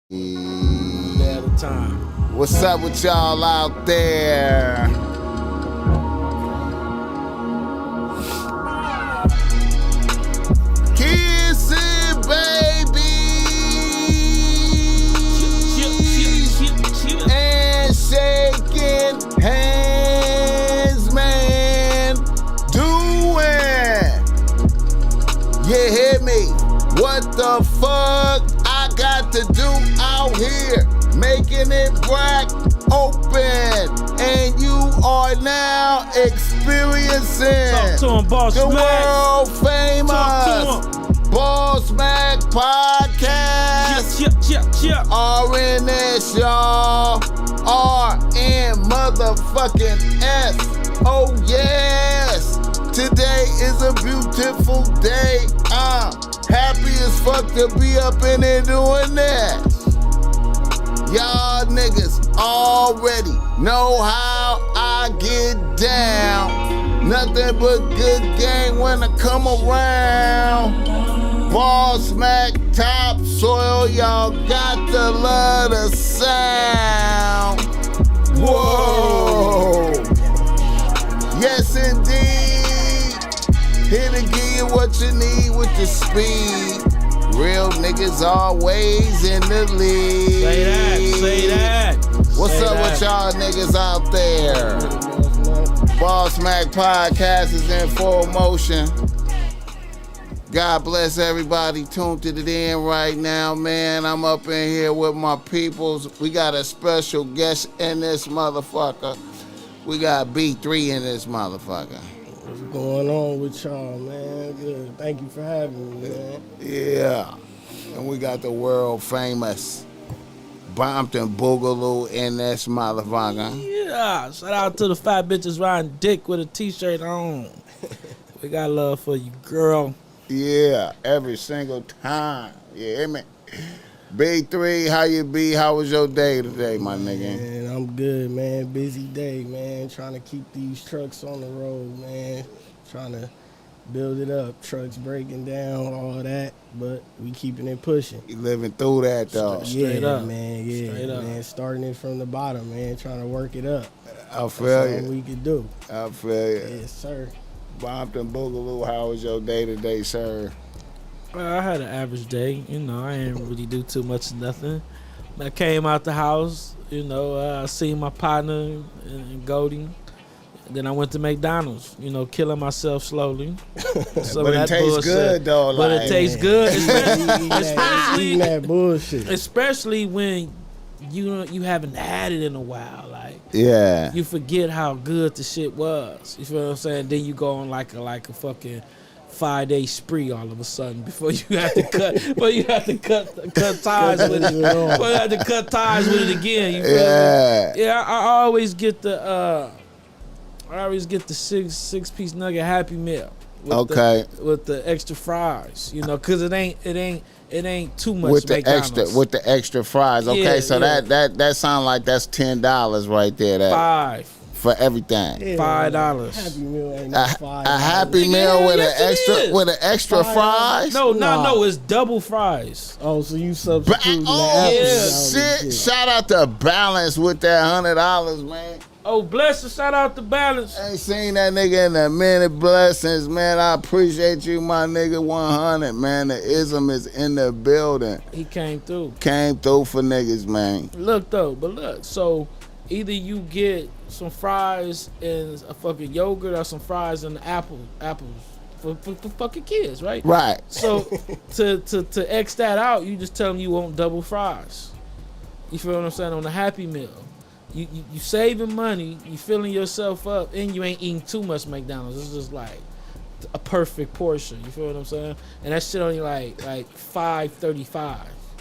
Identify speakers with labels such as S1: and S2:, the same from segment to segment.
S1: At a time.
S2: What's up with y'all out there? Kiss it, baby. And shaking hands, man. Doing. You hear me? What the fuck I got to do out here? Making it black open, and you are now experiencing the world famous BossMack podcast. RNS, y'all. RN motherfucking S. Oh yes. Today is a beautiful day. I'm happy as fuck to be up in here doing that. Y'all niggas already know how I get down. Nothing but good game when I come around. BossMack topsoil, y'all got to love the sound. Whoa. Yes indeed. Here to give you what you need with the speed. Real niggas always in the lead.
S1: Say that.
S2: What's up with y'all niggas out there? BossMack podcast is in full motion. God bless everybody tuned to the end right now, man. I'm up in here with my peoples. We got a special guest in this motherfucker. We got B3 in this motherfucker.
S3: What's going on with y'all, man? Good. Thank you for having me, man.
S2: Yeah. And we got the world famous Bompton Boogaloo in this motherfucker.
S1: Yeah. Shout out to the fat bitches riding dick with a t-shirt on. We got love for you, girl.
S2: Yeah, every single time. Yeah, man. B3, how you be? How was your day today, my nigga?
S3: Man, I'm good, man. Busy day, man. Trying to keep these trucks on the road, man. Trying to build it up. Trucks breaking down, all that. But we keeping it pushing.
S2: You living through that, though.
S1: Straight up.
S3: Man. Yeah,
S1: Straight up.
S3: man. Starting it from the bottom, man. Trying to work it up.
S2: I feel
S3: That's all
S2: you.
S3: we could do.
S2: I feel you.
S3: Yes, sir.
S2: Bompton Boogaloo, how was your day today, sir?
S1: Well, I had an average day. You know, I didn't really do too much of nothing. I came out the house, you know, I seen my partner in Goldie. Then I went to McDonald's, you know, killing myself slowly.
S2: But it tastes good, though.
S1: But
S2: like,
S1: it tastes good,
S3: Eating that bullshit.
S1: especially when you haven't had it in a while. Like,
S2: yeah.
S1: you forget how good the shit was. You feel what I'm saying? Then you go on like a fucking 5-day spree all of a sudden before you have to cut cut ties with it. Before you have to cut ties with it again. You feel me? Yeah, I always get the six-piece nugget Happy Meal. With the extra fries, you know, cause it ain't too much.
S2: With the extra fries. Okay,
S1: Yeah,
S2: so
S1: yeah.
S2: that sounds like that's $10 right there. That
S1: $5.
S2: for everything.
S3: Yeah,
S1: $5.
S3: Happy Meal ain't no $5.
S2: A Happy Meal with
S1: yes,
S2: an extra fries?
S1: No, it's double fries.
S3: Oh, so you substitute the
S2: Oh
S3: apples
S2: shit! Shout out to Balance with that $100, man.
S1: Oh, bless her. Shout out to Balance.
S2: Ain't seen that nigga in a minute. Blessings, man. I appreciate you, my nigga. 100, man. The ism is in the building.
S1: He came through.
S2: Came through for niggas, man.
S1: Look, so either you get some fries and a fucking yogurt or some fries and apples for fucking kids, right?
S2: Right.
S1: So to X that out, you just tell them you want double fries. You feel what I'm saying? On the Happy Meal. You saving money, you filling yourself up, and you ain't eating too much McDonald's. It's just like a perfect portion. You feel what I'm saying? And that shit only like $5.35.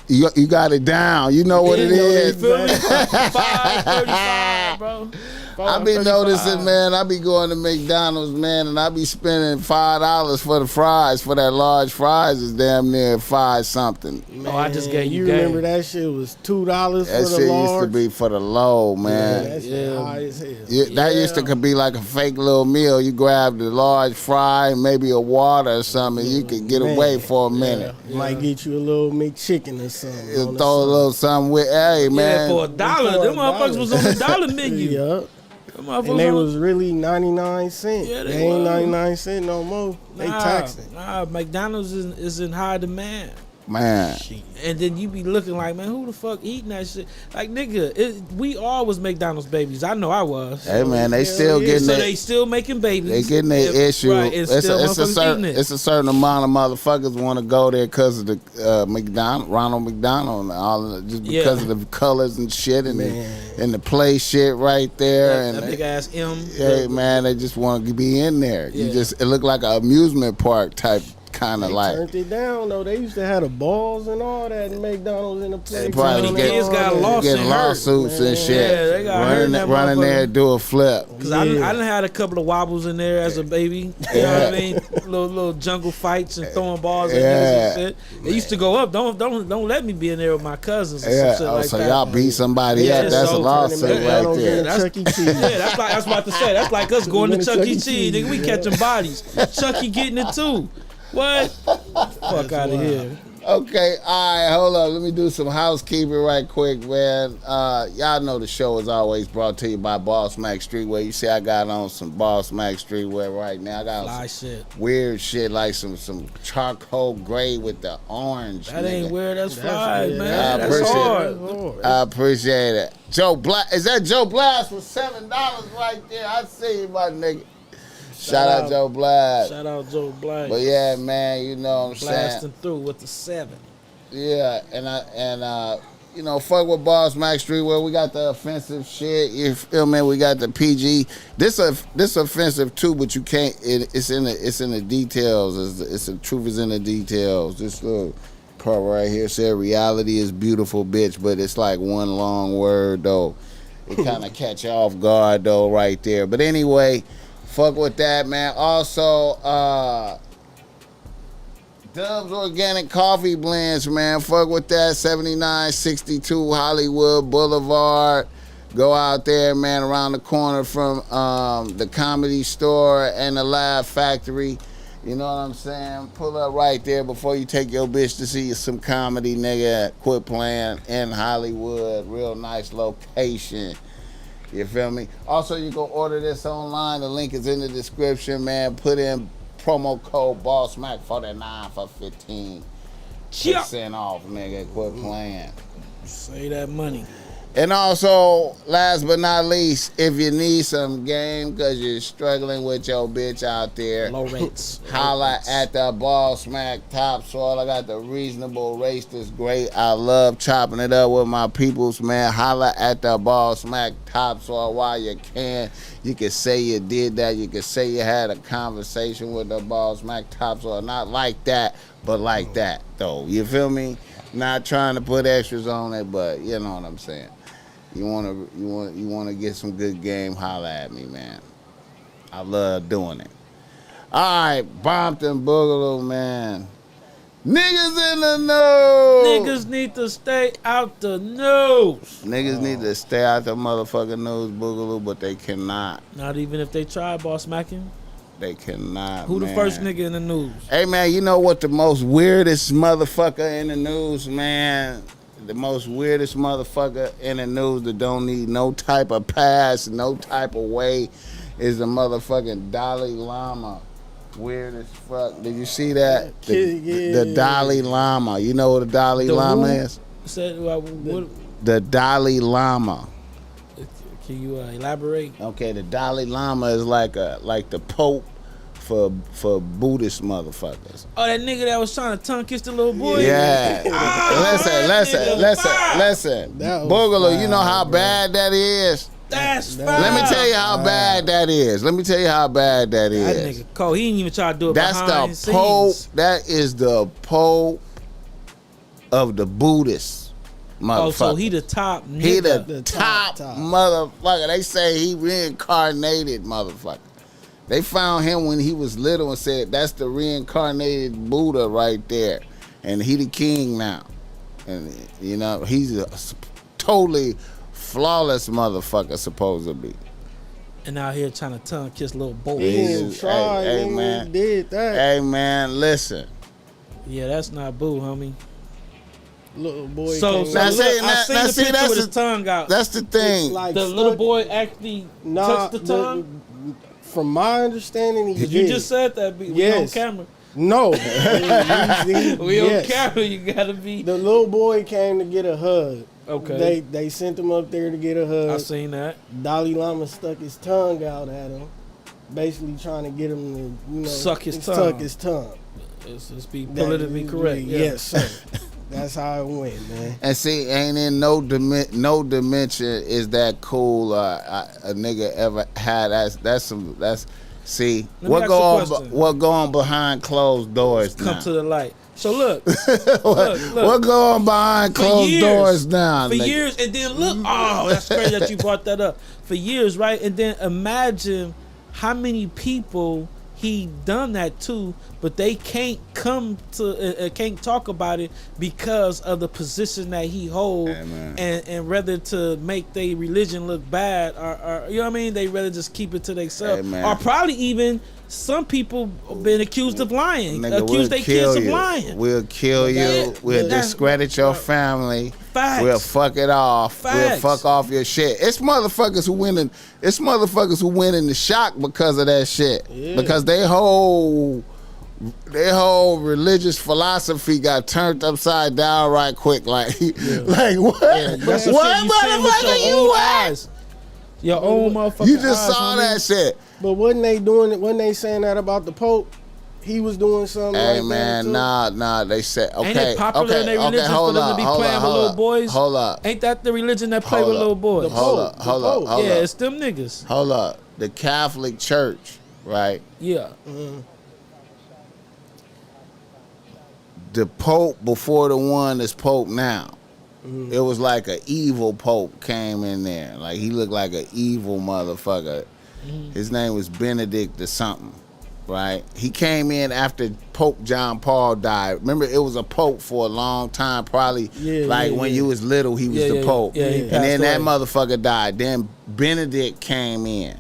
S2: You got it down. You know what it is.
S1: You feel me? $5.35, bro.
S2: I be noticing, man, I be going to McDonald's, man, and I be spending $5 for the fries. For that large fries is damn near 5 something.
S3: Man,
S1: I just gave you
S3: remember that shit was $2 for the large?
S2: That shit used to be for the low, man.
S3: Yeah, that shit high as hell.
S2: That used to be like a fake little meal. You grab the large fry, maybe a water or something, you could get away for a minute.
S3: Might get you a little McChicken or something.
S2: Throw a little something with, hey, man.
S1: Yeah, for $1. Them motherfuckers was on the dollar menu.
S3: Yup.
S1: Them
S3: And
S1: motherfuckers
S3: they
S1: on-
S3: was really 99 cents.
S1: Yeah,
S3: they
S1: they
S3: ain't
S1: was.
S3: 99 cents no more. They taxing.
S1: Nah, McDonald's is in high demand.
S2: Man.
S1: And then you be looking like, man, who the fuck eating that shit? Like, nigga, we all was McDonald's babies. I know I was.
S2: Hey, man, they still
S3: yeah.
S2: getting
S1: So
S2: it.
S1: they still making babies.
S2: They getting their issue.
S1: Right, it's still motherfuckers eating it.
S2: It's a certain amount of motherfuckers want to go there because of the Ronald McDonald and all of it, just because of the colors and shit and the play shit right there.
S1: That
S2: and
S1: big ass M.
S2: hey, man, they just want to be in there.
S1: Yeah.
S2: It looked like an amusement park type kind of
S3: They
S2: like.
S3: turned it down though. They used to have the balls and all that in McDonald's in the place.
S2: Probably
S1: kids got lost
S2: getting
S1: and hurt,
S2: lawsuits and shit.
S1: Yeah, they got hurt in that
S2: running there,
S1: motherfucker.
S2: do a flip.
S1: Cause I done had a couple of wobbles in there as a baby. You know what I mean? Little jungle fights and throwing balls at niggas and shit. They used to go up. Don't let me be in there with my cousins and some shit like
S2: so
S1: that.
S2: y'all beat somebody
S1: Yeah,
S2: up. That's a
S1: so
S2: lawsuit right
S3: McDonald's
S2: there.
S3: and Chuck E. Cheese.
S1: Yeah, that's like I was about to say. That's like us going to
S3: Been to
S1: Chuck E. Cheese. Nigga, we catching bodies. Chucky getting it too. What? Fuck out of here.
S2: Okay, all right, hold on. Let me do some housekeeping right quick, man. Y'all know the show is always brought to you by BossMack Streetwear. You see I got on some BossMack Streetwear right now. I got on
S1: Fly
S2: some
S1: shit.
S2: weird shit like some charcoal gray with the orange.
S1: That
S2: nigga.
S1: ain't weird. That's fly,
S3: yeah,
S1: man.
S2: I
S1: That's
S2: appreciate
S1: hard.
S2: I appreciate it. Joe Black, is that Joe Blast for $7 right there? I see you, my nigga. Shout out Joe Black.
S1: Shout out Joe Black.
S2: But yeah, man, you know what I'm saying.
S1: Blasting through with the 7.
S2: Yeah, and you know, fuck with BossMack Streetwear. We got the offensive shit. You feel me? We got the PG. This offensive too, but you can't. It's in the details. It's the truth is in the details. This little part right here said reality is beautiful, bitch, but it's like one long word though. It kind of catch you off guard though, right there. But anyway, fuck with that, man. Also, Dubs Organic Coffee Blends, man. Fuck with that. 7962 Hollywood Boulevard. Go out there, man, around the corner from the Comedy Store and the Laugh Factory. You know what I'm saying? Pull up right there before you take your bitch to see some comedy, nigga. Quit playing in Hollywood. Real nice location. You feel me? Also, you can order this online. The link is in the description, man. Put in promo code BossMack49 for 15% off, nigga. Quit playing.
S1: Say that money.
S2: And also, last but not least, if you need some game because you're struggling with your bitch out there,
S1: Low rates.
S2: holla at the BossMack Topsoil. I got the reasonable race that's great. I love chopping it up with my peoples, man. Holla at the BossMack Topsoil while you can. You can say you did that. You can say you had a conversation with the BossMack Topsoil. Not like that, but like that, though. You feel me? Not trying to put extras on it, but you know what I'm saying. You wanna get some good game, holla at me, man. I love doing it. All right, Bompton Boogaloo, man. Niggas in the news.
S1: Niggas need to stay out the news.
S2: Niggas need to stay out the motherfucking news, Boogaloo, but they cannot.
S1: Not even if they try boss macking.
S2: They cannot.
S1: Who the
S2: man.
S1: first nigga in the news?
S2: Hey, man, you know what the most weirdest motherfucker in the news, man? The most weirdest motherfucker in the news that don't need no type of pass, no type of way, is the motherfucking Dalai Lama. Weird as fuck. Did you see that? The Dalai Lama. You know what a Dalai Lama is?
S1: Said, what,
S2: The Dalai Lama.
S1: can you elaborate?
S2: Okay, the Dalai Lama is like the Pope for Buddhist motherfuckers.
S1: Oh, that nigga that was trying to tongue kiss the little boy?
S2: Yeah. Listen. Boogaloo, you know how bad that is?
S1: That's fine.
S2: Let me tell you how bad that is.
S1: That nigga cold. He ain't even try to do it
S2: That's
S1: behind
S2: the Pope.
S1: scenes.
S2: That is the Pope of the Buddhists, motherfucker.
S1: Oh, so he the top nigga.
S2: He the
S3: The
S2: top
S3: top.
S2: motherfucker. They say he reincarnated motherfucker. They found him when he was little and said, that's the reincarnated Buddha right there. And he the king now. And, you know, he's a totally flawless motherfucker, supposed to be.
S1: And out here trying to tongue kiss little boys.
S3: He
S2: Yeah.
S3: didn't try,
S2: Hey,
S3: nigga,
S2: man.
S3: he did that.
S2: Hey, man, listen.
S1: Yeah, that's not boo, homie.
S3: Little boy.
S1: So
S3: came
S2: Now,
S3: in.
S1: look,
S2: see,
S1: I seen the picture
S2: that's
S1: with his
S2: the-
S1: tongue out.
S2: That's the thing.
S3: Like
S1: The little boy actually touched the tongue.
S3: From my understanding, he
S1: You
S3: did.
S1: just said that. We on
S3: Yes.
S1: camera.
S3: No.
S1: We on
S3: Yes.
S1: camera. You gotta be.
S3: The little boy came to get a hug.
S1: Okay.
S3: They sent him up there to get a hug.
S1: I seen that.
S3: Dalai Lama stuck his tongue out at him, basically trying to get him to,
S1: Suck his
S3: suck
S1: tongue.
S3: his tongue.
S1: Let's be politically correct. Yeah.
S3: Yes, sir. That's how it went, man.
S2: And see, ain't in no dimension is that cool a nigga ever had. That's see
S1: Let me
S2: what
S1: ask
S2: go
S1: you a
S2: on
S1: question.
S2: what go on behind closed doors
S1: Come
S2: now.
S1: to the light. So look,
S2: What go on behind closed doors now?
S1: For
S2: nigga?
S1: years, and then look, oh, that's crazy that you brought that up. For years, right? And then imagine how many people he done that to, but they can't come to, can't talk about it because of the position that he hold,
S2: Amen.
S1: and rather to make their religion look bad, or you know what I mean? They rather just keep it to themselves,
S2: Amen.
S1: or probably even some people been accused of lying,
S2: Nigga,
S1: accused their kids of lying.
S2: We'll kill you.
S1: that-
S2: We'll
S1: that's-
S2: discredit your family.
S1: Facts.
S2: We'll fuck it off.
S1: Facts.
S2: We'll fuck off your shit. It's motherfuckers who win in. It's motherfuckers who win in the shock because of that shit.
S3: Yeah.
S2: Because their whole religious philosophy got turned upside down right quick. Like, like what?
S1: That's the
S2: What
S1: shit you seen with
S2: motherfucker
S1: your
S2: you
S1: own
S2: at?
S1: eyes. Your own motherfucking
S2: You just
S1: eyes,
S2: saw
S1: homie.
S2: that shit.
S3: But wasn't they doing it? Wasn't they saying that about the Pope? He was doing something
S2: Hey
S3: like
S2: man,
S3: that too?
S2: nah. They said okay.
S1: Ain't it popular in their religion for them to be playing with little boys?
S2: Hold up.
S1: Ain't that the religion that play
S2: Hold
S1: with
S2: up.
S1: little boys?
S3: The
S2: Hold
S3: Pope,
S2: up.
S3: the
S2: Hold up.
S3: Pope.
S2: Hold
S1: Yeah,
S2: up.
S1: it's them niggas.
S2: Hold up. The Catholic Church, right?
S1: Yeah.
S2: The Pope before the one that's Pope now.
S3: Mm-hmm.
S2: It was like an evil Pope came in there. Like he looked like an evil motherfucker. His name was Benedict or something, right? He came in after Pope John Paul died. Remember, it was a Pope for a long time, probably when you was little, he was
S1: Yeah,
S2: the
S1: yeah,
S2: Pope.
S1: yeah, he
S2: And then
S1: passed
S2: that
S1: away.
S2: motherfucker died. Then Benedict came in.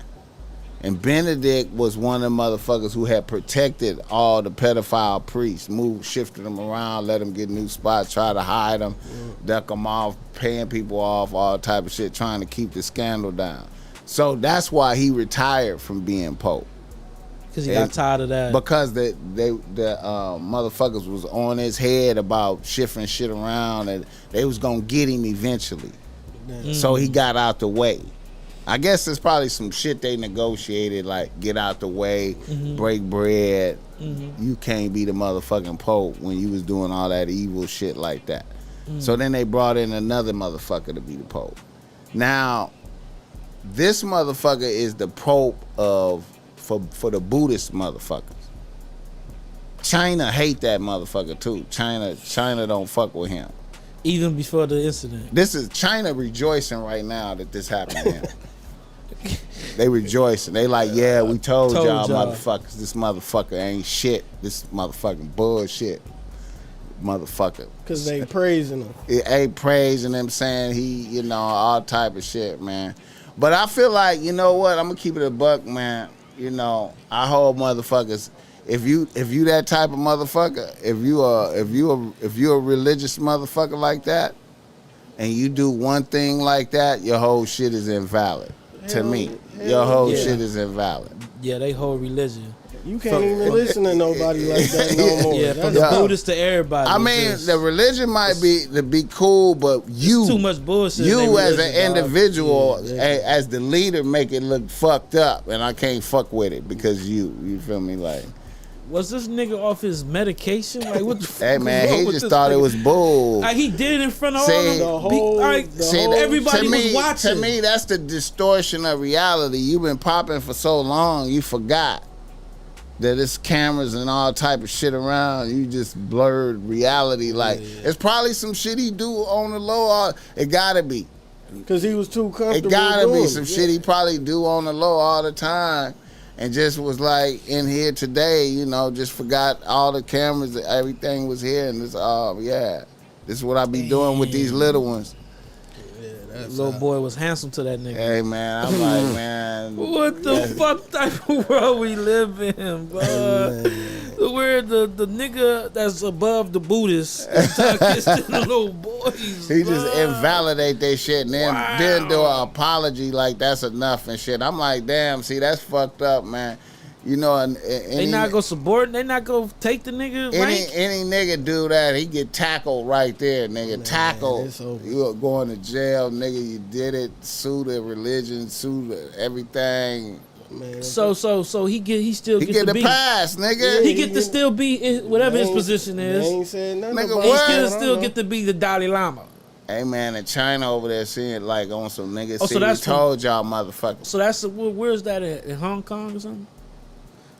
S2: And Benedict was one of the motherfuckers who had protected all the pedophile priests, shifted them around, let them get new spots, try to hide them, duck them off, paying people off, all type of shit, trying to keep the scandal down. So that's why he retired from being Pope.
S1: Because he got tired of that.
S2: Because the motherfuckers was on his head about shifting shit around, and they was gonna get him eventually. So he got out the way. I guess there's probably some shit they negotiated, like get out the way, break bread. You can't be the motherfucking Pope when you was doing all that evil shit like that. So then they brought in another motherfucker to be the Pope. Now, this motherfucker is the Pope for the Buddhist motherfuckers. China hate that motherfucker too. China don't fuck with him.
S1: Even before the incident.
S2: This is China rejoicing right now that this happened to him. They rejoicing. They like, yeah, we told y'all motherfuckers, this motherfucker ain't shit. This motherfucking bullshit. Motherfucker.
S3: Because they praising him.
S2: It ain't praising him, saying he, all type of shit, man. But I feel like, you know what? I'm gonna keep it a buck, man. I hold motherfuckers. If you that type of motherfucker, if you a religious motherfucker like that, and you do one thing like that, your whole shit is invalid. To me, your whole shit is invalid.
S1: Yeah, they whole religion.
S3: You can't even listen to nobody like that no more.
S1: Yeah, from the Buddhist to everybody.
S2: I mean, the religion might be cool, but you
S1: too much bullshit. in
S2: You
S1: their
S2: as
S1: religion,
S2: an
S1: dog.
S2: individual,
S3: Yeah.
S2: as the leader, make it look fucked up, and I can't fuck with it because you feel me? Like,
S1: Was this nigga off his medication? Like, what the fuck?
S2: hey man,
S1: was wrong
S2: he
S1: with
S2: just
S1: this
S2: thought it
S1: nigga?
S2: was bull.
S1: Like, he did it in front of
S2: See,
S1: all
S2: the
S1: of them.
S3: whole-
S1: Everybody
S2: to
S1: was
S2: me,
S1: watching.
S2: To me, that's the distortion of reality. You've been popping for so long, you forgot that it's cameras and all type of shit around. You just blurred reality. Like, it's probably some shit he do on the low. It gotta be.
S3: Because he was too comfortable.
S2: It gotta
S3: doing
S2: be some shit he probably do on the low all the time, and just was like in here today, just forgot all the cameras, everything was here, and this, this is what I be doing with these little ones.
S1: Little boy was handsome to that nigga.
S2: Hey man, I'm like, man,
S1: What the fuck type of world we live in, bro? Where the nigga that's above the Buddhists kissing the little boys.
S2: He
S1: bro.
S2: just invalidate their shit and then do an apology like that's enough and shit. I'm like, damn, see, that's fucked up, man. You know, and
S1: They not gonna subordinate. They not gonna take the nigga.
S2: any nigga do that, he get tackled right there, nigga.
S3: Man,
S2: tackled.
S3: it's over.
S2: You are going to jail, nigga. You did it. Sue the religion, sue the everything.
S3: Man,
S1: So he still
S2: He
S1: get
S2: get
S1: to
S2: the
S1: be.
S2: pass, nigga.
S1: He get to still be whatever his
S3: they
S1: position
S3: They
S1: is.
S3: ain't said nothing
S2: Nigga,
S3: about
S1: He
S2: what?
S3: that. I
S1: still
S3: don't
S1: get to be the Dalai Lama.
S2: Hey man, in China over there seeing like on some niggas.
S1: Oh,
S2: See,
S1: so
S2: we
S1: that's
S2: told y'all motherfuckers.
S1: So that's where's that at? In Hong Kong or something?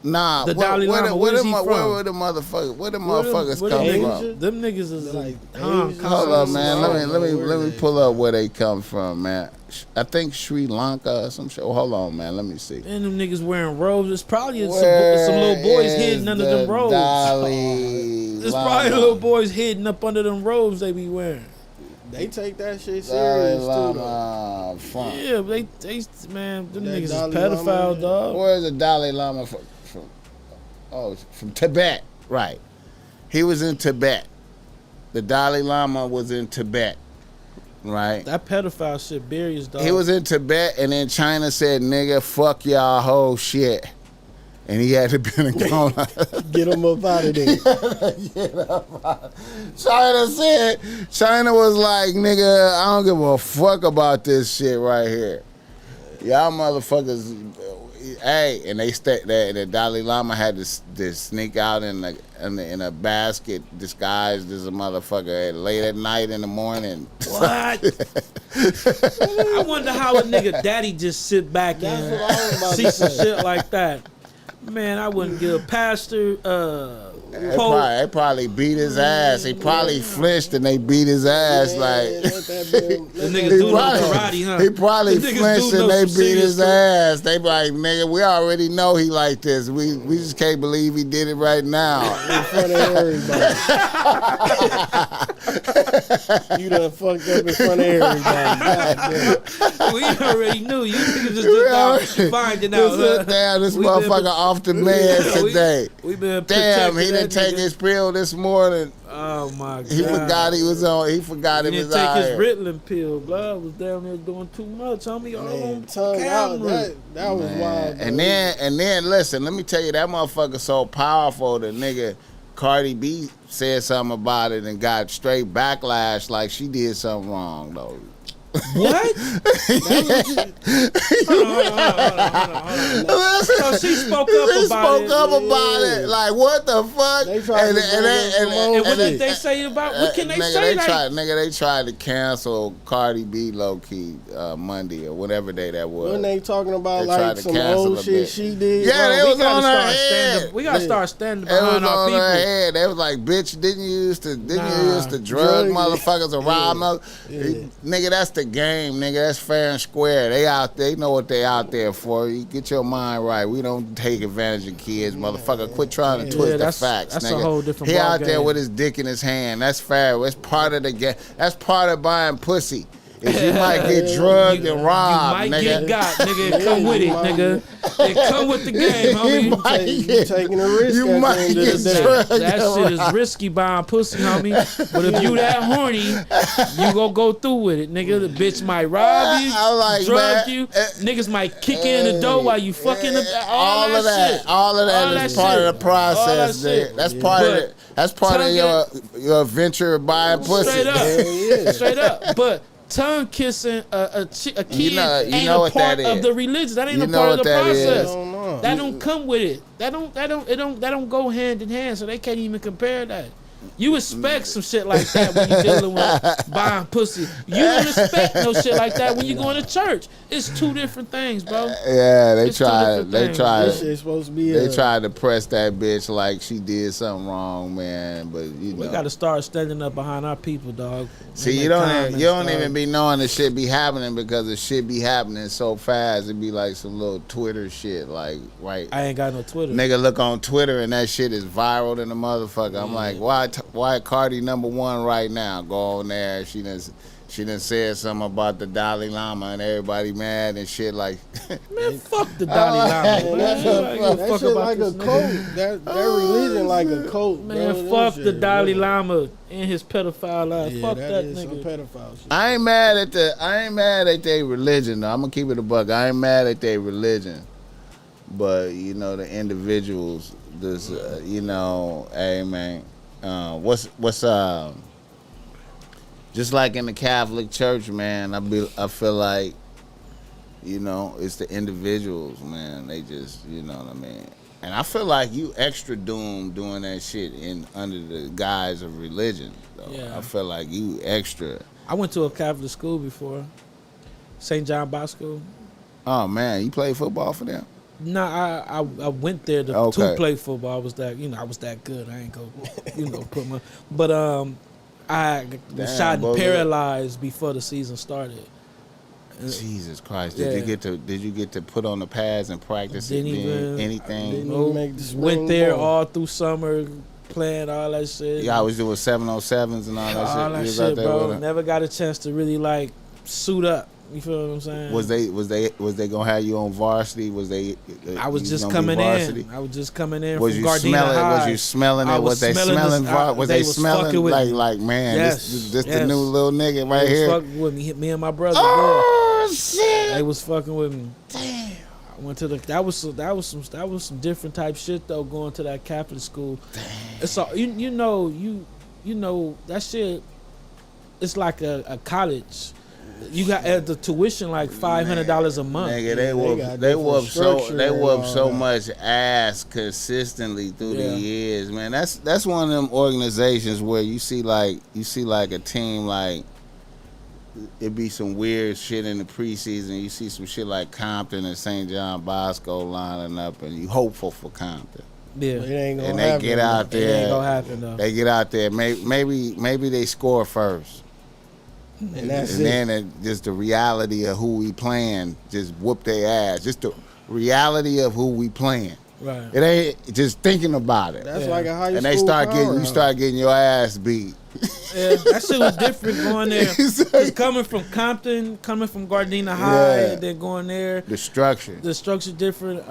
S2: Nah,
S1: The Dalai Lama, where's he from?
S2: Where the motherfuckers? Where the motherfuckers
S1: Where
S2: come
S1: them
S2: from?
S1: niggas- Them niggas is like
S3: Like
S1: Hong
S3: Asian.
S1: Kong.
S2: Hold up, man.
S3: I don't know
S2: Let
S3: where
S2: me
S3: they-
S2: pull up where they come from, man. I think Sri Lanka or some shit. Oh, hold on, man. Let me see.
S1: And them niggas wearing robes. It's probably some
S2: Where
S1: little boys
S2: is
S1: hidden under them
S2: the
S1: robes.
S2: Dalai
S1: There's probably
S2: Lama?
S1: little boys hidden up under them robes they be wearing.
S3: They take that shit
S2: Dalai
S3: serious too, though.
S2: Lama from.
S1: Yeah, but they man, them
S3: That
S1: niggas is
S3: Dalai
S1: pedophile,
S3: Lama,
S1: dog.
S2: Where is the Dalai Lama from? Oh, from Tibet, right? He was in Tibet. The Dalai Lama was in Tibet, right?
S1: That pedophile shit buries, dog.
S2: He was in Tibet, and then China said, "Nigga, fuck y'all whole shit," and he had to be in a coma.
S3: Get them up out of there.
S2: China was like, "Nigga, I don't give a fuck about this shit right here. Y'all motherfuckers." Hey, and they the Dalai Lama had to sneak out in a basket disguised as a motherfucker late at night in the morning.
S1: What? I wonder how a nigga daddy just sit back
S3: That's
S1: and
S3: what I was about
S1: see
S3: to
S1: some
S3: say.
S1: shit like that. Man, I wouldn't give a pastor
S2: They
S1: Pope.
S2: probably beat his ass. He probably flinched and they beat his ass
S3: Man,
S2: like.
S3: let that be-
S1: The
S3: let
S1: niggas
S3: that
S1: do
S3: be-
S1: no karate, huh?
S2: He probably
S1: The niggas
S2: flinched
S1: do
S2: and
S1: know
S2: they
S1: some
S2: beat his
S1: serious
S2: ass. They be like, nigga, we already know he like this. We just can't believe he did it right now.
S3: in front of everybody. You done fucked up in front of everybody. Goddamn.
S1: We already knew. You niggas just out finding out. Huh?
S2: Damn, this
S1: We been-
S2: motherfucker off the meds today.
S1: We been
S2: Damn, he
S1: protecting
S2: didn't
S1: that
S2: take
S1: nigga.
S2: his pill this morning.
S1: Oh my god.
S2: He forgot he was on. He forgot
S1: He
S2: he was
S1: didn't take
S2: out
S1: his
S2: here.
S1: Ritalin pill. Blood was down there doing too much, homie. All
S3: Man,
S1: on
S3: tongue out.
S1: camera.
S3: That was
S2: Man.
S3: wild.
S2: And
S3: bro.
S2: then listen, let me tell you, that motherfucker so powerful. The nigga Cardi B said something about it and got straight backlash like she did something wrong though.
S1: What? Hold on. So she spoke up
S2: He
S1: about
S2: spoke
S1: it.
S2: up about it. Like, what the fuck?
S3: They tried to bring us some
S1: And what
S3: old
S1: did
S3: shit.
S1: they say about? What can they
S2: nigga,
S1: say?
S2: They tried to cancel Cardi B low key Monday or whatever day that was.
S3: When they talking about
S2: They tried
S3: like
S2: to
S3: some
S2: cancel
S3: old
S2: a
S3: shit
S2: bit.
S3: she did.
S2: Yeah,
S1: Bro,
S2: they
S1: we
S2: was
S1: gotta
S2: on her
S1: start
S2: head.
S1: standing. We gotta start standing
S2: It was
S1: behind our
S2: on her
S1: people.
S2: head. They was like, "Bitch, didn't you used to drug
S3: Drug-
S2: motherfuckers around us?"
S3: Yeah.
S2: Nigga, that's the game, nigga. That's fair and square. They out there. They know what they out there for. You get your mind right. We don't take advantage of kids, motherfucker. Quit trying to twist the
S1: that's-
S2: facts,
S1: that's a
S2: nigga.
S1: whole different
S2: He
S1: ball
S2: out there
S1: game.
S2: with his dick in his hand. That's fair. It's part of the game. That's part of buying pussy. Is you might get drugged and robbed,
S1: You might
S2: nigga.
S1: get got, nigga. It come with it, nigga. It come with the game,
S2: You
S1: homie.
S2: might
S3: You
S2: get-
S3: taking a risk
S2: you
S3: at
S2: might
S3: the end of
S2: get
S3: the day.
S2: drugged.
S1: That shit is risky buying pussy, homie. But if you that horny, you gon' go through with it, nigga. The bitch might rob you,
S2: I like,
S1: drug
S2: man,
S1: you. Niggas might kick you in the door while you fucking
S2: all of that.
S1: shit.
S2: All of that is part of the process,
S1: All that shit.
S2: nigga. That's part of
S1: But
S2: it. That's part of your venture of buying pussy.
S1: Straight up,
S3: yeah.
S1: straight up. But tongue kissing a kid
S2: You know
S1: ain't a
S2: what
S1: part
S2: that
S1: of
S2: is.
S1: the religion. That ain't
S2: You
S1: a
S2: know
S1: part of
S2: what
S1: the
S2: that is.
S1: process.
S3: I don't know.
S1: That don't come with it. That don't go hand in hand. So they can't even compare that. You expect some shit like that when you dealing with buying pussy. You don't expect no shit like that when you going to church. It's two different things, bro.
S2: Yeah,
S1: It's two different things.
S3: This shit supposed to be
S2: They
S3: a
S2: tried to press that bitch like she did something wrong, man. But you know,
S1: We got to start standing up behind our people, dog.
S2: see,
S1: Make
S2: you don't
S1: comments,
S2: even
S1: dog.
S2: be knowing the shit be happening because the shit be happening so fast. It be like some little Twitter shit, like right.
S1: I ain't got no Twitter.
S2: Nigga look on Twitter and that shit is viral than a motherfucker. I'm like, why Cardi #1 right now? Go on there. She She done said something about the Dalai Lama and everybody mad and shit like.
S1: Man, fuck the Dalai Lama.
S3: That shit like a cult. That religion like a cult.
S1: Man,
S3: bro.
S1: fuck the Dalai Lama and his pedophile ass.
S3: Yeah,
S1: Fuck that
S3: is some
S1: nigga.
S3: pedophile shit.
S2: I ain't mad at their religion though. I'm gonna keep it a buck. I ain't mad at their religion, but you know the individuals. This you know, hey man, what's just like in the Catholic Church, man. I feel like, you know, it's the individuals, man. They just, you know what I mean. And I feel like you extra doomed doing that shit under the guise of religion. Though.
S1: Yeah.
S2: I feel like you extra.
S1: I went to a Catholic school before, St. John Bosco.
S2: Oh man, you played football for them?
S1: Nah, I went there to play football. I was that good. I ain't go, put my. But I was shot and paralyzed before the season started.
S2: Jesus Christ! Did you get to put on the pads and practice anything?
S1: Went there all through summer, playing all that shit.
S2: Yeah, I was doing 707s and all that shit.
S1: All that shit, bro. Never got a chance to really like suit up. You feel what I'm saying?
S2: Was they gonna have you on varsity?
S1: I was just coming in. I was just coming in from Gardena High.
S2: Was you smelling it? Was they smelling? Was they smelling like man? Yes, this the new little nigga right here.
S1: Fucking with me, hit me and my brother.
S2: Oh shit!
S1: They was fucking with me.
S2: Damn.
S1: I went to that was some different type shit though. Going to that Catholic school. Damn. So you know that shit. It's like a college. You got the tuition like $500 a month.
S2: Nigga, they whoop so much ass consistently through the years, man. That's one of them organizations where you see like a team like it be some weird shit in the preseason. You see some shit like Compton and St. John Bosco lining up, and you hopeful for Compton.
S1: Yeah,
S3: it ain't gonna
S2: and
S3: happen.
S2: They get out there.
S1: It ain't gonna happen though.
S2: They get out there. Maybe they score first.
S3: And
S2: then just the reality of who we playing just whoop their ass. Just the reality of who we playing.
S1: Right.
S2: It ain't just thinking about it.
S3: That's like a high school.
S2: And they start getting your ass beat.
S1: Yeah, that shit was different going there. It's coming from Compton, coming from Gardena High, and then going there.
S2: The structure
S1: different.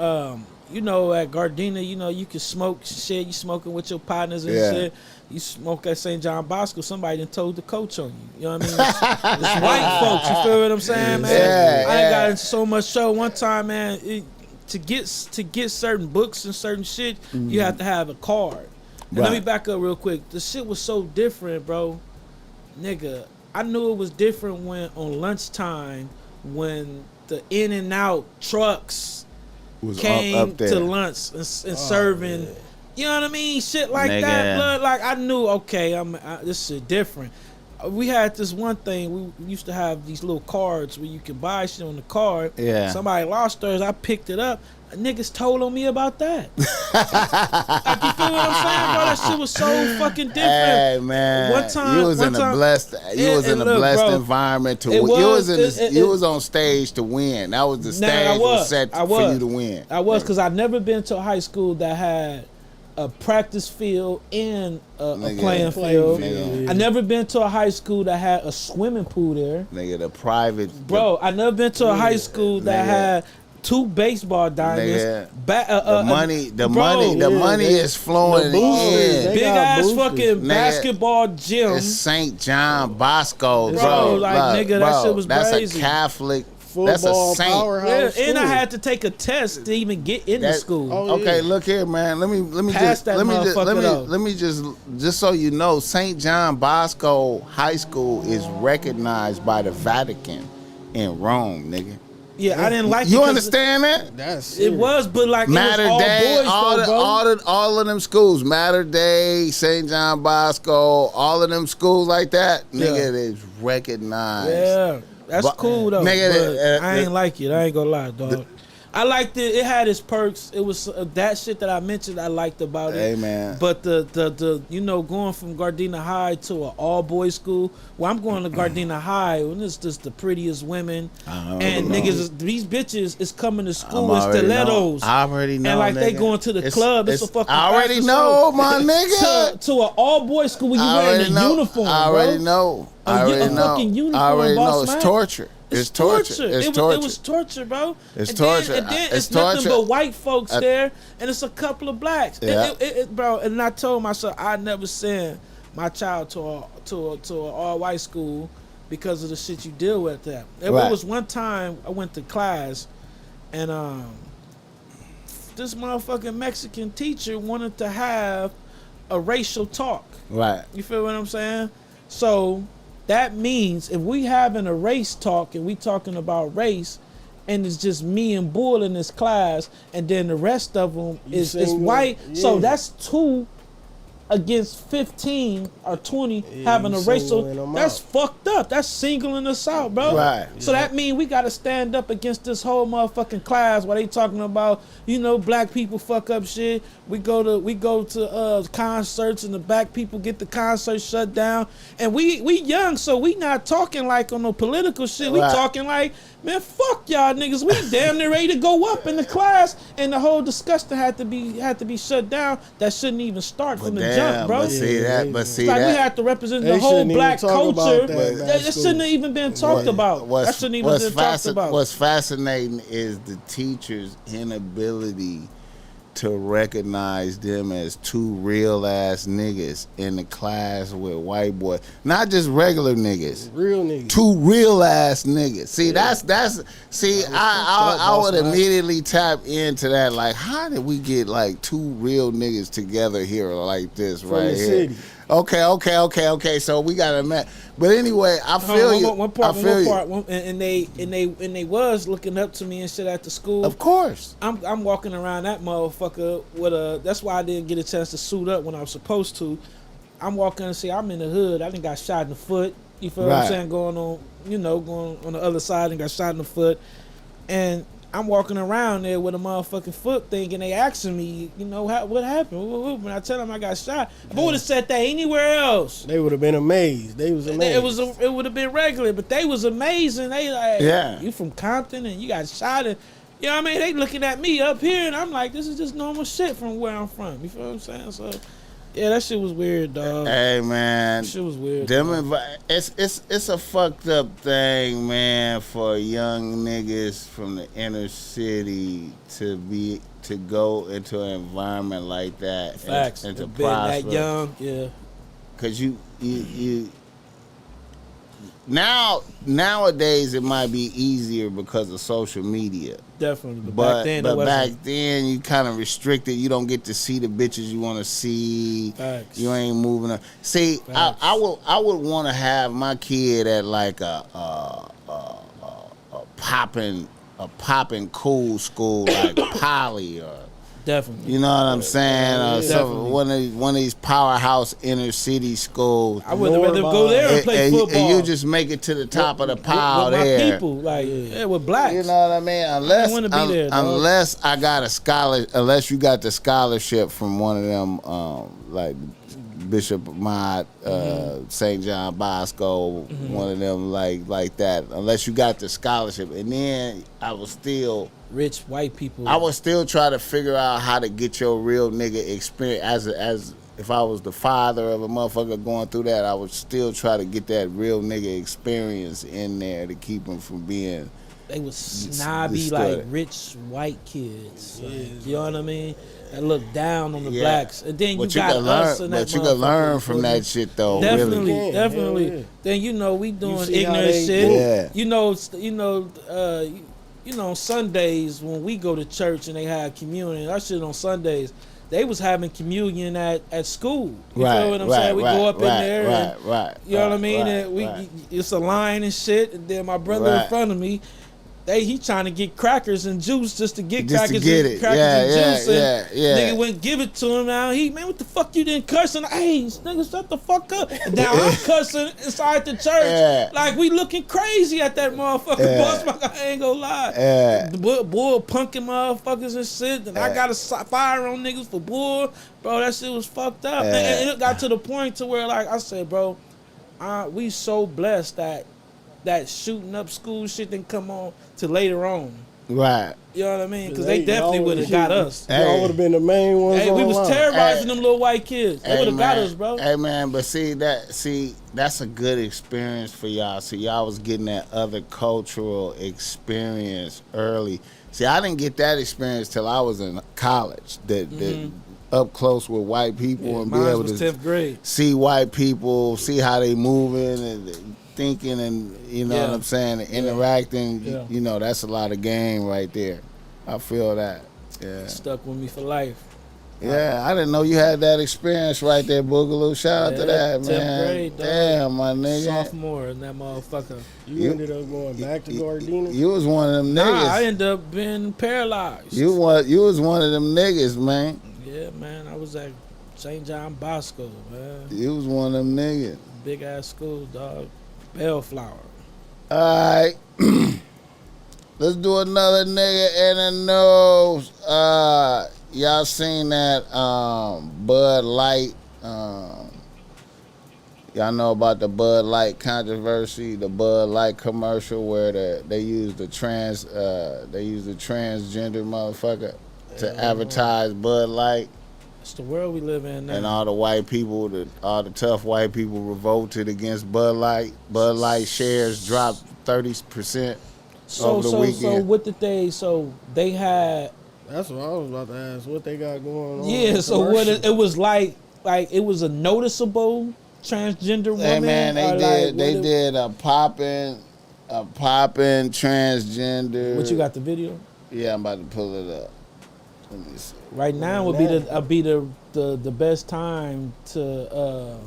S1: You know, at Gardena, you know, you can smoke shit. You smoking with your partners and shit. You smoke at St. John Bosco, somebody done told the coach on you. You know what I mean? It's white folks. You feel what I'm saying, man?
S2: Yeah,
S1: I ain't got into so much show. One time, man, to get certain books and certain shit, you have to have a card. And let me back up real quick. The shit was so different, bro. Nigga, I knew it was different when on lunchtime when the in and out trucks came
S2: up there
S1: to lunch and serving. Man. You know what I mean? Shit like that, blood. Like I knew, okay, this shit different. We had this one thing. We used to have these little cards where you could buy shit on the card.
S2: Yeah.
S1: Somebody lost theirs. I picked it up. Niggas told on me about that. Like, you feel what I'm saying, bro? That shit was so fucking different.
S2: Hey man,
S1: one time
S2: you was in a blessed environment you was on stage to win. That was the stage was set for you to win.
S1: I was, because I've never been to a high school that had a practice field and a playing field. I never been to a high school that had a swimming pool there.
S2: Nigga, the private.
S1: Bro, I never been to a high school that had 2 baseball diamonds.
S2: The money is flowing in.
S1: Big ass fucking basketball gym.
S2: It's St. John Bosco,
S1: bro. Like nigga, that shit was
S2: that's
S1: crazy.
S2: That's a Catholic.
S3: Football
S2: that's a
S3: powerhouse.
S1: And I had to take a test to even get into school.
S2: Okay, look here, man. Let me just so you know, St. John Bosco High School is recognized by the Vatican in Rome, nigga.
S1: Yeah, I didn't like it.
S2: You understand that?
S3: That's
S1: it was, but like
S2: Matter
S1: it was all
S2: Day,
S1: boys,
S2: all of them schools, Matter Day, St. John Bosco, all of them schools like that, nigga, it is recognized.
S1: Yeah. That's cool though. Nigga, I ain't like it. I ain't gonna lie, dog. I liked it. It had its perks. It was that shit that I mentioned. I liked about it.
S2: Hey, man.
S1: But the going from Gardena High to an all boys school. Well, I'm going to Gardena High, and it's just the prettiest women and niggas. These bitches is coming to school in stilettos.
S2: I already know.
S1: And like
S2: nigga.
S1: they going to the club. It's a fucking.
S2: I already know, my nigga.
S1: To an all boys school where you wearing a uniform.
S2: I already know. I already know. I already know. It's torture. It's torture. It's torture.
S1: It was torture, bro.
S2: It's torture.
S1: And then it's nothing but white folks there, and it's a couple of blacks.
S2: Yeah.
S1: Bro, and I told myself I never send my child to an all white school because of the shit you deal with there. It was one time I went to class, and this motherfucking Mexican teacher wanted to have a racial talk.
S2: Right.
S1: You feel what I'm saying? So that means if we having a race talk and we talking about race, and it's just me and Bull in this class, and then the rest of them is white. Yeah. So that's 2 against 15 or 20 having a racial. That's fucked up. That's singling us out, bro.
S2: Right.
S1: So that means we got to stand up against this whole motherfucking class while they talking about, black people fuck up shit. We go to concerts and the black people get the concert shut down. And we young, so we not talking like on no political shit. We talking like, man, fuck y'all niggas. We damn near ready to go up in the class, and the whole discussion had to be shut down. That shouldn't even start from the jump, bro.
S2: But see that.
S1: We had to represent the whole black culture. That shouldn't have even been talked about. That shouldn't even been talked about.
S2: What's fascinating is the teacher's inability to recognize them as 2 real ass niggas in the class with white boys, not just regular niggas,
S3: real niggas,
S2: 2 real ass niggas. See, I would immediately tap into that. Like, how did we get like 2 real niggas together here like this
S3: from
S2: right
S3: the
S2: here?
S3: City.
S2: Okay. So we got to match. But anyway, I feel you.
S1: One part, and they was looking up to me and shit at the school.
S2: Of course.
S1: I'm walking around that motherfucker with a. That's why I didn't get a chance to suit up when I was supposed to. I'm walking and see I'm in the hood. I done got shot in the foot. You feel what I'm saying? Going on the other side and got shot in the foot, and I'm walking around there with a motherfucking foot thing, and they asking me, what happened? When I tell them I got shot, if I would have said that anywhere else,
S3: they would have been amazed. They was amazed.
S1: It would have been regular, but they was amazing. They like, you from Compton and you got shot, and you know what I mean? They looking at me up here, and I'm like, this is just normal shit from where I'm from. You feel what I'm saying? So. Yeah, that shit was weird, dog.
S2: Hey, man.
S1: That shit was weird.
S2: It's a fucked up thing, man, for young niggas from the inner city to go into an environment like that.
S1: Facts.
S2: And to
S1: prosper. That young, yeah.
S2: Because you nowadays it might be easier because of social media.
S1: Definitely,
S2: but back then you kind of restricted. You don't get to see the bitches you want to see.
S1: Facts.
S2: You ain't moving up. See, I would want to have my kid at like a popping cool school like Poly or.
S1: Definitely.
S2: You know what I'm saying? One of these powerhouse inner city schools.
S1: I would rather go there and play football.
S2: And you just make it to the top of the pile
S1: with
S2: there.
S1: My people, with blacks.
S2: You know what I mean? Unless I got a scholarship, unless you got the scholarship from one of them, like Bishop Mott, St. John Bosco, one of them like that. Unless you got the scholarship, and then I was still.
S1: Rich white people.
S2: I would still try to figure out how to get your real nigga experience. As if I was the father of a motherfucker going through that, I would still try to get that real nigga experience in there to keep him from being.
S1: They was snobby like rich white kids. You know what I mean? That look down on the blacks, and then you got us.
S2: But you can learn from that shit though.
S1: Definitely,
S2: really.
S1: definitely. Then we doing ignorant shit.
S2: Yeah.
S1: Sundays when we go to church and they have communion, that shit on Sundays, they was having communion at school. You feel what I'm saying? We go up in there, you know what I mean? And it's a line and shit. And then my brother in front of me, he trying to get crackers and juice just to get
S2: Just to
S1: crackers,
S2: get
S1: and,
S2: it.
S1: crackers
S2: Yeah,
S1: and juice.
S2: yeah, yeah.
S1: Nigga wouldn't give it to him. Now man, what the fuck you didn't cuss? And hey, nigga, shut the fuck up. And now I'm cussing inside the church, like we looking crazy at that motherfucker. Boss, I ain't gonna lie. The bull punking motherfuckers and shit. And I got a fire on niggas for bull, bro. That shit was fucked up. And it got to the point to where, like I said, bro, we so blessed that shooting up school shit didn't come on till later on.
S2: Right.
S1: You know what I mean? Because they definitely would have got us.
S3: Y'all would have been the main ones.
S1: Hey, we was terrorizing them little white kids. They would have got us, bro.
S2: Hey man, but that's a good experience for y'all. So y'all was getting that other cultural experience early. See, I didn't get that experience till I was in college. That up close with white people and be able to
S1: 10th grade.
S2: See white people, see how they moving and thinking, and you know what I'm saying, interacting. You know, that's a lot of game right there. I feel that. Yeah.
S1: Stuck with me for life.
S2: Yeah, I didn't know you had that experience right there, Boogaloo. Shout out to that,
S1: 10th
S2: man.
S1: grade, dog.
S2: Damn, my nigga.
S1: Sophomore in that motherfucker.
S3: You ended up going back to Gardena?
S2: You was one of them niggas.
S1: Nah, I ended up being paralyzed.
S2: You was one of them niggas, man.
S1: Yeah, man. I was at St. John Bosco, man.
S2: You was one of them niggas.
S1: Big ass school, dog. Bellflower.
S2: All right. Let's do another nigga in the nose. Y'all seen that Bud Light? Y'all know about the Bud Light controversy, the Bud Light commercial where they use the transgender motherfucker to advertise Bud Light.
S1: It's the world we live in now.
S2: And all the white people, all the tough white people revolted against Bud Light. Bud Light shares dropped 30% over the weekend.
S1: So what did they had?
S3: That's what I was about to ask. What they got going on?
S1: Yeah, so what it was like it was a noticeable transgender woman.
S2: Hey man, they did a poppin' transgender.
S1: What, you got the video?
S2: Yeah, I'm about to pull it up. Let me see.
S1: Right now would be the best time to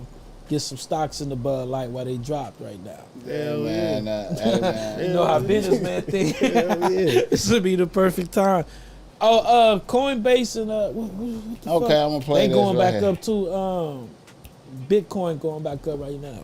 S1: get some stocks in the Bud Light while they dropped right now.
S2: Yeah, man. Hey, man.
S1: You know how businessman think. This would be the perfect time. Coinbase and what the fuck?
S2: Okay, I'm gonna play
S1: They
S2: this
S1: going
S2: right
S1: back
S2: here.
S1: up too. Bitcoin going back up right now.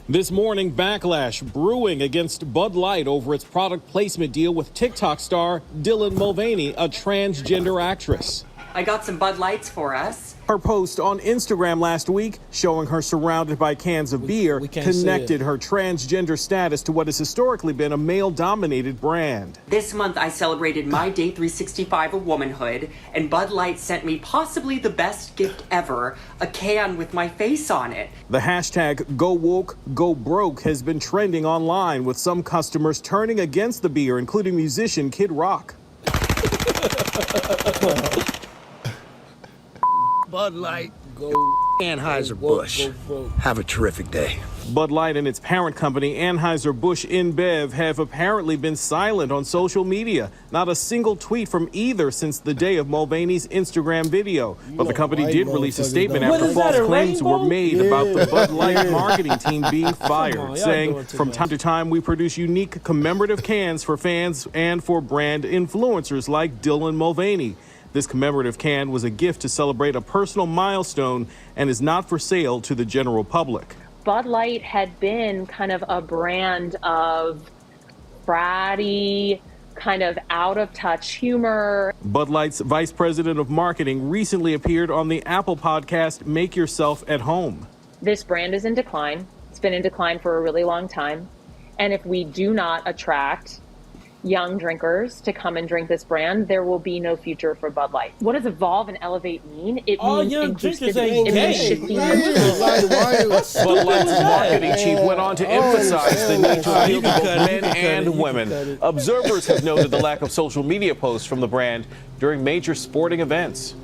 S4: This morning, backlash brewing against Bud Light over its product placement deal with TikTok star Dylan Mulvaney, a transgender actress.
S5: I got some Bud Lights for us.
S4: Her post on Instagram last week, showing her surrounded by cans of beer, connected her transgender status to what has historically been a male-dominated brand.
S5: This month, I celebrated my day 365 of womanhood, and Bud Light sent me possibly the best gift ever, a can with my face on it.
S4: The hashtag Go Woke, Go Broke has been trending online, with some customers turning against the beer, including musician Kid Rock.
S6: Bud Light, Anheuser-Busch. Have a terrific day.
S4: Bud Light and its parent company, Anheuser-Busch InBev, have apparently been silent on social media. Not a single tweet from either since the day of Mulvaney's Instagram video. But the company did release a statement after false claims were made about the Bud Light marketing team being fired, saying, "From time to time, we produce unique commemorative cans for fans and for brand influencers like Dylan Mulvaney. This commemorative can was a gift to celebrate a personal milestone and is not for sale to the general public."
S7: Bud Light had been kind of a brand of bratty, kind of out-of-touch humor.
S4: Bud Light's vice president of marketing recently appeared on the Apple podcast Make Yourself at Home.
S7: This brand is in decline. It's been in decline for a really long time. And if we do not attract young drinkers to come and drink this brand, there will be no future for Bud Light. What does evolve and elevate mean? It
S1: All
S7: means
S1: young drinkers ain't
S7: it
S1: gay.
S7: means shifting
S4: Bud Light's marketing chief went on to emphasize the need to appeal to both men and women. Observers have noted the lack of social media posts from the brand during major sporting events.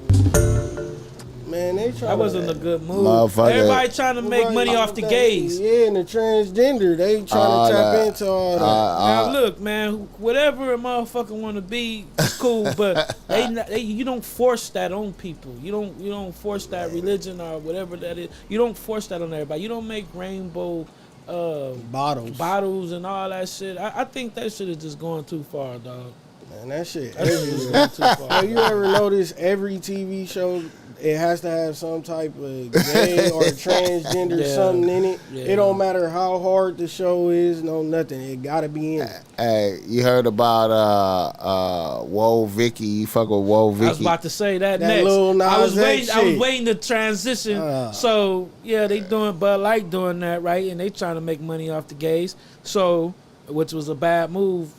S3: Man, they trying
S1: That wasn't a good move.
S2: Motherfucker.
S1: Everybody trying to make money off the gays.
S3: Yeah, and the transgender, they trying to tap into all that.
S1: Now look, man, whatever a motherfucker want to be, it's cool, but you don't force that on people. You don't force that religion or whatever that is. You don't force that on everybody. You don't make rainbow
S3: bottles
S1: and all that shit. I think that shit is just going too far, dog.
S3: Man, that shit
S1: That shit is going too far.
S3: Have you ever noticed every TV show, it has to have some type of gay or transgender something in it?
S1: Yeah.
S3: It don't matter how hard the show is, no nothing. It gotta be in it.
S2: Hey, you heard about Whoa Vicky? You fuck with Whoa Vicky?
S1: I was about to say that
S3: That
S1: next.
S3: Lil Nas
S1: I was
S3: X
S1: waiting to transition. So yeah, they doing Bud Light doing that, right? And they trying to make money off the gays. So, which was a bad move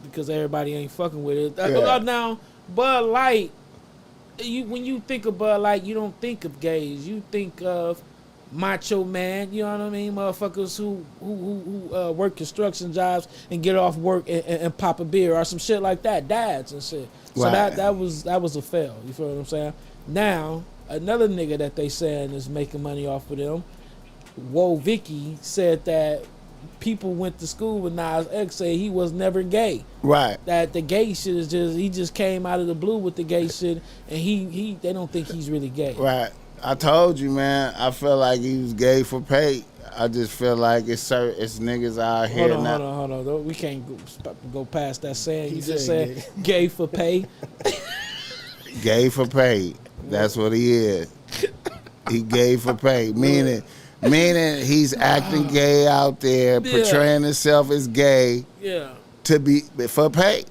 S1: because everybody ain't fucking with it.
S2: Yeah.
S1: Now, Bud Light, when you think of Bud Light, you don't think of gays. You think of macho man. You know what I mean? Motherfuckers who work construction jobs and get off work and pop a beer or some shit like that. Dads and shit. So
S2: Right.
S1: that was a fail. You feel what I'm saying? Now another nigga that they saying is making money off of them. Whoa Vicky said that people went to school with Nas X, say he was never gay.
S2: Right.
S1: That the gay shit is he just came out of the blue with the gay shit, and they don't think he's really gay.
S2: Right. I told you, man. I feel like he was gay for pay. I just feel like it's niggas out here now.
S1: Hold on. We can't go past that saying. You just
S3: said
S1: said gay for pay.
S2: Gay for pay. That's what he is. He gay for pay. Meaning he's acting gay out there, portraying himself as gay to be for pay.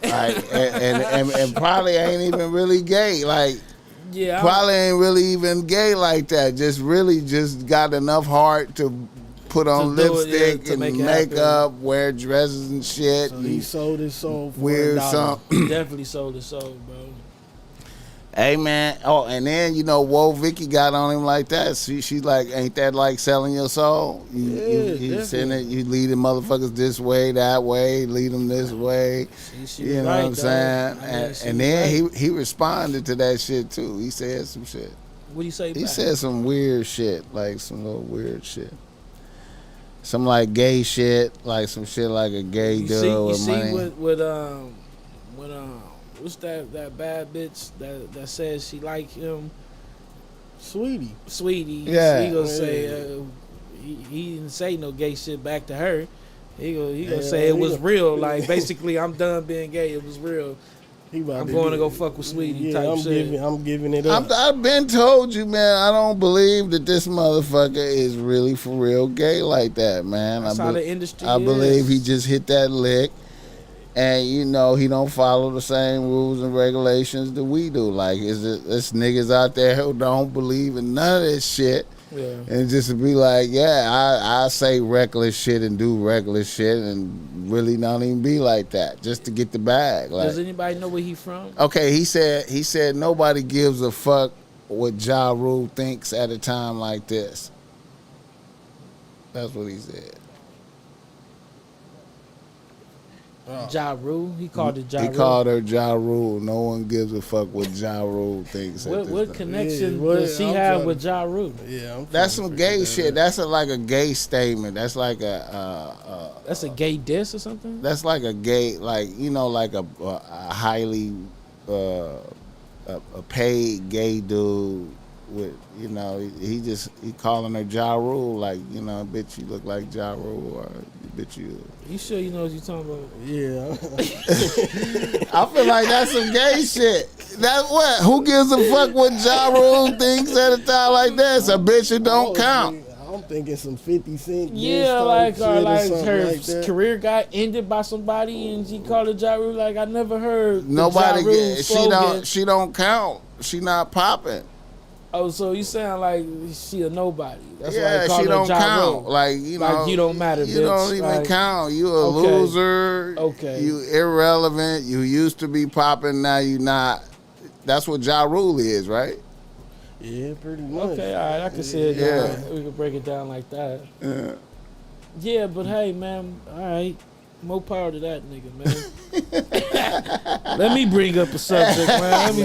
S2: Like and probably ain't even really gay. Like probably ain't really even gay like that. Just got enough heart to put on lipstick and makeup, wear dresses and shit.
S3: So he sold his soul for
S2: weird
S3: $1.
S2: something.
S1: He definitely sold his soul, bro.
S2: Hey man, and then Whoa Vicky got on him like that. She's like, ain't that like selling your soul? You send it, you lead the motherfuckers this way, that way, lead them this way. You know what I'm saying? And then he responded to that shit too. He said some shit.
S1: What do you say?
S2: He said some weird shit, like some little weird shit. Some like gay shit, like some shit like a gay dude with money.
S1: What's that bad bitch that says she like him?
S3: Sweetie.
S2: Yeah.
S1: He gonna say he didn't say no gay shit back to her. He gonna say it was real. Like basically, I'm done being gay. It was real. I'm going to go fuck with Sweetie type shit.
S3: I'm giving it up.
S2: I've been told you, man. I don't believe that this motherfucker is really for real gay like that, man.
S1: That's how the industry
S2: I
S1: is.
S2: believe he just hit that lick. And he don't follow the same rules and regulations that we do. Like, it's niggas out there who don't believe in none of this shit.
S1: Yeah.
S2: And just to be like, I say reckless shit and do reckless shit and really not even be like that just to get the bag. Like,
S1: does anybody know where he from?
S2: Okay, he said nobody gives a fuck what Ja Rule thinks at a time like this. That's what he said.
S1: Ja Rule? He called it Ja Rule?
S2: He called her Ja Rule. No one gives a fuck what Ja Rule thinks.
S1: What connection does she have with Ja Rule?
S3: Yeah,
S2: that's some gay shit. That's like a gay statement. That's like that's
S1: a gay diss or something?
S2: That's like a gay, like a highly a paid gay dude with he calling her Ja Rule, like bitch you look like Ja Rule, or bitch
S1: you sure you know what you're talking about?
S3: Yeah.
S2: I feel like that's some gay shit. That's what? Who gives a fuck what Ja Rule thinks at a time like this? A bitch who don't count.
S3: I'm thinking some 50 Cent.
S1: Yeah, like her
S3: like
S1: career got ended by somebody and she called it Ja Rule. Like I never heard
S2: nobody.
S1: Ja Rule slogan.
S2: She don't count. She not popping.
S1: Oh, so you sound like she a nobody. That's why
S2: yeah,
S1: I call
S2: she
S1: her
S2: don't
S1: Ja
S2: count.
S1: Rule.
S2: Like
S1: you don't matter.
S2: You
S1: bitch.
S2: don't even
S1: like,
S2: count. You a loser.
S1: Okay.
S2: You irrelevant. You used to be popping. Now you not. That's what Ja Rule is, right?
S3: Yeah, pretty much.
S1: Okay, all right. I can see it.
S2: Yeah.
S1: We can break it down like that.
S2: Yeah.
S1: Yeah, but hey, man. All right. More power to that nigga, man. Let me bring up a subject, man.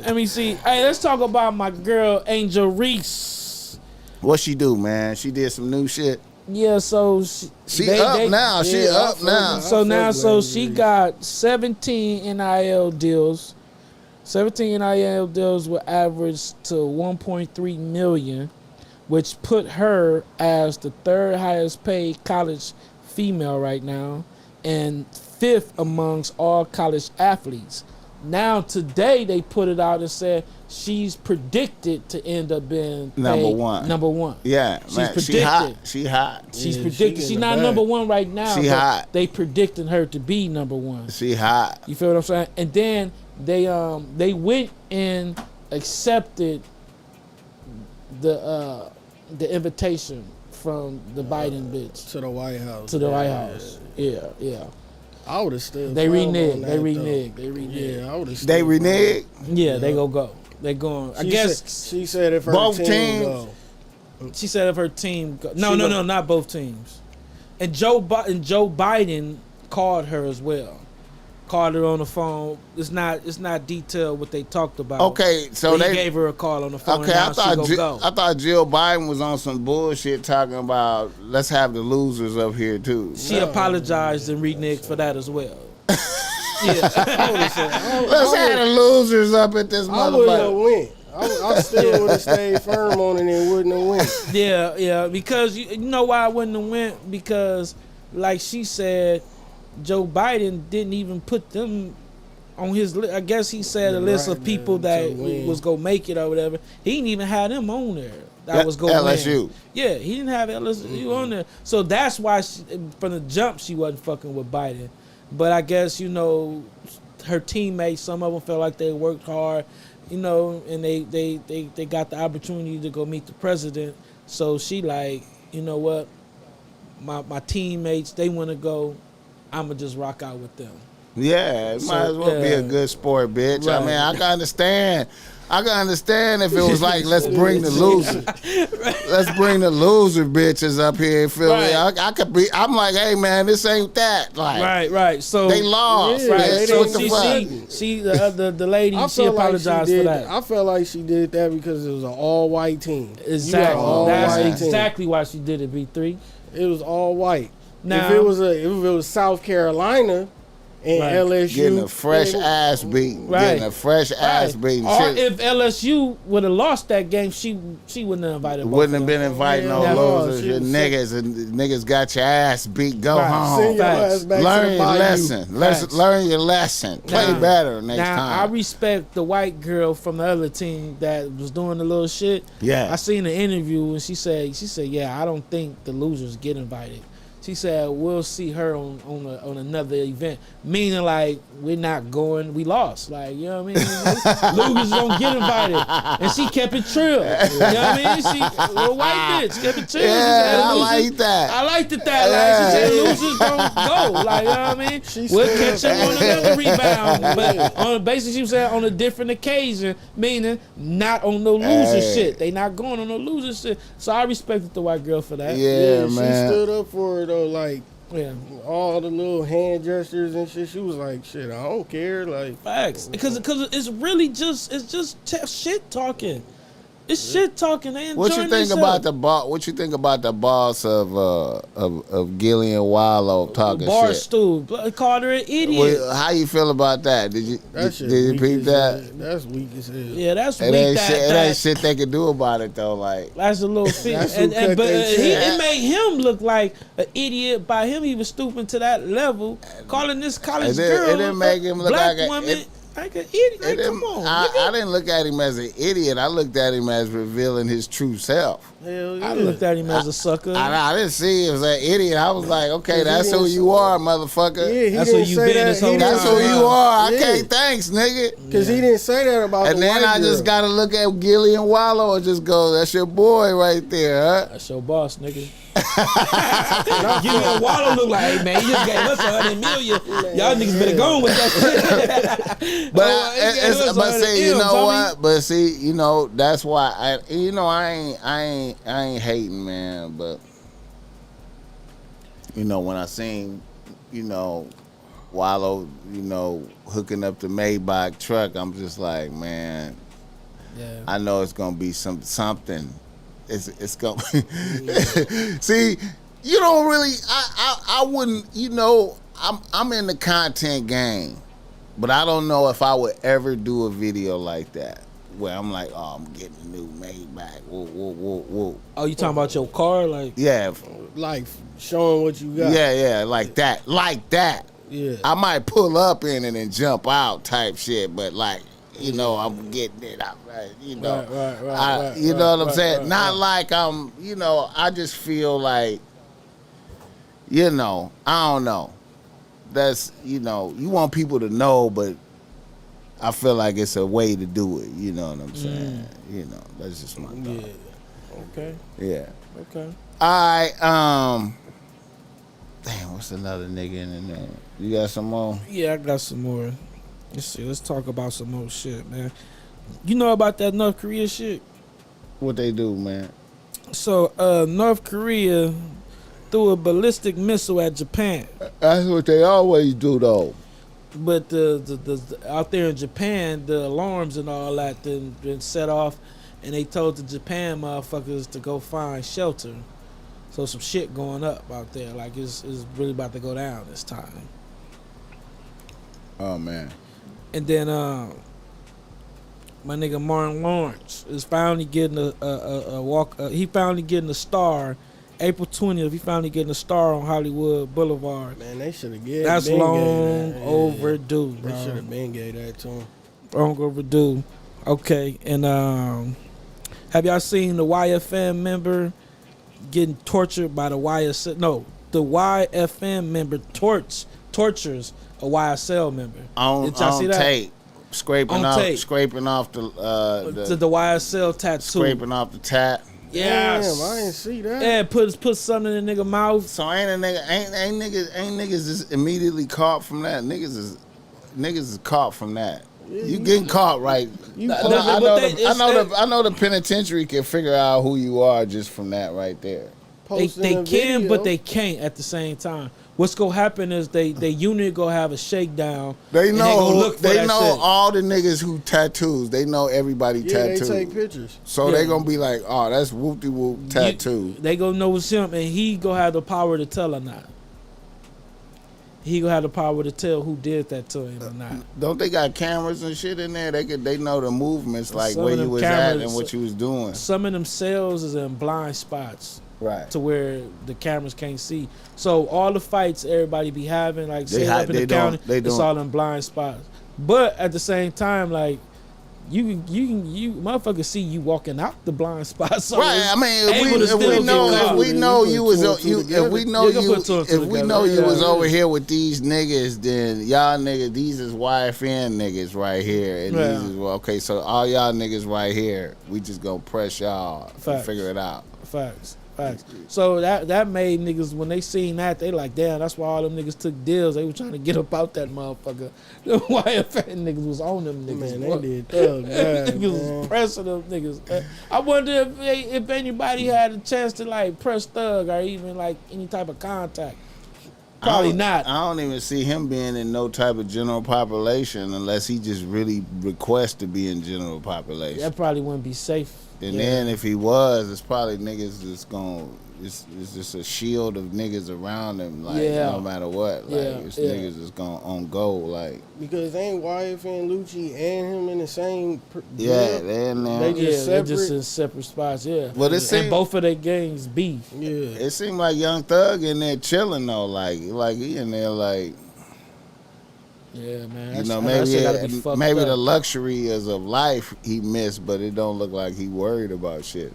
S1: Let me see. Hey, let's talk about my girl, Angel Reese.
S2: What she do, man? She did some new shit.
S1: Yeah, so
S2: she up now. She up now.
S1: So she got 17 NIL deals. 17 NIL deals will average to 1.3 million. which put her as the third highest paid college female right now and fifth amongst all college athletes. Now today they put it out and said she's predicted to end up being
S2: Number one.
S1: Number one.
S2: Yeah,
S1: she's
S2: man,
S1: predicted.
S2: She hot.
S1: She's
S3: Yeah,
S1: predicted.
S3: she
S1: She's
S3: in
S1: not
S3: the
S1: number
S3: bag.
S1: one right now.
S2: She
S1: but
S2: hot.
S1: They predicting her to be number one.
S2: She hot.
S1: You feel what I'm saying? And then they went and accepted the invitation from the Biden bitch
S3: To the White House.
S1: to the White
S3: Yeah.
S1: House. Yeah.
S3: I would have still.
S1: They
S3: flown on
S1: reneged.
S3: that,
S1: They
S3: though.
S1: reneged.
S3: Yeah, I would have.
S2: They reneged.
S1: Yeah, they go. They going. I guess
S3: she said if her
S2: Both
S3: team
S2: teams?
S3: go.
S1: she said if her team. No,
S3: She go-
S1: not both teams. And Joe Biden called her as well. Called her on the phone. It's not detailed what they talked about.
S2: Okay, so
S1: But he
S2: they
S1: gave her a call on the phone.
S2: Okay,
S1: and
S2: I
S1: now
S2: thought
S1: she go.
S2: I thought Jill Biden was on some bullshit talking about let's have the losers up here too.
S1: She apologized and reneged for that as well. Yeah.
S2: Let's have the losers up at this
S3: I wouldn't have
S2: motherfucker.
S3: went. I still would have stayed firm on it and wouldn't have went.
S1: Yeah, because you know why I wouldn't have went? Because, like she said, Joe Biden didn't even put them on his list. I guess he said a list of people that was going to make it or whatever. He didn't even have them on there. That was going to
S2: LSU.
S1: win. Yeah, he didn't have LSU on there. So that's why, from the jump, she wasn't fucking with Biden. But I guess, her teammates, some of them felt like they worked hard, and they got the opportunity to go meet the president. So she like, you know what, my teammates, they want to go, I'm going to just rock out with them.
S2: Yeah, it might as well be a good sport, bitch.
S1: Right.
S2: I mean, I can understand. If it was like, let's bring the loser. Let's bring the loser bitches up here. Feel me? I could be. I'm like, hey man, this ain't that. Like,
S1: Right. So
S2: they lost.
S3: Yeah,
S2: bitch.
S1: So
S2: What the fuck?
S1: she the lady,
S3: I
S1: she
S3: felt like
S1: apologized
S3: she
S1: for
S3: did.
S1: that.
S3: I felt like she did that because it was an all-white team.
S1: Exactly.
S3: all
S1: That's
S3: white
S1: exactly why she did it. B3.
S3: It was all white.
S1: Now-
S3: if it was South Carolina and
S1: Right.
S3: LSU
S2: Getting a fresh ass beating.
S1: Right.
S2: Getting a fresh ass beating.
S1: Or
S2: Shit
S1: if LSU would have lost that game, she wouldn't have invited. both
S2: wouldn't
S1: of
S2: have been
S1: them.
S2: inviting no
S3: Yeah, no,
S2: losers.
S3: she
S2: Your
S3: was
S2: niggas and niggas got your ass beat. Go
S1: Right.
S2: home.
S3: Send your
S1: Facts.
S3: ass back to
S2: Learn
S3: the
S2: your
S3: bayou.
S2: lesson.
S1: Facts.
S2: Learn your lesson. Play
S1: Now-
S2: better next
S1: Now I
S2: time.
S1: respect the white girl from the other team that was doing the little shit.
S2: Yeah.
S1: I seen an interview and she said, yeah, I don't think the losers get invited. She said we'll see her on another event, meaning like we're not going, we lost, like you know what I mean. Losers don't get invited, and she kept it trill. You know what I mean? She little white bitch kept it trill.
S2: Yeah,
S1: She said,
S2: I
S1: "Losers-"
S2: like that.
S1: I liked it that. Like, she said losers don't go. Like you know what I mean. We'll catch them on another rebound, but on basically she said on a different occasion, meaning not on no loser
S2: Hey.
S1: shit. They not going on no loser shit. So I respected the white girl for that.
S2: Yeah,
S3: She
S2: man.
S3: stood up for it though, like
S1: Yeah.
S3: all the little hand gestures and shit. She was like, "Shit, I don't care." Like,
S1: Facts, because it's really just shit talking. It's shit talking. They
S2: What you
S1: enjoying
S2: think about the boss? What you think about the boss of Gillian Wallow talking
S1: bar
S2: shit?
S1: stool? Called her an idiot.
S2: Well, how you feel about that? Did you
S3: that shit.
S2: did you
S3: weak
S2: peep
S3: as
S2: that?
S3: hell. That's weak as hell.
S1: Yeah, that's
S2: It
S1: weak.
S2: ain't shit. It ain't
S1: That
S2: shit they can do about it though. Like
S1: that's a little thing.
S3: That's who cut
S1: But
S3: that shit.
S1: it made him look like an idiot. By him even stooping to that level, calling this college girl
S2: it didn't make him look
S1: black
S2: like
S1: woman like an idiot. Like, come on,
S2: I
S1: nigga.
S2: didn't look at him as an idiot. I looked at him as revealing his true self.
S3: Hell yeah.
S1: I looked at him as a sucker.
S2: I didn't see him as an idiot. I was like, okay,
S3: He
S2: that's who
S3: didn't
S2: you are, motherfucker.
S3: Yeah, he
S1: That's
S3: didn't
S1: who you
S3: say
S1: been
S3: that.
S1: this whole
S3: He
S2: That's
S3: didn't
S2: who
S3: say
S2: you
S3: that.
S2: are.
S3: Yeah.
S2: Okay, thanks, nigga.
S3: Cause he didn't say that about
S2: And
S3: the
S2: then
S3: white
S2: I just
S3: girl.
S2: gotta look at Gillian Wallow and just go, that's your boy right there, huh?
S1: That's your boss, nigga. Give me a Waller look like, hey man, he just gave us $100 million. Y'all niggas better go on with that shit.
S2: But
S1: Oh, he gave us
S2: but
S1: 100
S2: see, you
S1: M's,
S2: know
S1: homie.
S2: what? But see, you know, that's why I ain't hating, man. But you know, when I seen, you know, Wallow, you know, hooking up the Maybach truck, I'm just like, man,
S1: Yeah.
S2: I know it's gonna be something. It's gonna see. You don't really. I wouldn't. You know, I'm in the content game, but I don't know if I would ever do a video like that. where I'm like, oh, I'm getting a new Maybach. Whoa, whoa, whoa, whoa.
S1: Oh, you talking about your car? Like,
S2: Yeah,
S3: Like showing what you got.
S2: yeah, like that.
S3: Yeah.
S2: I might pull up in it and jump out type shit, but like, you know, I'm getting it out, right? You know,
S1: Right,
S2: you know what I'm saying?
S1: right,
S2: Not
S1: right.
S2: like I'm, you know, I just feel like, you know, I don't know. That's, you know, you want people to know, but I feel like it's a way to do it. You know what I'm saying? You know, that's just my thought.
S3: Yeah.
S1: okay,
S2: Yeah.
S1: okay.
S2: All right. Damn, what's another nigga in there? You got some more?
S1: Yeah, I got some more. Let's see. Let's talk about some more shit, man. You know about that North Korea shit?
S2: What they do, man?
S1: So, North Korea threw a ballistic missile at Japan,
S2: That's what they always do, though.
S1: but the out there in Japan, the alarms and all that been set off, and they told the Japan motherfuckers to go find shelter. So some shit going up out there, like it's really about to go down this time.
S2: Oh man.
S1: And then my nigga Martin Lawrence is finally getting a walk. He finally getting a star. April 20th, he finally getting a star on Hollywood Boulevard.
S3: Man, they should have given.
S1: That's long overdue,
S3: They
S1: bro.
S3: should have been gave that to him.
S1: Long overdue. Okay, and have y'all seen the YFM member getting tortured by the YSL? No, the YFM member tortures a YSL member.
S2: On
S1: see that?
S2: tape, scraping
S1: On
S2: off
S1: tape.
S2: the
S1: To the YSL tattoo.
S2: scraping off the tap.
S1: Yes.
S3: Damn, I didn't see that.
S1: Yeah, put something in the nigga mouth.
S2: So ain't niggas just immediately caught from that. Niggas is caught from that. You getting caught, right? I know the penitentiary can figure out who you are just from that right there.
S1: They
S3: Posting a
S1: can,
S3: video.
S1: but they can't at the same time. What's gonna happen is they unit gonna have a shakedown.
S2: They
S1: and
S2: know
S1: gonna look for that shit.
S2: all the niggas who tattoos. They know everybody
S3: Yeah,
S2: tattooed.
S3: they take pictures.
S2: So
S1: Yeah.
S2: they gonna be like, oh, that's whoop de whoop tattoo.
S1: They gonna know it's him, and he gonna have the power to tell or not. He gonna have the power to tell who did that to him or not.
S2: Don't they got cameras and shit in there? They know the movements, like
S1: Some
S2: where
S1: of
S2: you
S1: them
S2: was at
S1: cameras-
S2: and what you was doing.
S1: Some of them cells is in blind spots
S2: Right.
S1: to where the cameras can't see. So all the fights everybody be having, like
S2: They
S1: say
S2: ha-
S1: up in
S2: they
S1: the
S2: don't-
S1: county,
S2: they
S1: it's
S2: don't.
S1: all in blind spots. But at the same time, like you motherfuckers see you walking out the blind spot. So
S2: Right, I mean,
S1: able to
S2: if we
S1: still get caught.
S2: know you was
S3: put two and two
S2: if we know
S1: You can
S2: you
S1: put two and two
S2: if we
S1: together.
S2: know you was
S1: Yeah.
S2: over here with these niggas, then y'all niggas, these is YFN niggas right here, and
S1: Yeah.
S2: these is okay. So all y'all niggas right here, we just gonna press y'all and
S1: Facts.
S2: figure it out.
S1: Facts. So that made niggas, when they seen that, they like, damn, that's why all them niggas took deals. They were trying to get up out that motherfucker. The YFN niggas was on them niggas.
S3: Man,
S1: boy.
S3: they did thug bad,
S1: Niggas
S3: man.
S1: was pressing them niggas. I wonder if anybody had a chance to like press Thug or even like any type of contact. Probably not.
S2: I don't even see him being in no type of general population unless he just really requests to be in general population.
S1: That probably wouldn't be safe.
S2: And
S1: Yeah.
S2: then if he was, it's probably niggas that's going. It's just a shield of niggas around him. Like
S1: Yeah.
S2: no matter what, like
S1: Yeah,
S2: it's
S1: yeah.
S2: niggas that's going on go. Like
S3: Because ain't YFN Lucci and him in the same
S2: yeah,
S3: deal?
S2: they in there.
S3: They
S1: Yeah,
S3: just
S1: they're just
S3: separate?
S1: in separate spots. Yeah.
S2: Well, it
S1: and
S2: seem-
S1: both of their gangs beef.
S3: Yeah.
S2: It seemed like Young Thug in there chilling though. Like he in there like
S1: Yeah, man.
S2: you
S1: That
S2: know
S1: shit- that shit gotta be
S2: maybe
S1: fucked
S2: maybe
S1: up.
S2: the luxuries of life he missed, but it don't look like he worried about shit.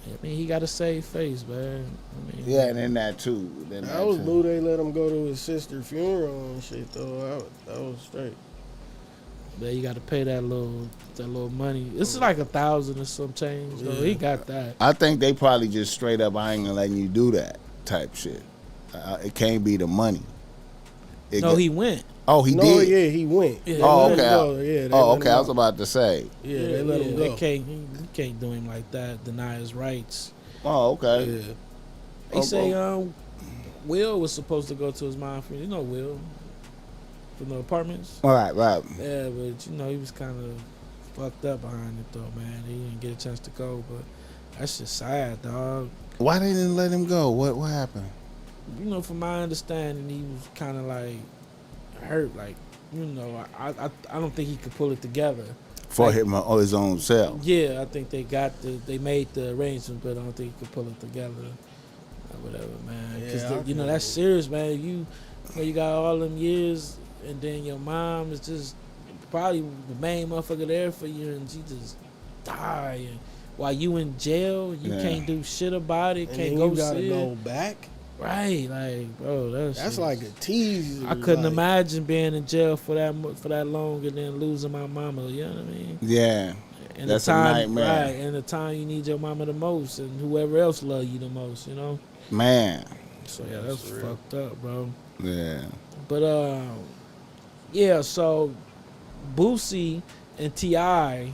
S1: I mean, he got a saved face, man. I mean,
S2: Yeah, and then that too. Then
S3: I was blue they let him go to his sister's funeral and shit though. That was straight.
S1: But you got to pay that little money. It's like 1,000 or some change. Though. He got that.
S2: I think they probably just straight up, I ain't gonna let you do that type shit. It can't be the money.
S1: No, he went.
S2: Oh, he
S3: no,
S2: did.
S3: yeah, he went.
S1: Yeah,
S3: They
S2: Oh,
S3: let him
S2: okay.
S3: go. Yeah, they
S2: Oh,
S3: let
S2: okay.
S3: him
S2: I was
S3: go.
S2: about to say.
S3: Yeah, they let him
S1: They
S3: go.
S1: can't. You can't do him like that. Deny his rights.
S2: Oh, okay.
S3: Yeah.
S1: They say
S2: Oh.
S1: Will was supposed to go to his mom's funeral. You know Will from the apartments.
S2: All right, right.
S1: Yeah, but you know he was kind of fucked up behind it though, man. He didn't get a chance to go, but that's just sad, dog.
S2: Why they didn't let him go? What happened?
S1: You know, from my understanding, he was kind of like hurt. Like, you know, I don't think he could pull it together.
S2: for him on his own self.
S1: Yeah, I think they made the arrangement, but I don't think you could pull it together or whatever, man. Because you know that's serious, man. You got all them years, and then your mom is just probably the main motherfucker there for you, and she just die. And while you in jail, you can't do shit about it. Can't go
S3: you gotta
S1: see
S3: go
S1: it.
S3: back.
S1: Right, like, bro, that's
S3: like a tease.
S1: I couldn't imagine being in jail for that long and then losing my mama. You know what I mean?
S2: Yeah,
S1: and
S2: that's
S1: the time,
S2: a nightmare.
S1: Right, and the time you need your mama the most, and whoever else love you the most. You know?
S2: Man.
S1: So yeah, that's fucked up, bro.
S2: Yeah.
S1: But yeah. So Boosie and T.I.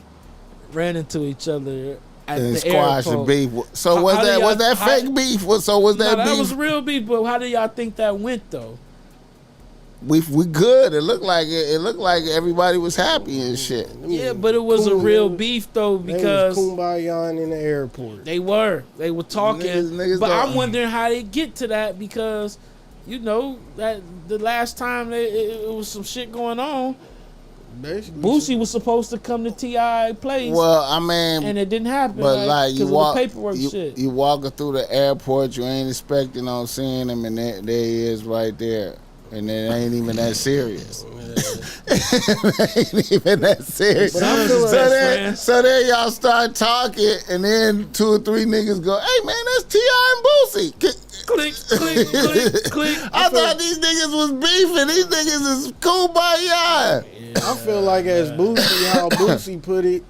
S1: ran into each other at
S2: and
S1: the
S2: squash
S1: airport.
S2: the beef. So was that fake beef? So was that beef?
S1: That was real beef. But how do y'all think that went though?
S2: We good. It looked like everybody was happy and shit.
S1: Yeah, but it was a real beef though because
S3: they was kumbayaing in the airport.
S1: They were talking,
S2: niggas
S1: but
S2: don't.
S1: I'm wondering how they get to that because you know that the last time it was some shit going on.
S3: Basically,
S1: Boosie was supposed to come to T.I. place.
S2: Well, I mean,
S1: and it didn't happen.
S2: But like you walk,
S1: of the paperwork shit.
S2: You walking through the airport, you ain't expecting on seeing him, and there he is right there, and it ain't even that serious. It ain't even that serious. So then y'all start talking, and then 2 or 3 niggas go, "Hey man, that's T.I. and Boosie."
S1: Click, click, click, click.
S2: I thought these niggas was beefing. These niggas is kumbaya.
S3: I feel like as Boosie, how Boosie put it,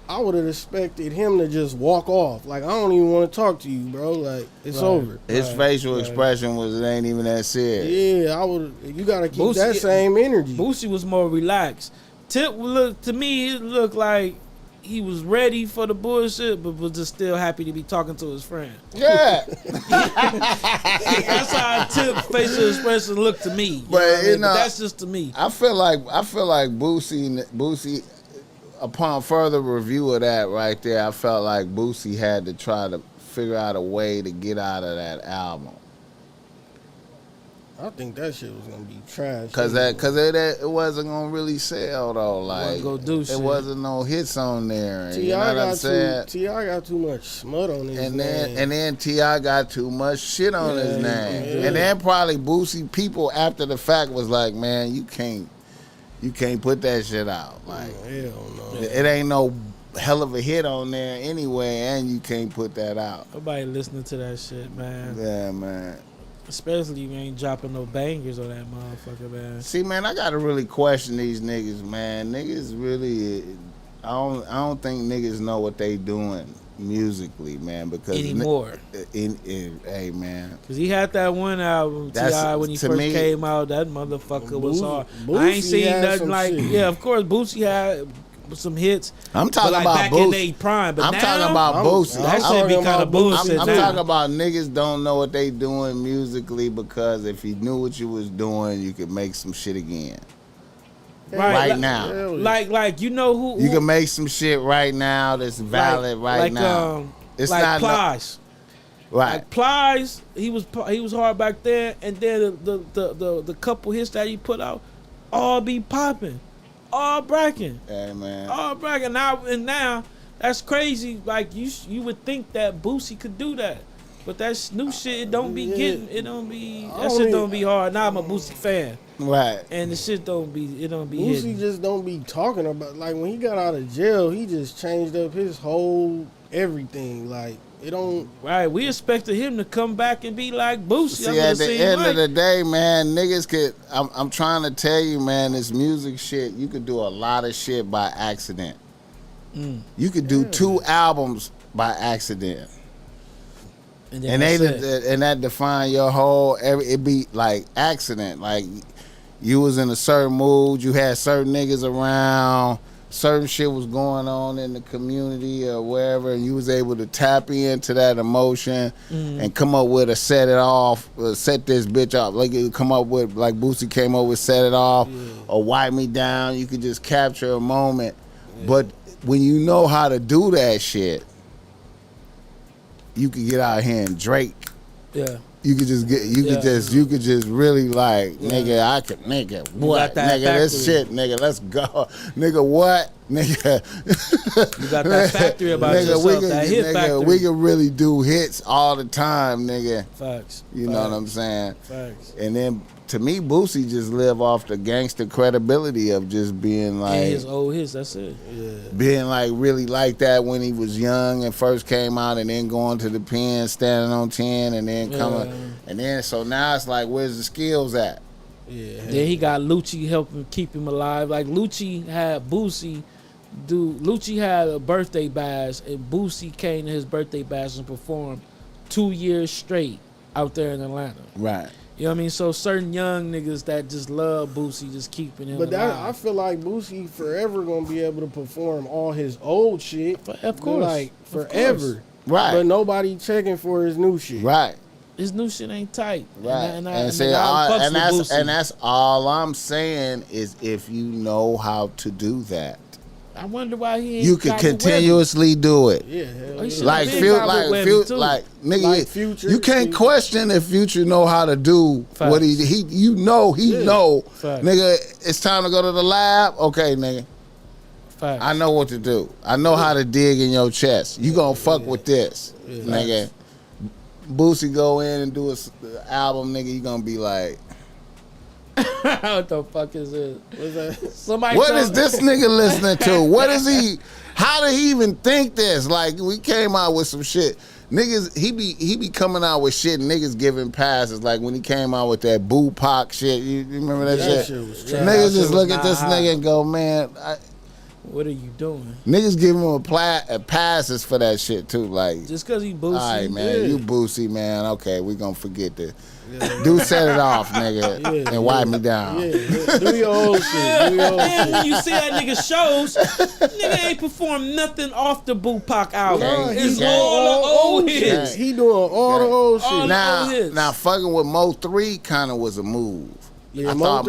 S3: I would have expected him to just walk off. Like, I don't even want to talk to you, bro. Like, it's over.
S2: His facial expression was, it ain't even that serious.
S3: Yeah, you got to keep that same energy.
S1: Boosie was more relaxed. Tip to me, it looked like he was ready for the bullshit, but was just still happy to be talking to his friend.
S2: Yeah.
S1: That's how Tip facial expression looked to me.
S2: But
S1: But that's just to me.
S2: I feel like Boosie, upon further review of that right there, I felt like Boosie had to try to figure out a way to get out of that album.
S3: I think that shit was gonna be trash.
S2: Cause it wasn't gonna really sell though. Like it wasn't no hits on there. You know what I'm saying?
S3: T.I. got too much smut on his name.
S2: And then T.I. got too much shit on his name.
S3: Yeah.
S2: And then probably Boosie people after the fact was like, man, you can't put that shit out. Like
S3: hell no.
S2: It ain't no hell of a hit on there anyway, and you can't put that out.
S1: Nobody listening to that shit, man.
S2: Yeah, man.
S1: Especially you ain't dropping no bangers on that motherfucker, man.
S2: See, man, I gotta really question these niggas, man. Niggas really, I don't think niggas know what they doing musically, man. Because
S1: anymore.
S2: Hey, man.
S1: Cause he had that one album, T.I. when he first came out. That motherfucker was hard. I ain't seen nothing like. Shit. Yeah, of course, Boosie had some hits.
S2: I'm talking
S1: like
S2: about
S1: back
S2: Boosie.
S1: in their prime, but
S2: I'm
S1: now,
S2: talking about Boosie.
S1: That shit be kind of bullshit.
S2: I'm talking about niggas don't know what they doing musically because if you knew what you was doing, you could make some shit again. Right now.
S1: Like you know who
S2: you can make some shit right now that's valid now. It's
S1: like
S2: not
S1: Plies.
S2: Right.
S1: Like Plies, he was hard back then, and then the couple hits that he put out all be popping. All bracking.
S2: Yeah, man.
S1: All bracking. Now that's crazy. Like you would think that Boosie could do that. But that's new shit. It don't be getting. It don't be. That shit don't be hard. Now I'm a Boosie fan.
S2: Right.
S1: And the shit don't be. It don't be.
S3: Boosie
S1: hitting.
S3: just don't be talking about. Like when he got out of jail, he just changed up his whole everything. Like it don't.
S1: Right. We expected him to come back and be like Boosie.
S2: See, at the end of the day, man, niggas could. I'm trying to tell you, man, this music shit. You could do a lot of shit by accident. You could do 2 albums by accident. And that define your whole. It be like accident. Like you was in a certain mood. You had certain niggas around. Certain shit was going on in the community or wherever, and you was able to tap into that emotion and come up with set this bitch off. Like you come up with, like Boosie came up with Set It Off or Wipe Me Down. You could just capture a moment. But when you know how to do that shit, you could get out here and Drake.
S1: Yeah.
S2: You could just get. You could just really like, nigga. I could, nigga. What, nigga? This shit, nigga. Let's go, nigga. What? nigga.
S1: You got that factory about yourself, that hit factory.
S2: We can really do hits all the time, nigga.
S1: Facts.
S2: You know what I'm saying?
S1: Facts.
S2: And then to me, Boosie just live off the gangster credibility of just being like
S1: his old hits. That's it. Yeah.
S2: Being like really like that when he was young and first came out, and then going to the pen, standing on 10, and then coming, and then so now it's like, where's the skills at?
S1: Yeah. Then he got Lucci helping keep him alive. Like Lucci had Boosie Lucci had a birthday bash, and Boosie came to his birthday bash and performed 2 years straight out there in Atlanta.
S2: Right.
S1: You know what I mean? So certain young niggas that just love Boosie, just keeping him alive.
S3: I feel like Boosie forever gonna be able to perform all his old shit.
S1: Of course.
S3: Like forever.
S2: Right.
S3: But nobody checking for his new shit.
S2: Right.
S1: His new shit ain't tight.
S2: Right.
S1: And
S2: that's all I'm saying is if you know how to do that.
S1: I wonder why he ain't.
S2: You can continuously do it.
S3: Yeah,
S2: like nigga,
S3: Future,
S2: you can't question if Future know how to do what he know. Nigga, it's time to go to the lab. Okay, nigga.
S1: Facts.
S2: I know what to do. I know how to dig in your chest. You gonna fuck with this, nigga. Boosie go in and do a album, nigga. You gonna be like,
S1: what the fuck is this? What's that? Somebody
S2: what is this nigga listening to? What is he? How did he even think this? Like, we came out with some shit. Niggas, he be coming out with shit and niggas giving passes. Like when he came out with that Boo Pac shit. You remember that shit?
S3: Shit was trash.
S2: Niggas just look at this nigga and go, man,
S1: what are you doing?
S2: Niggas giving him passes for that shit too. Like,
S1: just cause he Boosie.
S2: All right, man, you Boosie, man. Okay, we gonna forget this. Do set it off, nigga, and wipe me down.
S3: Yeah. Do your old shit.
S1: And when you see that nigga shows, nigga ain't performed nothing off the Boo Pac album. It's all the old hits.
S3: He doing all the old shit.
S2: Now fucking with Mo 3 kind of was a move.
S3: Yeah,
S2: I thought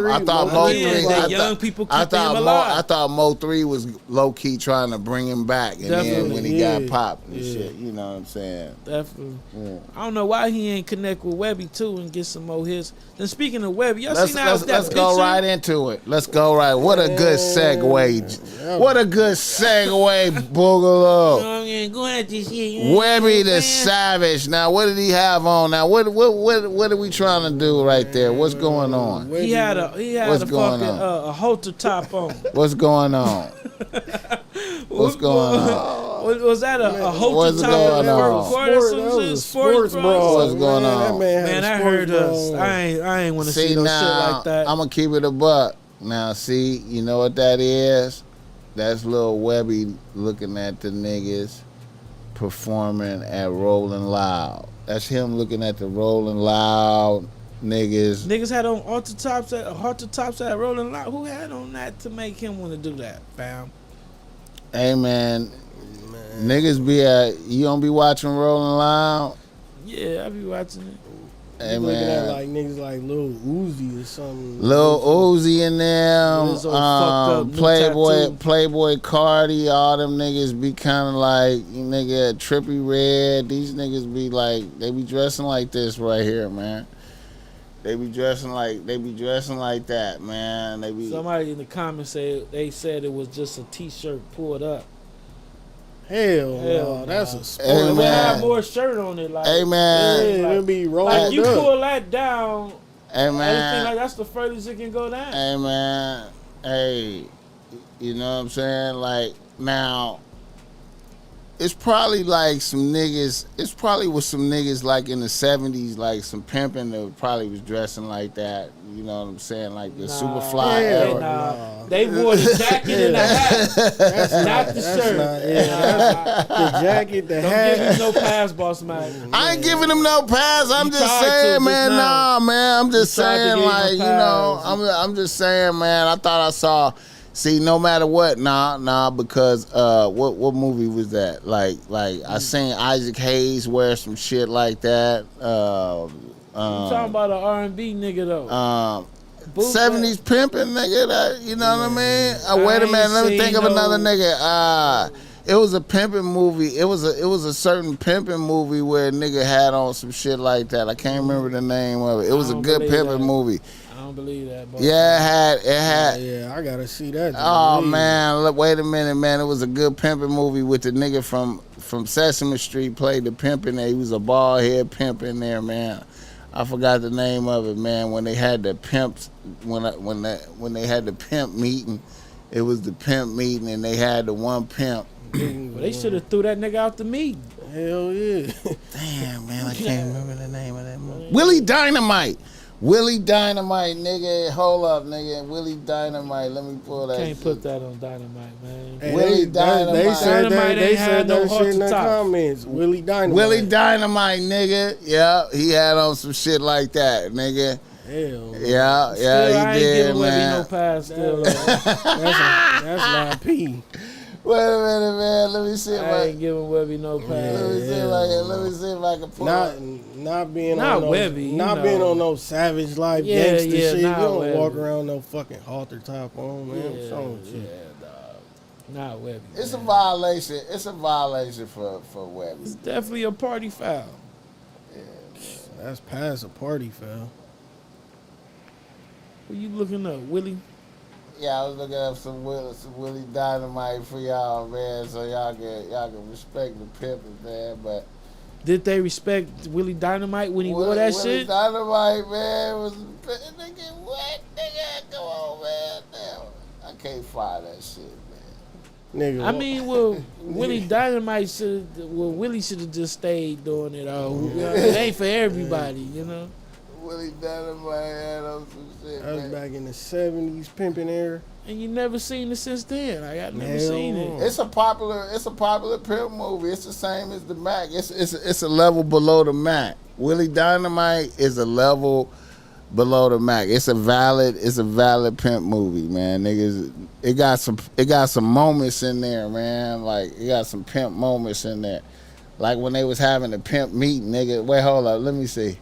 S2: Mo 3.
S1: Young people keep him alive.
S2: I thought Mo 3 was low key trying to bring him back, and then when he got popped and shit, you know what I'm saying?
S1: Definitely. Yeah. I don't know why he ain't connect with Webby too and get some more hits. Then speaking of Webby, y'all seen that?
S2: Let's go right into it. Let's go right. What a good segue. What a good segue, Boogaloo.
S1: Go ahead, this shit.
S2: Webby the Savage. Now, what did he have on? Now, what are we trying to do right there? What's going on?
S1: He had a fucking a halter top on.
S2: What's going on? What's going on?
S1: Was that a halter top? Sports, bro.
S2: What's going on?
S1: Man, I heard us. I ain't want to see no shit like that.
S2: I'm gonna keep it a buck. Now, see, you know what that is? That's Lil Webby looking at the niggas performing at Rolling Loud. That's him looking at the Rolling Loud niggas.
S1: Niggas had on halter tops at Rolling Loud. Who had on that to make him want to do that, fam?
S2: Hey, man. Niggas be you don't be watching Rolling Loud?
S1: Yeah, I be watching it.
S2: Hey,
S3: looking at like niggas like Lil Uzi or something.
S2: Lil Uzi and them, Playboy Cardi, all them niggas be kind of like, nigga, Trippy Red. These niggas be like, they be dressing like this right here, man. They be dressing like that, man.
S1: Somebody in the comments said it was just a t-shirt pulled up.
S3: Hell no, that's a sport.
S1: Hey, we have more shirt on it, like.
S2: Hey man,
S3: it'll be rolled
S1: like you
S3: up.
S1: pull that down.
S2: Hey man,
S1: like that's the furthest it can go down.
S2: Hey man, hey, you know what I'm saying? Like now, it's probably like some niggas. It's probably with some niggas like in the '70s, like some pimping that probably was dressing like that. You know what I'm saying? Like the Superfly era.
S1: They wore the jacket and the hat. That's not the shirt.
S3: The jacket, the hat.
S1: Don't give him no pass, BossMack.
S2: I ain't giving him no pass. I'm just saying, man. Nah, man. I'm just saying, like, you know, I'm just saying, man. I thought I saw. See, no matter what, nah, because what movie was that? Like I seen Isaac Hayes wear some shit like that.
S1: You talking about an R&B nigga though?
S2: 70s pimping nigga. That, you know what I mean? Wait a minute, let me think of another nigga. It was a pimping movie. It was a certain pimping movie where a nigga had on some shit like that. I can't remember the name of it. It was a good pimping movie.
S1: don't believe that. Boss.
S2: Yeah, it had.
S3: Yeah, I gotta see that.
S2: Oh man, look, wait a minute, man. It was a good pimping movie with the nigga from Sesame Street played the pimp in there. He was a bald head pimp in there, man. I forgot the name of it, man. When they had the pimps, when they had the pimp meeting, it was the pimp meeting, and they had the one pimp.
S1: Well, they should have threw that nigga out the meeting.
S3: Hell yeah.
S2: Damn, man, I can't remember the name of that movie. Willie Dynamite. Willie Dynamite, nigga. Hold up, nigga. Willie Dynamite. Let me pull that.
S1: Can't put that on Dynamite, man.
S3: Hey,
S2: Willie Dynamite.
S3: They said
S1: Dynamite
S3: they
S1: ain't
S3: said
S1: had no
S3: that
S1: heart
S3: shit in
S1: to
S3: the
S1: top.
S3: comments. Willie Dynamite.
S2: Willie Dynamite, nigga. Yeah, he had on some shit like that, nigga.
S3: Hell.
S2: Yeah,
S1: Still,
S2: yeah,
S1: I
S2: he
S1: ain't
S2: did,
S1: giving Webby
S2: man.
S1: no pass. Still,
S3: That's Line P.
S2: Wait a minute, man. Let me see if
S1: I ain't giving Webby no pass.
S2: let me see if I can pull up.
S3: Not being
S1: Not
S3: on no,
S1: Webby,
S3: not
S1: you
S3: being
S1: know.
S3: on no savage life
S1: Yeah,
S3: gangster
S1: yeah,
S3: shit. You
S1: not
S3: don't
S1: Webby.
S3: walk around no fucking halter top on, man. What's wrong with you?
S1: dog. Not Webby.
S2: It's a
S1: man.
S2: violation. It's a violation for Webby.
S1: It's definitely a party foul.
S3: That's past a party foul.
S1: What you looking up, Willie?
S2: Yeah, I was looking up some Willie Dynamite for y'all, man, so y'all can respect the pimpin', man. But
S1: Did they respect Willie Dynamite when he wore that
S2: Willie
S1: shit?
S2: Dynamite, man, was nigga. What, nigga? Come on, man. Damn, I can't find that shit, man.
S3: Nigga.
S1: I mean, well, Willie Dynamite Willie should have just stayed doing it all. It ain't for everybody, you know.
S2: Willie Dynamite had on some shit,
S3: that was
S2: man.
S3: back in the 70s pimping era.
S1: And you never seen it since then. Like, I never
S3: Hell
S1: seen
S3: no.
S1: it.
S2: It's a popular pimp movie. It's the same as the Mac. It's a level below the Mac. Willie Dynamite is a level below the Mac. It's a valid pimp movie, man. Niggas, it got some moments in there, man. Like, it got some pimp moments in there. Like when they was having a pimp meeting, nigga. Wait, hold up, let me see.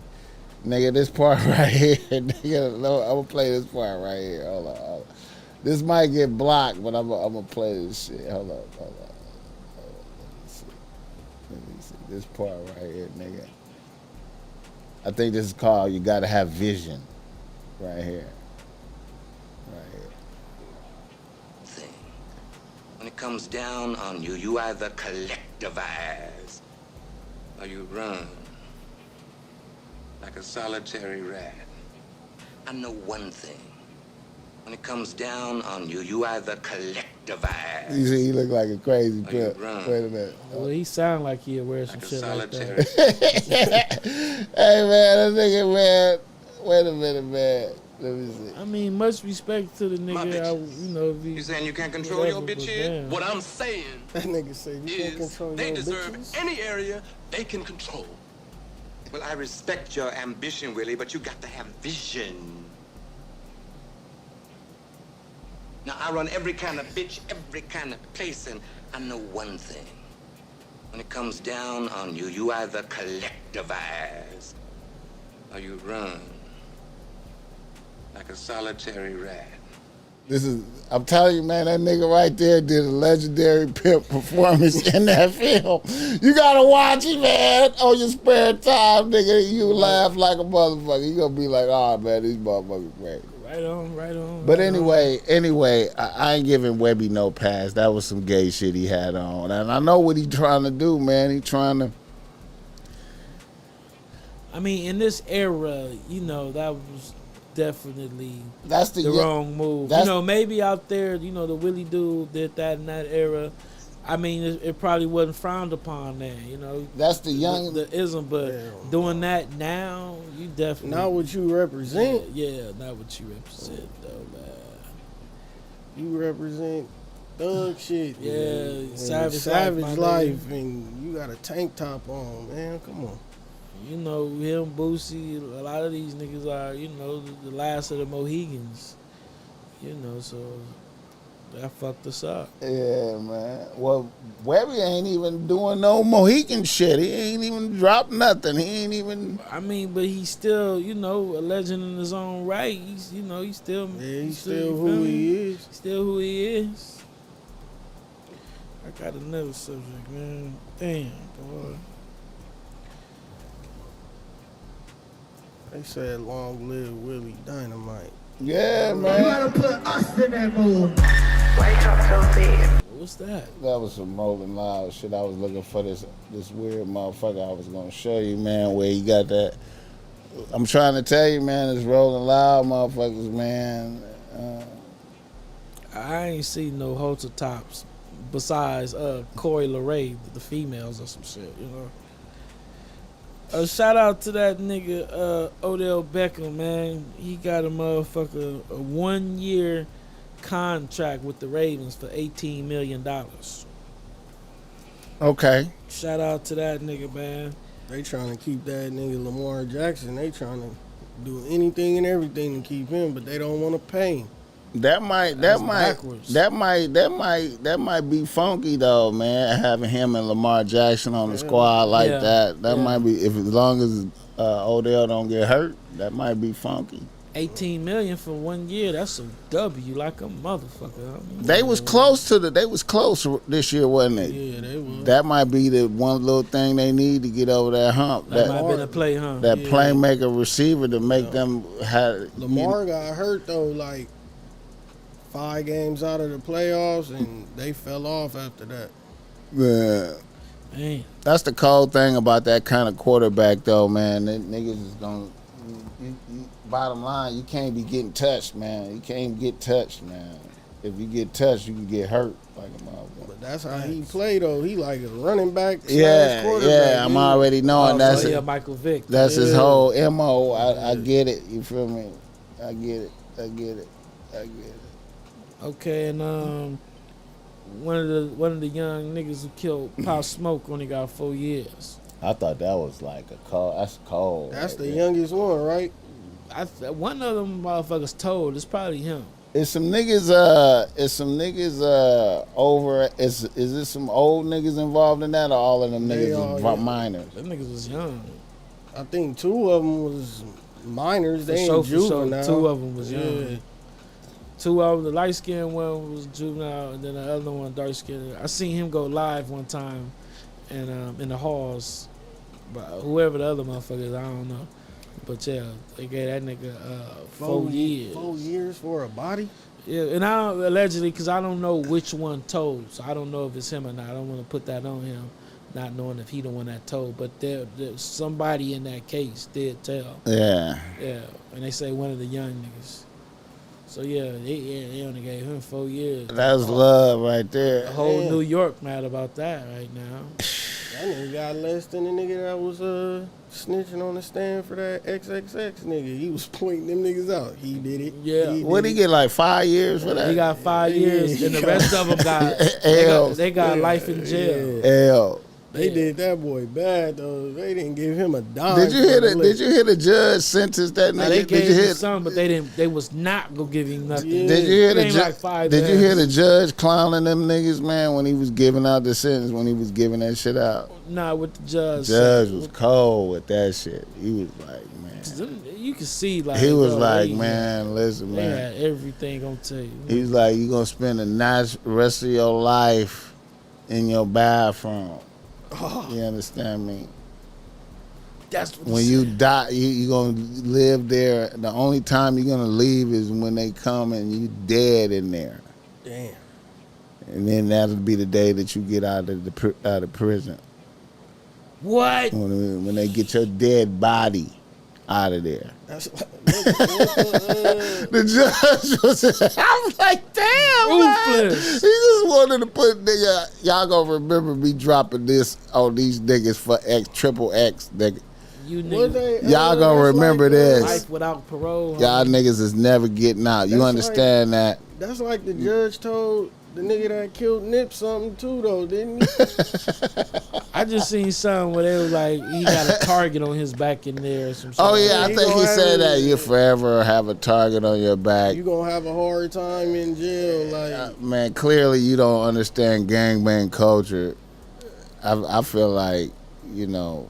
S2: Nigga, this part right here, nigga, I'm gonna play this part right here. Hold up. This might get blocked, but I'm gonna play this shit. Hold up. Let me see. This part right here, nigga. I think this is called "You Gotta Have Vision." Right here.
S8: Thing. When it comes down on you, you either collectivize or you run like a solitary rat. I know one thing. When it comes down on you, you either collectivize.
S2: You see, he look like a crazy
S8: or you
S2: pimp.
S8: run
S2: Wait a minute.
S1: Well, he sound like he'll wear some
S8: like a
S1: shit like
S8: solitary
S1: that.
S2: Hey man, that nigga, man. Wait a minute, man. Let me see.
S1: I mean, much respect to the
S8: My
S1: nigga.
S8: bitches.
S1: You know, if he,
S8: You saying you can't control
S1: whatever,
S8: your
S1: but
S8: bitch here?
S1: damn.
S9: What I'm saying
S3: That nigga said you can't
S9: is
S3: control
S9: they
S3: your
S9: deserve
S3: bitches.
S9: any area they can control.
S8: Well, I respect your ambition, Willie, but you got to have vision. Now, I run every kind of bitch, every kind of place, and I know one thing. When it comes down on you, you either collectivize or you run like a solitary rat.
S2: I'm telling you, man, that nigga right there did a legendary pimp performance in that film. You gotta watch it, man, on your spare time, nigga. You laugh like a motherfucker. You gonna be like, oh, man, these motherfuckers great.
S1: right on.
S2: But
S1: right
S2: anyway, I ain't giving Webby no pass. That was some gay shit he had on. And I know what he trying to do, man. He trying to...
S1: I mean, in this era, you know, that was definitely
S2: That's
S1: the wrong move. You
S2: that's-
S1: know, maybe out there, you know, the Willie dude did that in that era. I mean, it probably wasn't frowned upon then, you know.
S2: That's the young...
S1: The ism, but doing that now, you definitely
S3: Not what you represent.
S1: Yeah, not what you represent though, man.
S3: You represent thug shit.
S1: Yeah,
S3: and
S1: savage life, my
S3: life, and you got a tank top on, man. Come on.
S1: You know, him, Boosie, a lot of these niggas are, you know, the last of the Mohegans. You know, so that fucked us up.
S2: Yeah, man. Well, Webby ain't even doing no Mohican shit. He ain't even dropped nothing. He ain't even...
S1: I mean, but he's still, you know, a legend in his own right. He's, you know, he's still...
S3: Yeah, he's
S1: you
S3: still
S1: feel
S3: who
S1: me?
S3: he is.
S1: He's still who he is. I got another subject, man. Damn, boy.
S3: They said long live Willie Dynamite.
S2: Yeah, man.
S10: You gotta put us in that mood. Wake up, filthy.
S1: What's that?
S2: That was some Rolling Loud shit. I was looking for this weird motherfucker I was gonna show you, man, where you got that. I'm trying to tell you, man, it's Rolling Loud motherfuckers, man.
S1: I ain't seen no halter tops besides Corey LeRae, the females or some shit, you know. Shout out to that nigga Odell Beckham, man. He got a motherfucker a 1-year contract with the Ravens for $18 million.
S2: Okay.
S1: Shout out to that nigga, man.
S3: They trying to keep that nigga Lamar Jackson. They trying to do anything and everything to keep him, but they don't want to pay him.
S2: That might be funky though, man. Having him and Lamar Jackson on the squad like that. That might be, if as long as Odell don't get hurt, that might be funky.
S1: $18 million for 1 year, that's a W like a motherfucker. I mean,
S2: They was close this year, wasn't it?
S3: Yeah, they was.
S2: That might be the one little thing they need to get over that hump.
S1: That might have been a play, huh?
S2: That playmaker receiver to make them have.
S3: Lamar got hurt though, like 5 games out of the playoffs, and they fell off after that.
S2: Yeah.
S1: Man.
S2: That's the cold thing about that kind of quarterback, though, man. Niggas is gonna. Bottom line, you can't be getting touched, man. You can't get touched, man. If you get touched, you can get hurt like a motherfucker.
S3: But that's how he play though. He like a running back.
S2: Yeah,
S3: quarterback.
S2: I'm already knowing that's
S1: it. Michael Vick.
S2: That's his whole MO. I get it. You feel me? I get it.
S1: Okay, and one of the young niggas who killed Pop Smoke only got 4 years.
S2: I thought that was like a cold. That's cold.
S3: That's the youngest one, right?
S1: One of them motherfuckers told. It's probably him.
S2: Is some niggas over? Is it some old niggas involved in that, or all of them niggas are minors?
S1: Them niggas was young.
S3: I think 2 of them was minors. They ain't juvenile.
S1: 2 of them was young. 2 of them, the light skinned one was juvenile, and then the other one dark skinned. I seen him go live one time, and in the halls, but whoever the other motherfucker is, I don't know. But yeah, they gave that nigga 4 years.
S3: 4 years for a body?
S1: Yeah, and I don't, allegedly, because I don't know which one told, so I don't know if it's him or not. I don't want to put that on him, not knowing if he the one that told. But there's somebody in that case did tell.
S2: Yeah.
S1: Yeah, and they say one of the young niggas. So yeah, they only gave him 4 years.
S2: That's love right there.
S1: The whole New York mad about that right now.
S3: That nigga got less than the nigga that was snitching on the stand for that XXX nigga. He was pointing them niggas out. He did it.
S1: Yeah.
S2: What did he get, like 5 years for that?
S1: He got 5 years, and the rest of them they got life in jail.
S2: L.
S3: They did that boy bad though. They didn't give him a dime.
S2: Did you hear the judge sentence that nigga?
S1: They gave him some, but they didn't. They was not gonna give him nothing.
S3: Yeah.
S2: Did you hear the
S1: Did
S2: you hear the judge clowning them niggas, man, when he was giving out the sentence, when he was giving that shit out?
S1: Nah, with the judge.
S2: The judge was cold with that shit. He was like, man.
S1: You can see like
S2: he was like, man, listen,
S1: they
S2: man.
S1: had everything gonna tell you.
S2: He was like, you gonna spend a nice rest of your life in your bathroom. You understand me?
S1: That's what
S2: when you die, you gonna live there. The only time you're gonna leave is when they come and you dead in there.
S3: Damn.
S2: And then that'll be the day that you get out of prison.
S1: What?
S2: When they get your dead body out of there. The judge was. I was like, damn, man. He just wanted to put y'all gonna remember me dropping this on these niggas for triple X, nigga. Y'all gonna remember this.
S1: Life without parole.
S2: Y'all niggas is never getting out. You understand that?
S3: That's like the judge told the nigga that killed Nip something too, though, didn't he?
S1: I just seen something where they was like, he got a target on his back in there or some shit.
S2: Oh yeah, I think he said that you forever have a target on your back.
S3: You gonna have a hard time in jail, like.
S2: Man, clearly you don't understand gangbang culture. I feel like, you know,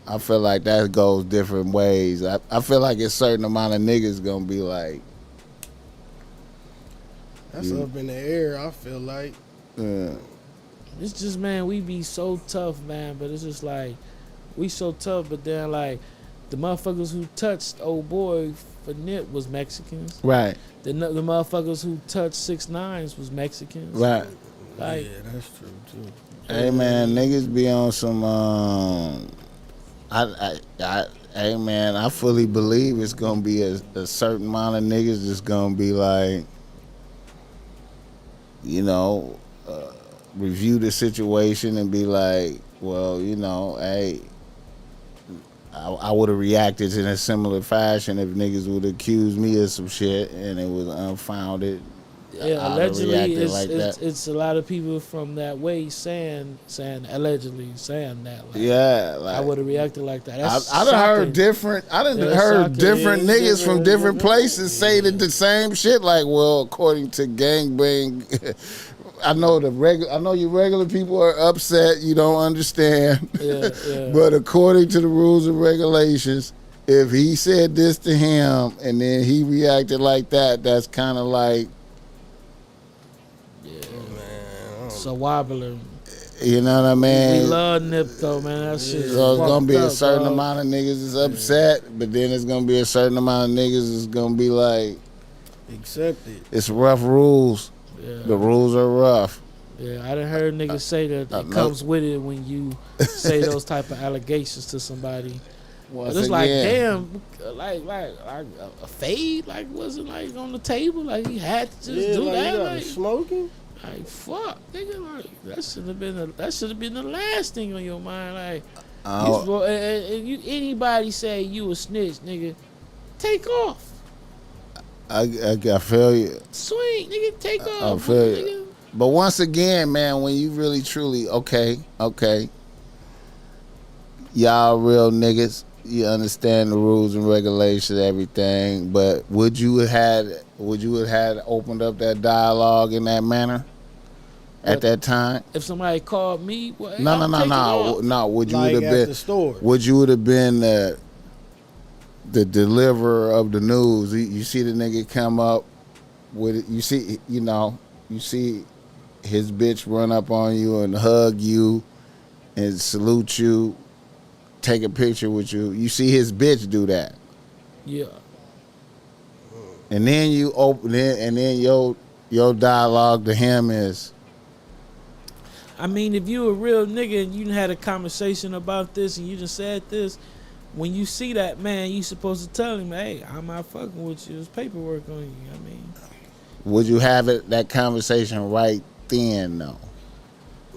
S2: I feel like that goes different ways. I feel like a certain amount of niggas gonna be like.
S3: That's up in the air, I feel like.
S2: Yeah.
S1: It's just, man, we be so tough, man, but it's just like, we so tough, but then like, The motherfuckers who touched old boy for Nip was Mexicans.
S2: Right.
S1: The motherfuckers who touched 6ix9ine was Mexicans.
S2: Right.
S1: Like,
S3: Yeah, that's true too.
S2: Hey man, niggas be on some. Hey man, I fully believe it's gonna be a certain amount of niggas that's gonna be like, you know, review the situation and be like, well, you know, hey, I would have reacted in a similar fashion if niggas would accuse me of some shit and it was unfounded.
S1: yeah, allegedly, it's a lot of people from that way saying allegedly saying that. Like,
S2: yeah, like,
S1: I would have reacted like that.
S2: I done heard different. I done heard different niggas from different places say the same shit. Like, well, according to gangbang, I know you regular people are upset. You don't understand.
S1: Yeah.
S2: But according to the rules and regulations, if he said this to him and then he reacted like that, that's kind of like.
S1: So wobbler.
S2: You know what I mean?
S1: We love Nip though, man. That shit.
S2: So it's gonna be a certain amount of niggas is upset, but then it's gonna be a certain amount of niggas is gonna be like,
S3: accept it.
S2: It's rough rules.
S1: Yeah.
S2: The rules are rough.
S1: Yeah, I done heard niggas say that it comes with it when you say those type of allegations to somebody. But it's like, damn, like a fade, like wasn't like on the table, like he had to just do
S3: like
S1: that, like
S3: smoking.
S1: Like fuck, nigga, like that should have been the last thing on your mind. Like, anybody say you a snitch, nigga, take off.
S2: I feel you.
S1: Swing, nigga, take off.
S2: I feel you. But once again, man, when you really truly okay, y'all real niggas, you understand the rules and regulations, everything. But would you have had opened up that dialogue in that manner at that time?
S1: If somebody called me, well,
S2: no. Would you
S3: like
S2: would have
S3: at
S2: been?
S3: the store.
S2: Would you would have been the deliverer of the news? You see the nigga come up with it. You see his bitch run up on you and hug you and salute you, take a picture with you. You see his bitch do that.
S1: Yeah.
S2: And then you open it, and then your dialogue to him is.
S1: I mean, if you a real nigga and you had a conversation about this and you just said this, when you see that man, you supposed to tell him, hey, I'm not fucking with you. There's paperwork on you. I mean,
S2: would you have that conversation right then, though?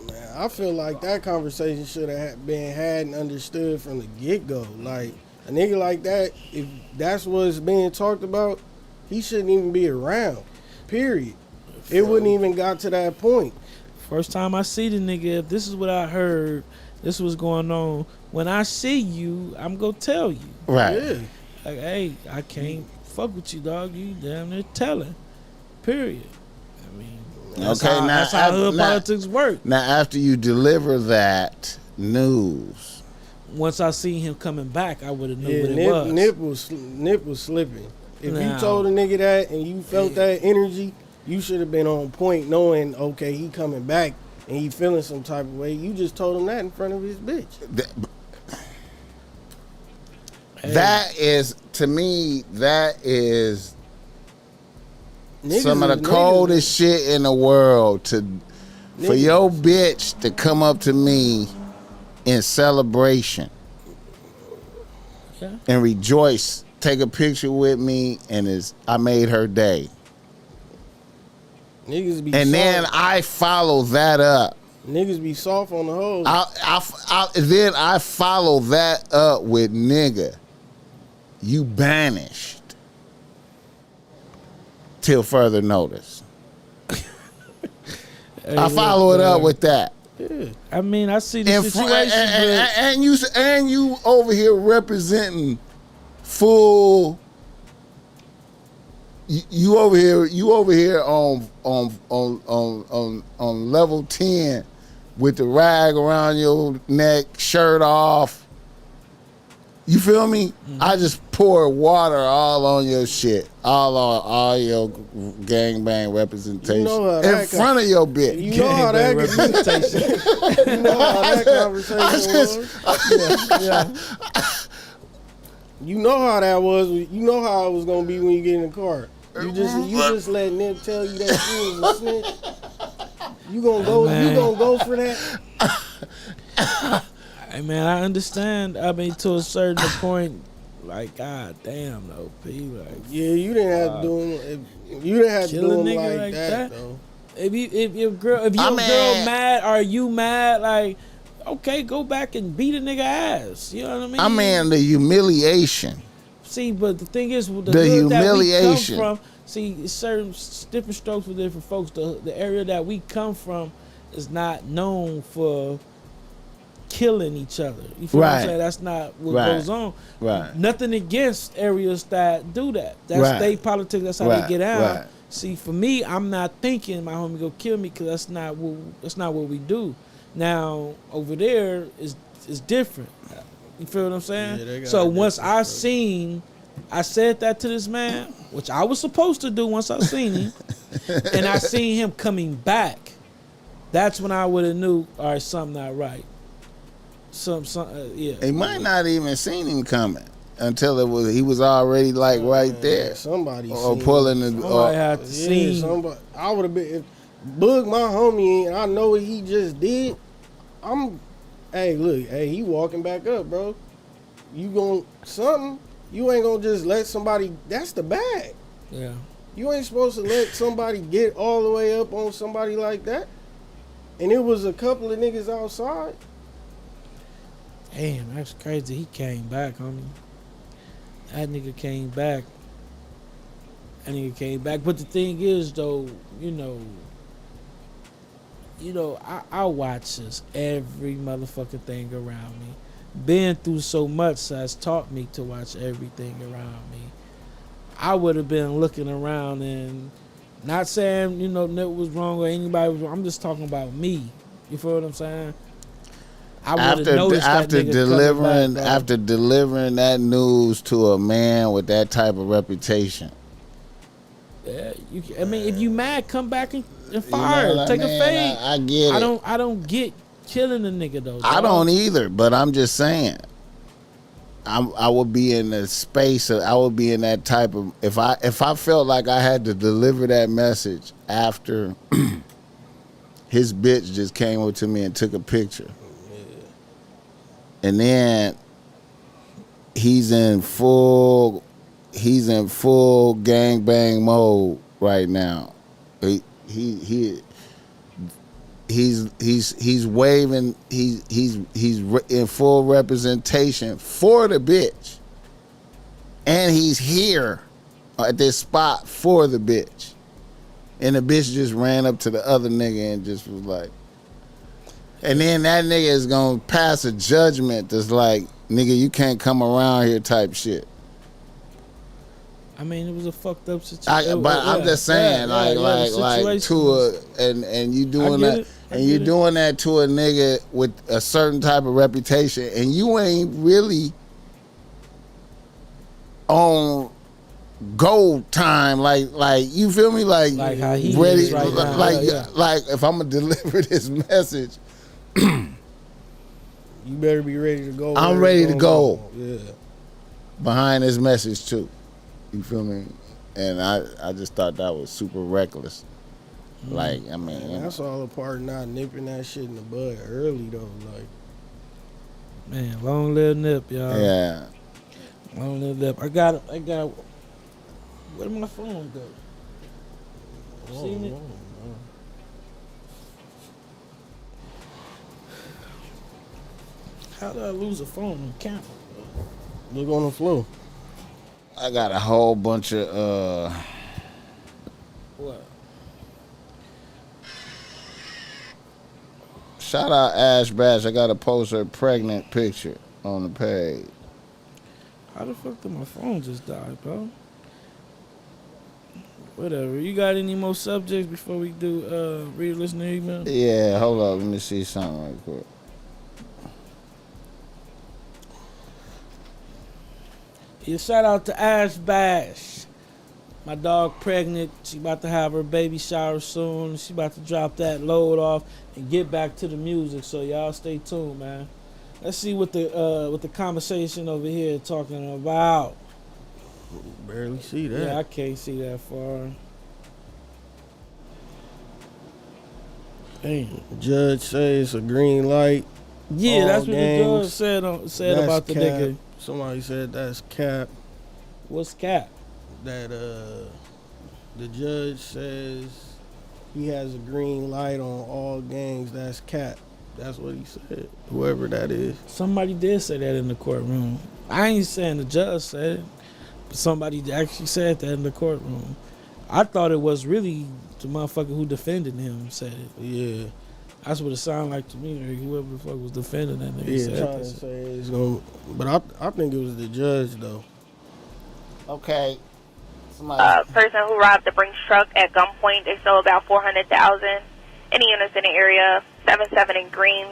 S3: Man, I feel like that conversation should have been had and understood from the get-go. Like, a nigga like that, if that's what's being talked about, he shouldn't even be around, period. It wouldn't even got to that point.
S1: First time I see the nigga, if this is what I heard, this was going on, when I see you, I'm going to tell you.
S2: Right.
S3: Yeah.
S1: Like, hey, I can't fuck with you, dog. You damn near telling, period. I mean, that's how hood politics work.
S2: Now, after you deliver that news,
S1: once I seen him coming back, I would have knew what it was.
S3: Nip was slipping. If you told a nigga that and you felt that energy, you should have been on point knowing, okay, he coming back and he feeling some type of way. You just told him that in front of his bitch.
S2: That is, to me, that is some of the coldest shit in the world. For your bitch to come up to me in celebration and rejoice, take a picture with me, and I made her day.
S3: Niggas be
S2: and
S3: soft.
S2: Then I follow that up.
S3: Niggas be soft on the hoe.
S2: Then I follow that up with nigga, you banished till further notice. I follow it up with that.
S1: Yeah. I mean, I see the situation.
S2: And you over here representing full. You over here on level 10 with the rag around your neck, shirt off. You feel me? Mm-hmm. I just pour water all on your shit, all your gangbang representation in front of your bitch.
S3: You know how that representation. You know how that conversation was. You know how that was. You know how it was gonna be when you get in the car. You just letting them tell you that you was a snitch. You gonna go?
S1: Man.
S3: You gonna go for that?
S1: Hey man, I understand. I mean, to a certain point, like, god damn, though, P. Like,
S3: Yeah, you didn't have to do him. You didn't have to
S1: kill
S3: do
S1: a
S3: him
S1: nigga
S3: like that, though.
S1: If your girl mad, are you mad? Like, okay, go back and beat a nigga ass. You know what I mean?
S2: I mean, the humiliation.
S1: See, but the thing is, the
S2: humiliation.
S1: That we come from, see, it's certain different strokes for different folks. The area that we come from is not known for killing each other. You feel what I'm saying? That's not what goes on.
S2: Right.
S1: Nothing against areas that do that. That's state politics. That's how they get out.
S2: Right.
S1: See, for me, I'm not thinking my homie go kill me because that's not what we do. Now over there is different. You feel what I'm saying?
S3: Yeah,
S1: so once I said that to this man, which I was supposed to do once I seen him, and I seen him coming back. That's when I would have knew, all right, something not right. Yeah.
S2: He might not even seen him coming until he was already like right there.
S3: Somebody
S2: or pulling the.
S1: Somebody had to see.
S3: Somebody. I would have been if Boog my homie and I know what he just did. Hey, look, he walking back up, bro. You gon' something? You ain't gonna just let somebody. That's the bag.
S1: Yeah.
S3: You ain't supposed to let somebody get all the way up on somebody like that. And it was a couple of niggas outside.
S1: Damn, that's crazy. He came back, homie. That nigga came back. But the thing is, though, I watch this every motherfucking thing around me. Been through so much has taught me to watch everything around me. I would have been looking around and not saying, that was wrong or anybody was wrong. I'm just talking about me. You feel what I'm saying? I would have noticed
S2: after delivering that news to a man with that type of reputation.
S1: Yeah, if you mad, come back and fire. Take a fade.
S2: I get it.
S1: I don't get killing a nigga though.
S2: I don't either, but I'm just saying. I would be in the space of, I would be in that type of, if I felt like I had to deliver that message after his bitch just came up to me and took a picture. And then he's in full gangbang mode right now. He's waving. He's in full representation for the bitch, and he's here at this spot for the bitch. And the bitch just ran up to the other nigga and just was like, and then that nigga is gonna pass a judgment that's like, nigga, you can't come around here type shit.
S1: I mean, it was a fucked up situation.
S2: I'm just saying, and you doing that, and you doing that to a nigga with a certain type of reputation, and you ain't really on gold time, like you feel me, like
S1: how he
S2: ready,
S1: is right now.
S2: like if I'm gonna deliver this message,
S3: you better be ready to go.
S2: I'm ready to go.
S3: Yeah,
S2: behind this message too. You feel me? And I just thought that was super reckless. Like, I mean,
S3: that's all a part of not nipping that shit in the bud early though. Like,
S1: man, long live Nip, y'all.
S2: Yeah.
S1: Long live Nip. I got. Where did my phone go? Seen it? How did I lose a phone on camera?
S3: Look on the floor.
S2: I got a whole bunch of
S1: What?
S2: shout out Ash Bash. I gotta post her pregnant picture on the page.
S1: How the fuck did my phone just die, bro? Whatever. You got any more subjects before we do read listener email?
S2: Yeah, hold up, let me see something real quick.
S1: Yeah, shout out to Ash Bash. My dog pregnant. She about to have her baby shower soon. She about to drop that load off and get back to the music. So y'all stay tuned, man. Let's see what the conversation over here talking about.
S3: Barely see that.
S1: Yeah, I can't see that far.
S3: Damn. Judge says a green light.
S1: Yeah, that's what
S3: games.
S1: the judge said about the
S3: cap.
S1: nigga.
S3: Somebody said that's cap.
S1: What's cap?
S3: That the judge says he has a green light on all games. That's cap. That's what he said. Whoever that is.
S1: Somebody did say that in the courtroom. I ain't saying the judge said it, but somebody actually said that in the courtroom. I thought it was really the motherfucker who defended him said it.
S3: Yeah.
S1: That's what it sounded like to me. Like whoever the fuck was defending that nigga
S3: Yeah,
S1: said
S3: trying to say it's gonna. But I think it was the judge though.
S2: Okay. Somebody.
S11: Person who robbed the Brinks truck at gunpoint. They stole about $400,000. Any units in the area? 77 in green.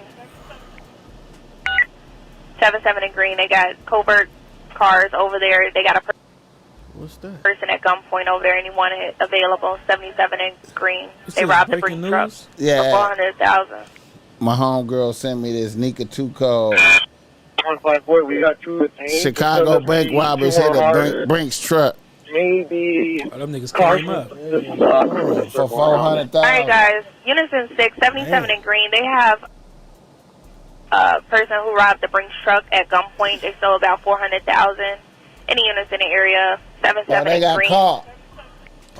S11: 77 in green. They got covert cars over there. They got a
S3: What's that?
S11: person at gunpoint over there. Anyone available? 77 in green. They robbed the Brinks truck
S2: Yeah.
S11: for $400,000.
S2: My homegirl sent me this Nika 2 code.
S10: 154, we got two detained.
S2: Chicago bank robbers hit a Brinks truck
S10: Maybe.
S1: Oh, them niggas came up.
S2: for $400,000.
S11: All right, guys. Unison 6, 77 in green. They have a person who robbed the Brinks truck at gunpoint. They stole about $400,000. Any units in the area? 77
S2: they
S11: in
S2: got
S11: green.
S2: caught.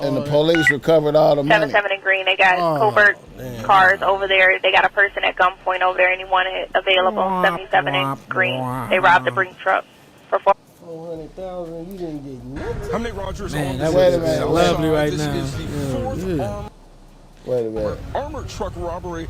S2: And the police recovered all the money.
S11: 77 in green. They got covert cars over there. They got a person at gunpoint over there. Anyone available? 77 in green. They robbed the Brinks truck for
S3: $400,000. You didn't get nothing.
S12: How many Rogers?
S1: Man,
S12: on
S1: that
S12: this
S1: was lovely right
S12: This
S1: now.
S12: is the fourth
S2: Wait a minute.
S12: armored truck robbery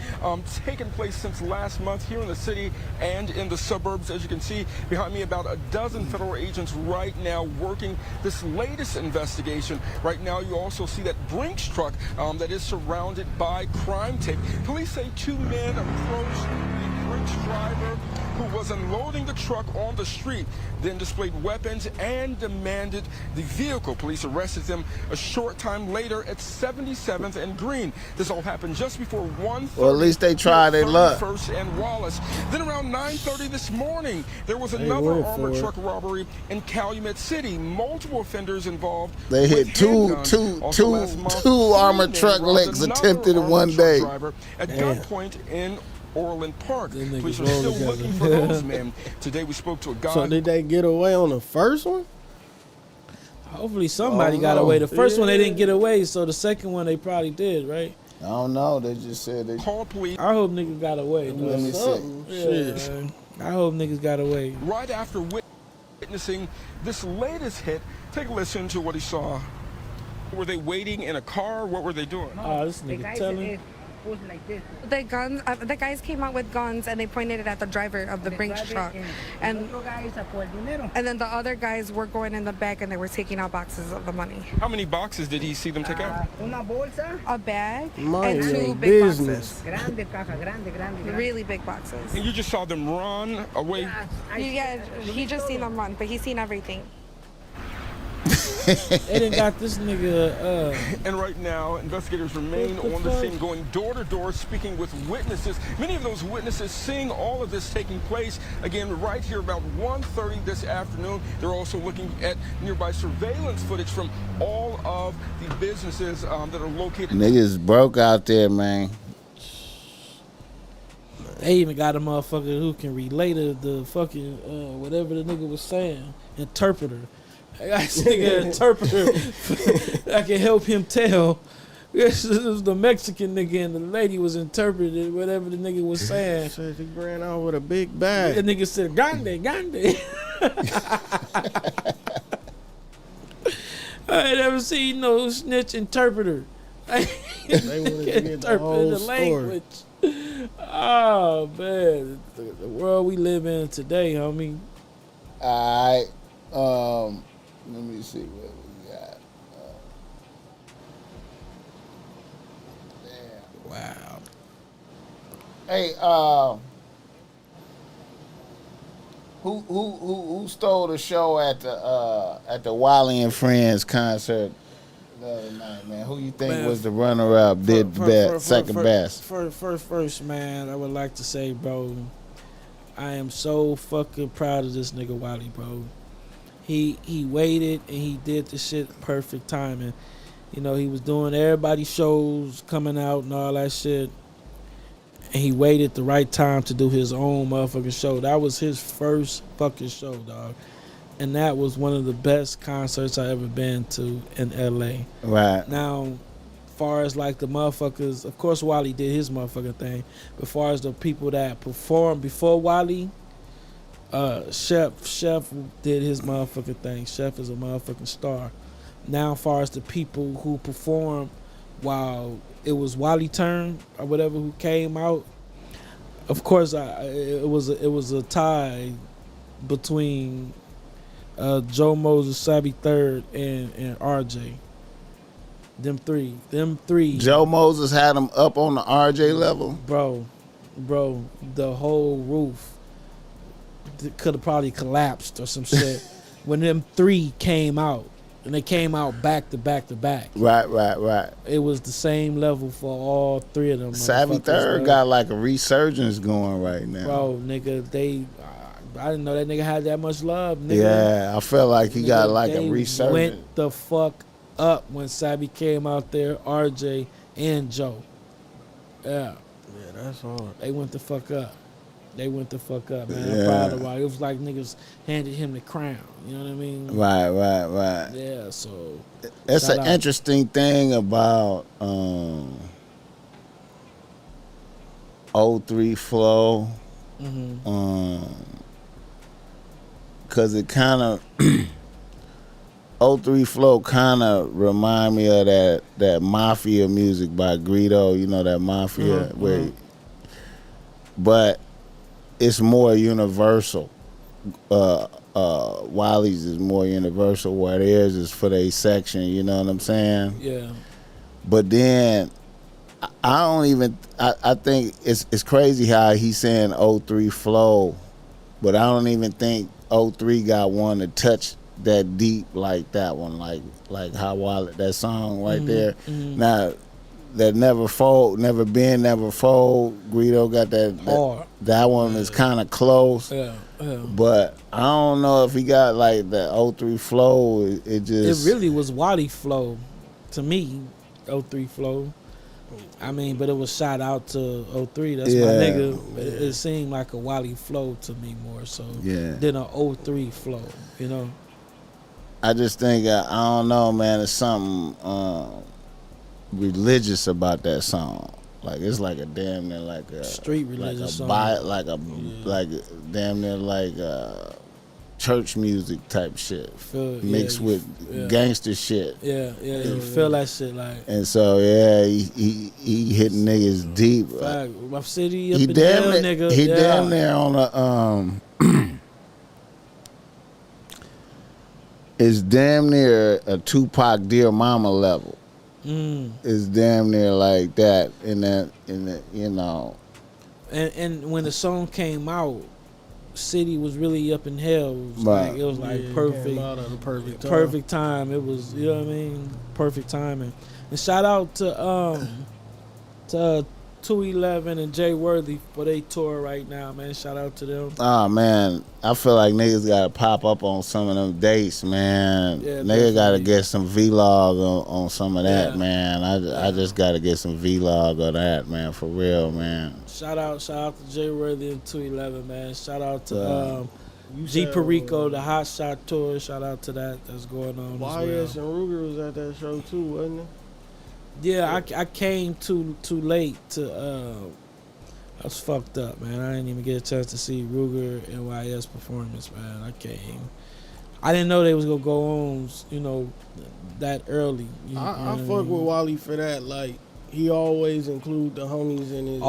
S12: taking place since last month here in the city and in the suburbs. As you can see behind me, about a dozen federal agents right now working this latest investigation. Right now, you also see that Brinks truck that is surrounded by crime tape. Police say two men approached the Brinks driver who was unloading the truck on the street, then displayed weapons and demanded the vehicle. Police arrested them a short time later at 77th and Green. This all happened just before 1:30.
S2: Well, at least they tried their luck.
S12: 31st and Wallace. Then around 9:30 this morning, there was another armored truck robbery in Calumet City. Multiple offenders involved.
S2: They hit two armored truck licks attempted in one day.
S12: At gunpoint in Orland Park. Police are still looking for those men. Today we spoke to a guy.
S3: So did they get away on the first one?
S1: Hopefully somebody got away. The first one they didn't get away, so the second one they probably did, right?
S2: I don't know. They just said they
S12: called police.
S1: I hope niggas got away.
S2: Let me see.
S1: Yeah, man. I hope niggas got away.
S12: Right after witnessing this latest hit, take a listen to what he saw. Were they waiting in a car? What were they doing?
S1: Oh, this nigga telling.
S13: The guys came out with guns and they pointed it at the driver of the Brinks truck, and then the other guys were going in the back and they were taking out boxes of the money.
S12: How many boxes did he see them take out?
S13: A bag
S3: Mind
S13: and
S3: your
S13: two big
S3: business.
S13: boxes. Really big boxes.
S12: And you just saw them run away?
S13: Yeah, he just seen them run, but he's seen everything.
S1: They didn't got this nigga.
S12: And right now, investigators remain on the scene, going door to door, speaking with witnesses. Many of those witnesses seeing all of this taking place. Again, right here about 1:30 this afternoon. They're also looking at nearby surveillance footage from all of the businesses that are located.
S2: Niggas broke out there, man.
S1: They even got a motherfucker who can relate to the fucking whatever the nigga was saying. Interpreter. I got this nigga interpreter. I can help him tell. This was the Mexican nigga and the lady was interpreting whatever the nigga was saying.
S3: Said he ran out with a big bag.
S1: The nigga said, "Gande, gande." I ain't never seen no snitch interpreter.
S3: They wanted to get the whole story.
S1: Oh man, the world we live in today, homie.
S2: All right. Let me see what we got.
S1: Wow.
S2: Hey, who stole the show at the Wiley and Friends concert the other night, man? Who you think was the runner-up? Second best.
S1: First, man. I would like to say, bro. I am so fucking proud of this nigga Wally, bro. He waited and he did the shit perfect timing. You know, he was doing everybody's shows coming out and all that shit. And he waited the right time to do his own motherfucking show. That was his first fucking show, dog. And that was one of the best concerts I ever been to in LA.
S2: Right.
S1: Now, far as like the motherfuckers, of course Wally did his motherfucking thing. But far as the people that performed before Wally, Chef did his motherfucking thing. Chef is a motherfucking star. Now, as far as the people who performed while it was Wally turn or whatever who came out, of course it was a tie between Joe Moses, Sabi Third, and RJ. Them three.
S2: Joe Moses had him up on the RJ level,
S1: bro. The whole roof could have probably collapsed or some shit when them three came out. And they came out back to back to back.
S2: Right.
S1: It was the same level for all three of them.
S2: Savvy Third got like a resurgence going right now.
S1: Bro, nigga, I didn't know that nigga had that much love, nigga.
S2: Yeah, I feel like he got like a resurgence.
S1: Went the fuck up when Savvy came out there, RJ and Joe. Yeah,
S3: that's hard.
S1: They went the fuck up. Man.
S2: Yeah.
S1: I'm proud of it. It was like niggas handed him the crown. You know what I mean?
S2: Right.
S1: Yeah, so
S2: it's an interesting thing about 03 Flow. Cause it kind of 03 Flow kind of remind me of that Mafia music by Greedo. You know that Mafia but it's more universal. Wally's is more universal, where theirs is for their section. You know what I'm saying?
S1: Yeah.
S2: But then I think it's crazy how he's saying 03 Flow, but I don't even think 03 got one to touch that deep like that one, like how Wally, that song right there. Now, that Never Fold, Greedo got that that one is kind of close.
S1: Yeah.
S2: But I don't know if he got like the 03 Flow. It
S1: really was Wally Flow to me. 03 Flow. I mean, but it was shout out to 03. That's my nigga. It seemed like a Wally Flow to me more so than a 03 Flow. You know.
S2: I just think I don't know, man. It's something religious about that song. Like it's like a damn near like a
S1: street religious song.
S2: Like damn near like church music type shit mixed with gangster shit.
S1: Yeah, you feel that shit like.
S2: And so he hitting niggas deep.
S1: My city up in hell, nigga.
S2: He damn near on a it's damn near a Tupac Dear Mama level. It's damn near like that in that you know.
S1: And when the song came out, city was really up in hell. It was like perfect time. It was, you know what I mean, perfect timing. And shout out to 211 and Jay Worthy for they tour right now, man. Shout out to them.
S2: Oh man, I feel like niggas gotta pop up on some of them dates, man.
S1: Yeah,
S2: nigga gotta get some vlog on some of that, man. I just gotta get some vlog of that, man, for real, man.
S1: Shout out to Jay Worthy and 211, man. Shout out to G Perico, the Hot Shot tour. Shout out to that's going on.
S3: YS and Ruger was at that show too, wasn't it?
S1: Yeah, I came too late to. I was fucked up, man. I didn't even get a chance to see Ruger and YS performance, man. I came. I didn't know they was gonna go on, you know, that early.
S3: I fuck with Wally for that. Like he always include the homies in his.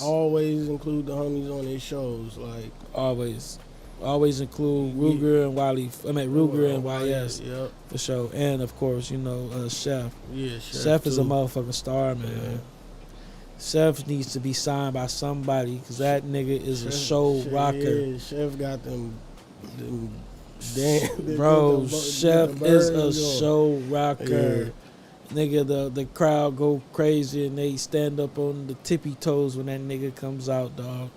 S3: Always include the homies on his shows. Like
S1: always include Ruger and Wally. I mean Ruger and YS for sure, and of course you know Chef.
S3: Yeah,
S1: Chef is a motherfucking star, man. Yeah. Chef needs to be signed by somebody because that nigga is a show rocker.
S3: Yeah, Chef got them damn.
S1: Bro, Chef is a show rocker. Yeah. Nigga, the crowd go crazy and they stand up on the tippy toes when that nigga comes out, dog.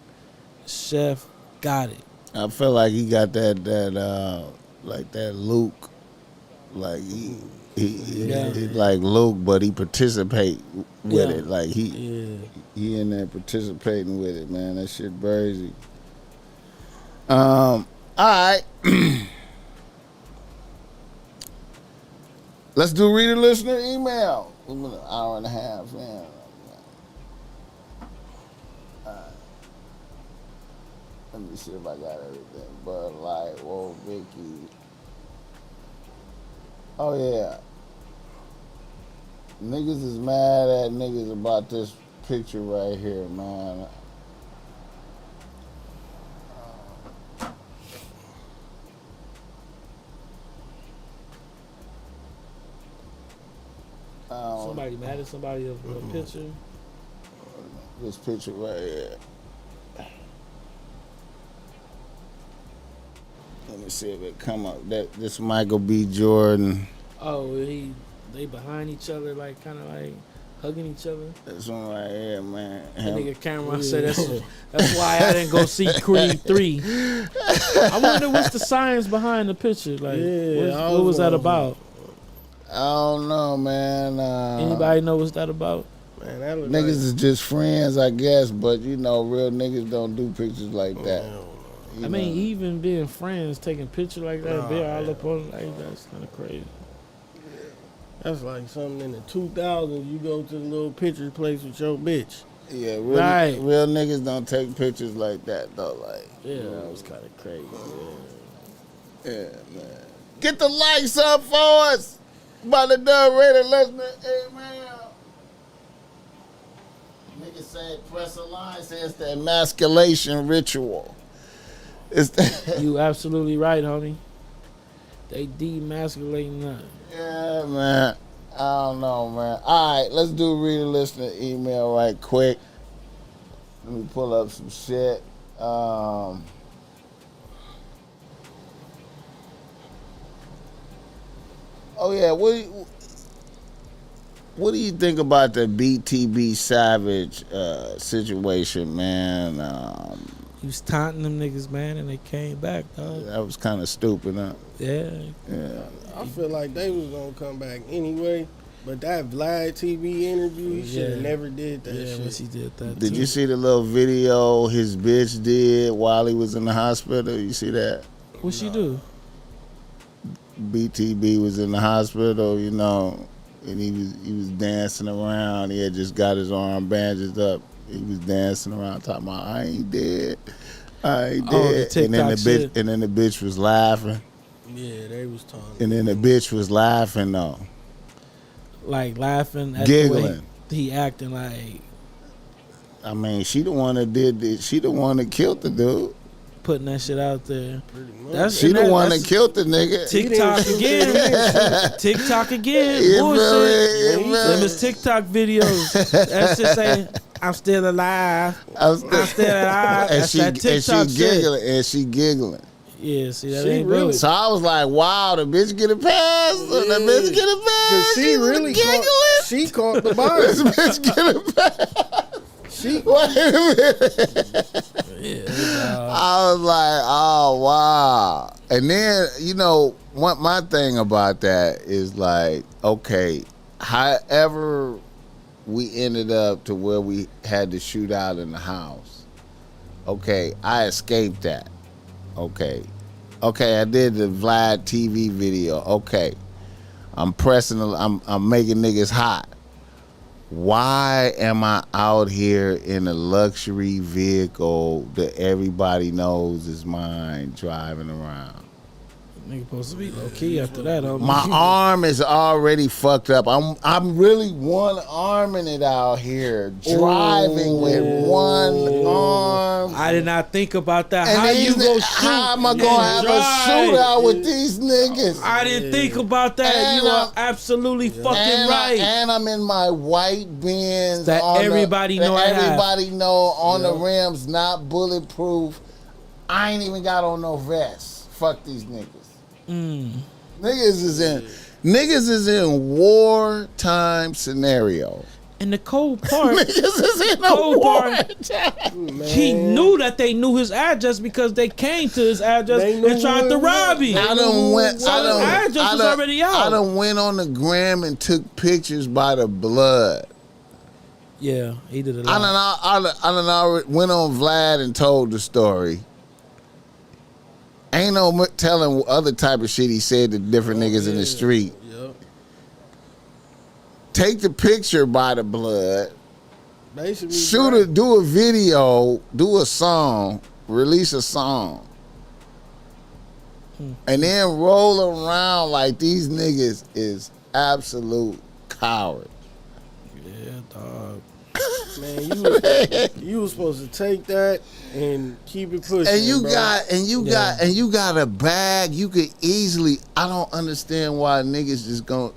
S1: Chef got it.
S2: I feel like he got that like that Luke, like he like Luke, but he participate with it. Like he in there participating with it, man. That shit crazy. All right. Let's do reader listener email. We've been an hour and a half, man. Let me see if I got everything. Bud Light, whoa, Vicky. Oh yeah. Niggas is mad at niggas about this picture right here, man.
S1: Somebody mad at somebody of a picture.
S2: This picture right here. Let me see if it come up. This Michael B. Jordan.
S1: Oh, they behind each other, like kind of like hugging each other.
S2: This one right here, man.
S1: That nigga Cameron said that's why I didn't go see Creed 3. I wonder what's the science behind the picture. Like, what was that about?
S2: I don't know, man.
S1: Anybody know what's that about?
S3: Man, that
S2: niggas like, is just friends, I guess, but you know, real niggas don't do pictures like that.
S1: I mean, even being friends, taking pictures like that, be all up on like that's kind of crazy.
S3: That's like something in the 2000s. You go to the little picture place with your bitch.
S2: Yeah, real niggas don't take pictures like that though. Like,
S1: that was kind of crazy.
S2: Yeah, man. Get the likes up for us. By the done ready listener, amen. Niggas say press a line says the emasculation ritual.
S1: You absolutely right, homie. They demasculating nothing.
S2: Yeah, man. I don't know, man. All right, let's do reader listener email right quick. Let me pull up some shit. Oh yeah, what do you think about the BTB Savage situation, man?
S1: He was taunting them niggas, man, and they came back, dog.
S2: That was kind of stupid, huh?
S1: Yeah.
S3: I feel like they was gonna come back anyway, but that Vlad TV interview, he should have never did that shit.
S1: Yeah, he did that.
S2: Did you see the little video his bitch did while he was in the hospital? You see that?
S1: What she do?
S2: BTB was in the hospital, you know, and he was dancing around. He had just got his arm bandaged up. He was dancing around talking about, I ain't dead. I ain't dead.
S1: The
S2: and then the
S1: shit.
S2: bitch and then the bitch was laughing.
S3: Yeah, they was talking.
S2: And then the bitch was laughing though.
S1: Like laughing at
S2: giggling.
S1: The way he acting like,
S2: I mean, she the one that did it. She the one that killed the dude.
S1: Putting that shit out there.
S2: She the one that killed the nigga.
S1: TikTok again. TikTok again. Bullshit. Them is TikTok videos. That's just saying, I'm still alive. I'm still alive.
S2: And
S1: That's that TikTok
S2: and she giggling.
S1: Yeah, see, that ain't really.
S2: So I was like, wow, the bitch get a pass. The bitch get a pass.
S3: Cause she really giggling. She caught the body.
S2: This bitch get a pass. Wait a minute. I was like, oh, wow. And then, you know, my thing about that is like, okay, however we ended up to where we had to shoot out in the house, okay, I escaped that. Okay, I did the Vlad TV video. Okay, I'm making niggas hot. Why am I out here in a luxury vehicle that everybody knows is mine driving around?
S1: Nigga supposed to be low key after that.
S2: My arm is already fucked up. I'm really one arming it out here, driving with one arm.
S1: I did not think about that.
S2: And
S1: how you go shoot?
S2: How am I gonna have a shootout with these niggas?
S1: I didn't think about that. And you are absolutely fucking right.
S2: And I'm in my white Benz
S1: that everybody know.
S2: Everybody know on the rims, not bulletproof. I ain't even got on no vest. Fuck these niggas. Niggas is in wartime scenario.
S1: And the cold part,
S2: Niggas is in the war.
S1: he knew that they knew his address because they came to his address and tried to rob him.
S2: I done went.
S1: So his address was already out.
S2: I done went on the gram and took pictures by the blood.
S1: Yeah, he did a lot.
S2: I done already went on Vlad and told the story. Ain't no telling other type of shit he said to different niggas in the street.
S3: Yep.
S2: Take the picture by the blood.
S3: Basically,
S2: do a video, do a song, release a song. And then roll around like these niggas is absolute cowards.
S1: Yeah, dog.
S3: Man, you was supposed to take that and keep it pushing.
S2: And you
S3: bro.
S2: got a bag. You could easily. I don't understand why niggas just go.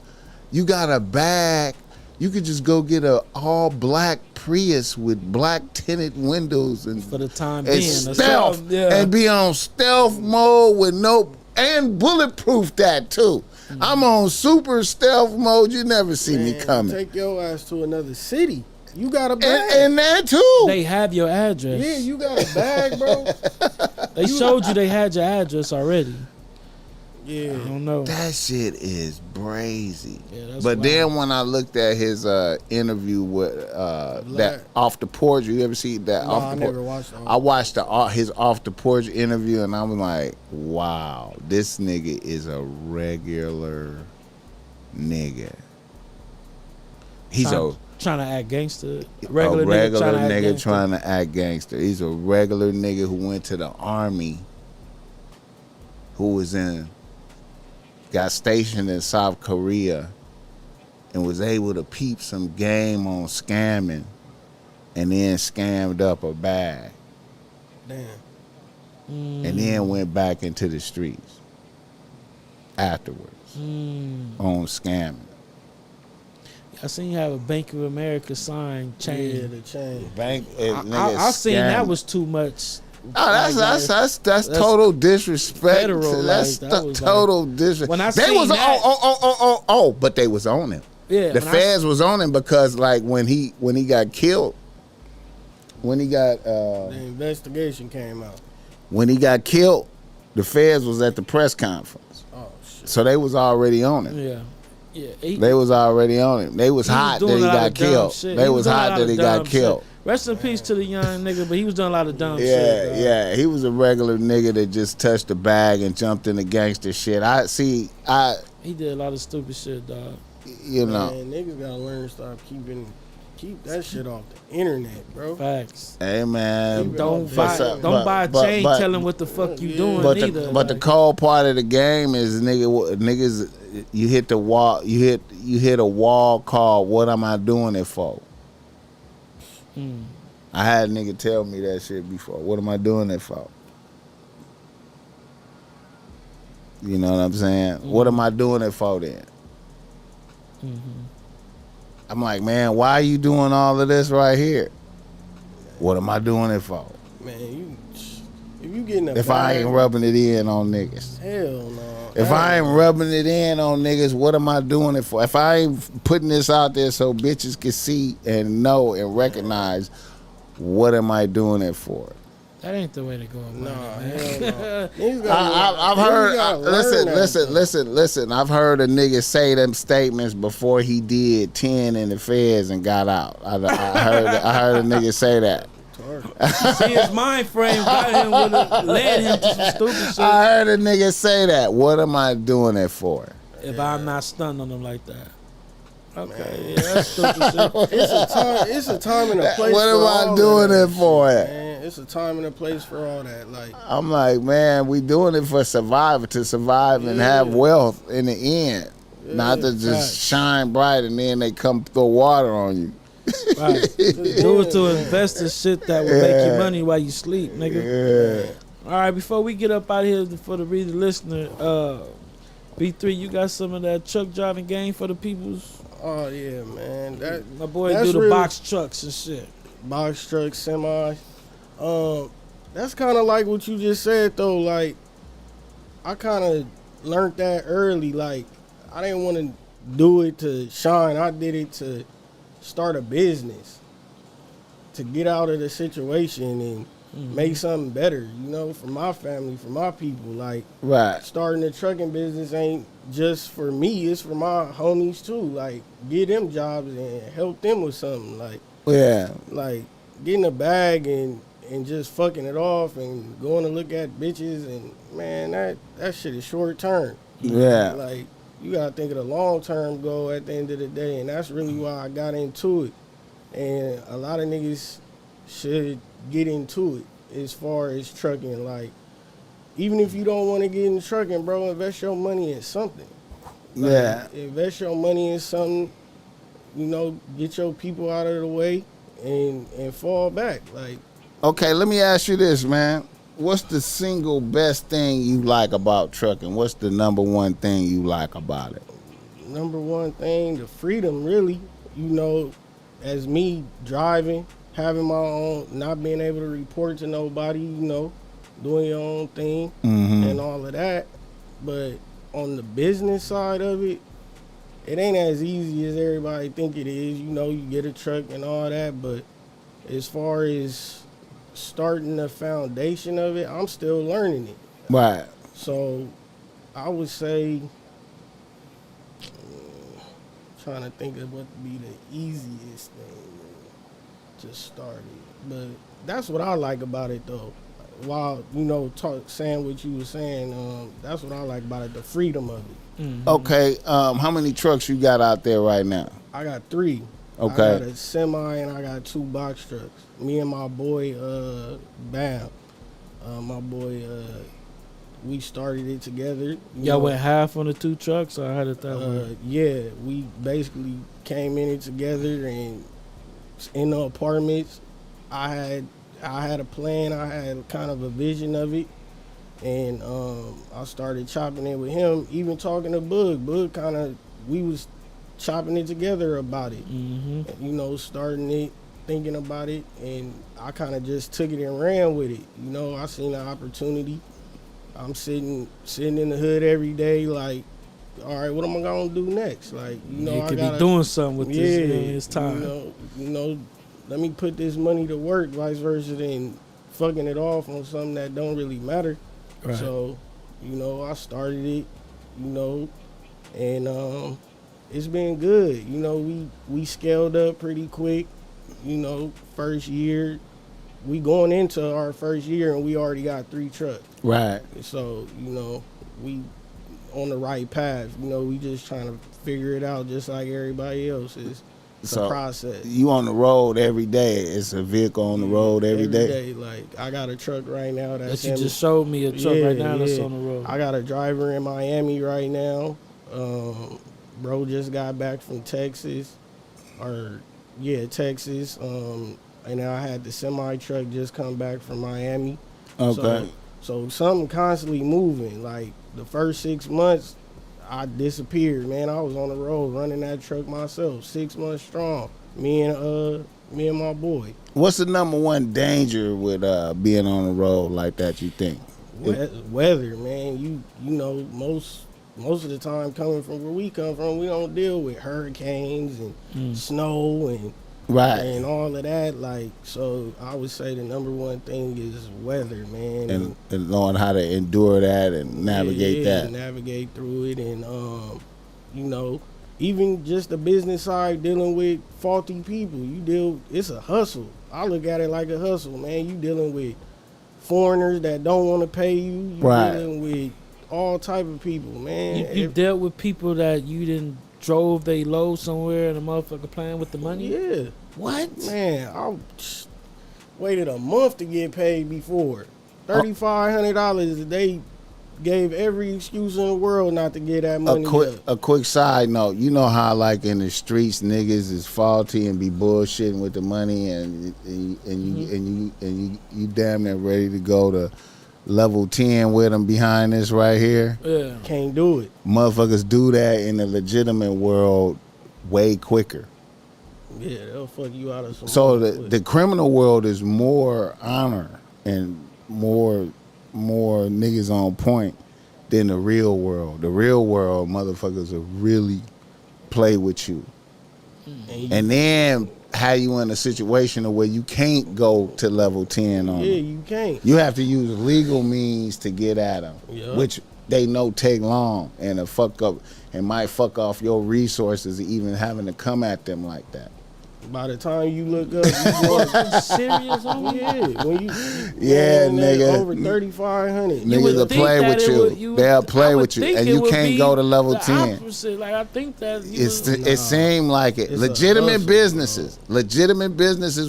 S2: You got a bag. You could just go get a all black Prius with black tinted windows and
S1: for the time
S2: and
S1: being,
S2: stealth and be on stealth mode with no and bulletproof that too. I'm on super stealth mode. You never see me coming.
S3: Take your ass to another city. You got a bag.
S2: And that too.
S1: They have your address.
S3: Yeah, you got a bag, bro.
S1: They showed you they had your address already.
S3: Yeah.
S1: I don't know.
S2: That shit is brazy.
S1: Yeah, that's
S2: but
S1: wild.
S2: then when I looked at his interview with that Off the Porch, you ever see that
S3: No,
S2: Off the
S3: I
S2: Porch?
S3: never watched it.
S2: I watched his Off the Porch interview and I was like, wow, this nigga is a regular nigga. He's
S1: trying to act gangster.
S2: Regular
S1: nigga
S2: trying to act gangster. He's a regular nigga who went to the army, who got stationed in South Korea and was able to peep some game on scamming and then scammed up a bag.
S3: Damn.
S2: And then went back into the streets afterwards on scamming.
S1: I seen you have a Bank of America sign chain.
S3: Yeah, the chain.
S1: I seen that was too much.
S2: Oh, that's total disrespect.
S1: Federal,
S2: that's total disrespect.
S1: When I
S2: they
S1: seen
S2: was
S1: that,
S2: but they was on him.
S1: Yeah,
S2: the feds was on him because like when he got killed,
S3: the investigation came out.
S2: When he got killed, the feds was at the press conference.
S3: Oh shit!
S2: So they was already on him.
S1: Yeah. Yeah,
S2: they was already on him. They was hot that he got killed. They was hot that he got killed.
S1: Rest in peace to the young nigga, but he was doing a lot of dumb shit.
S2: Yeah, yeah. He was a regular nigga that just touched the bag and jumped into gangster shit.
S1: He did a lot of stupid shit, dog.
S2: You know.
S3: Man, niggas gotta learn to stop keep that shit off the internet, bro.
S1: Facts.
S2: Hey man,
S1: don't buy a chain telling what the fuck you doing either.
S2: But the cold part of the game is niggas. You hit the wall. You hit a wall called "What am I doing it for?" I had a nigga tell me that shit before. What am I doing it for? You know what I'm saying? What am I doing it for then? I'm like, man, why are you doing all of this right here? What am I doing it for?
S3: Man, if you getting
S2: if I ain't rubbing it in on niggas.
S3: Hell no.
S2: If I ain't rubbing it in on niggas, what am I doing it for? If I ain't putting this out there so bitches can see and know and recognize, what am I doing it for?
S1: That ain't the way to go about
S3: it, man.
S2: I've heard. Listen. I've heard a nigga say them statements before he did 10 in the feds and got out. I heard a nigga say that.
S1: See, his mind frame led him to some stupid shit.
S2: I heard a nigga say that. What am I doing it for?
S1: If I'm not stunned on him like that. Okay, yeah, that's stupid shit.
S3: It's a time and a place.
S2: What am I doing it for?
S3: Man, it's a time and a place for all that. Like
S2: I'm like, man, we doing it for to survive and have wealth in the end, not to just shine bright and then they come throw water on you.
S1: Right. Do it to invest in shit that will make you money while you sleep, nigga.
S2: Yeah.
S1: All right, before we get up out of here for the reader listener, B3, you got some of that truck driving game for the peoples?
S3: Oh yeah, man.
S1: My boy do the box trucks and shit.
S3: Box trucks, semis. That's kind of like what you just said though. Like, I kind of learned that early. Like, I didn't want to do it to shine. I did it to start a business to get out of the situation and make something better, you know, for my family, for my people. Like, starting a trucking business ain't just for me, it's for my homies too. Like, get them jobs and help them with something. Like, like getting a bag and just fucking it off and going to look at bitches and, man, that shit is short term.
S2: Yeah.
S3: Like, you gotta think of the long term goal at the end of the day, and that's really why I got into it. And a lot of niggas should get into it as far as trucking. Like, even if you don't want to get in trucking, bro, invest your money in something. Like, invest your money in something, you know, get your people out of the way and fall back. Like,
S2: okay, let me ask you this, man. What's the single best thing you like about trucking? What's the number one thing you like about it?
S3: Number one thing, the freedom, really. You know, as me driving, having my own, not being able to report to nobody, you know, doing your own thing and all of that. But on the business side of it, it ain't as easy as everybody think it is. You know, you get a truck and all that, but as far as starting the foundation of it, I'm still learning it.
S2: Right.
S3: So I would say, trying to think of what would be the easiest thing to start it. But that's what I like about it, though. While, you know, saying what you were saying, that's what I like about it, the freedom of it.
S2: Okay, how many trucks you got out there right now?
S3: I got 3.
S2: Okay.
S3: I got a semi and I got 2 box trucks. Me and my boy, Bam. My boy, we started it together.
S1: Y'all went half on the 2 trucks, or how did that work?
S3: Yeah, we basically came in it together, and in the apartments, I had a plan. I had kind of a vision of it, and I started chopping it with him. Even talking to Bug kind of, we was chopping it together about it. You know, starting it, thinking about it, and I kind of just took it and ran with it. You know, I seen an opportunity. I'm sitting in the hood every day, like, all right, what am I gonna do next? Like, you know,
S1: you could be doing something with this time.
S3: You know, let me put this money to work, vice versa, than fucking it off on something that don't really matter.
S1: Right.
S3: So, you know, I started it, you know, and it's been good. You know, we scaled up pretty quick. You know, first year, we going into our first year and we already got 3 trucks.
S2: Right.
S3: So, you know, we on the right path. You know, we just trying to figure it out just like everybody else is. It's a process.
S2: You on the road every day. It's a vehicle on the road every day.
S3: Like, I got a truck right now
S1: that you just showed me a truck right now that's on the road.
S3: I got a driver in Miami right now. Bro just got back from Texas. Texas. And I had the semi truck just come back from Miami.
S2: Okay.
S3: So something constantly moving. Like, the first 6 months, I disappeared, man. I was on the road running that truck myself, 6 months strong. Me and my boy.
S2: What's the number one danger with being on the road like that, you think?
S3: Weather, man. You know, most of the time coming from where we come from, we don't deal with hurricanes and snow and and all of that. Like, so I would say the number one thing is weather, man.
S2: And knowing how to endure that and navigate that.
S3: Navigate through it. And, you know, even just the business side, dealing with faulty people. It's a hustle. I look at it like a hustle, man. You dealing with foreigners that don't want to pay you. You dealing with all type of people, man.
S1: You dealt with people that you didn't drove they load somewhere and a motherfucker playing with the money?
S3: Yeah.
S1: What?
S3: Man, I waited a month to get paid before. $3,500. They gave every excuse in the world not to get that money.
S2: A quick side note, you know how like in the streets niggas is faulty and be bullshitting with the money and you damn near ready to go to level 10 with them behind this right here.
S1: Yeah.
S3: Can't do it.
S2: Motherfuckers do that in the legitimate world way quicker.
S3: Yeah, they'll fuck you out of some.
S2: So the criminal world is more honor and more niggas on point than the real world. The real world, motherfuckers will really play with you. And then have you in a situation where you can't go to level 10 on them.
S3: you can't.
S2: You have to use legal means to get at them, which they know take long and might fuck off your resources even having to come at them like that.
S3: By the time you look up, you
S1: serious on
S3: when you
S2: nigga,
S3: over 3,500.
S2: Niggas will play with you. They'll play with you, and you can't go to level 10.
S1: Opposite. Like I think that
S2: it seemed like it. Legitimate businesses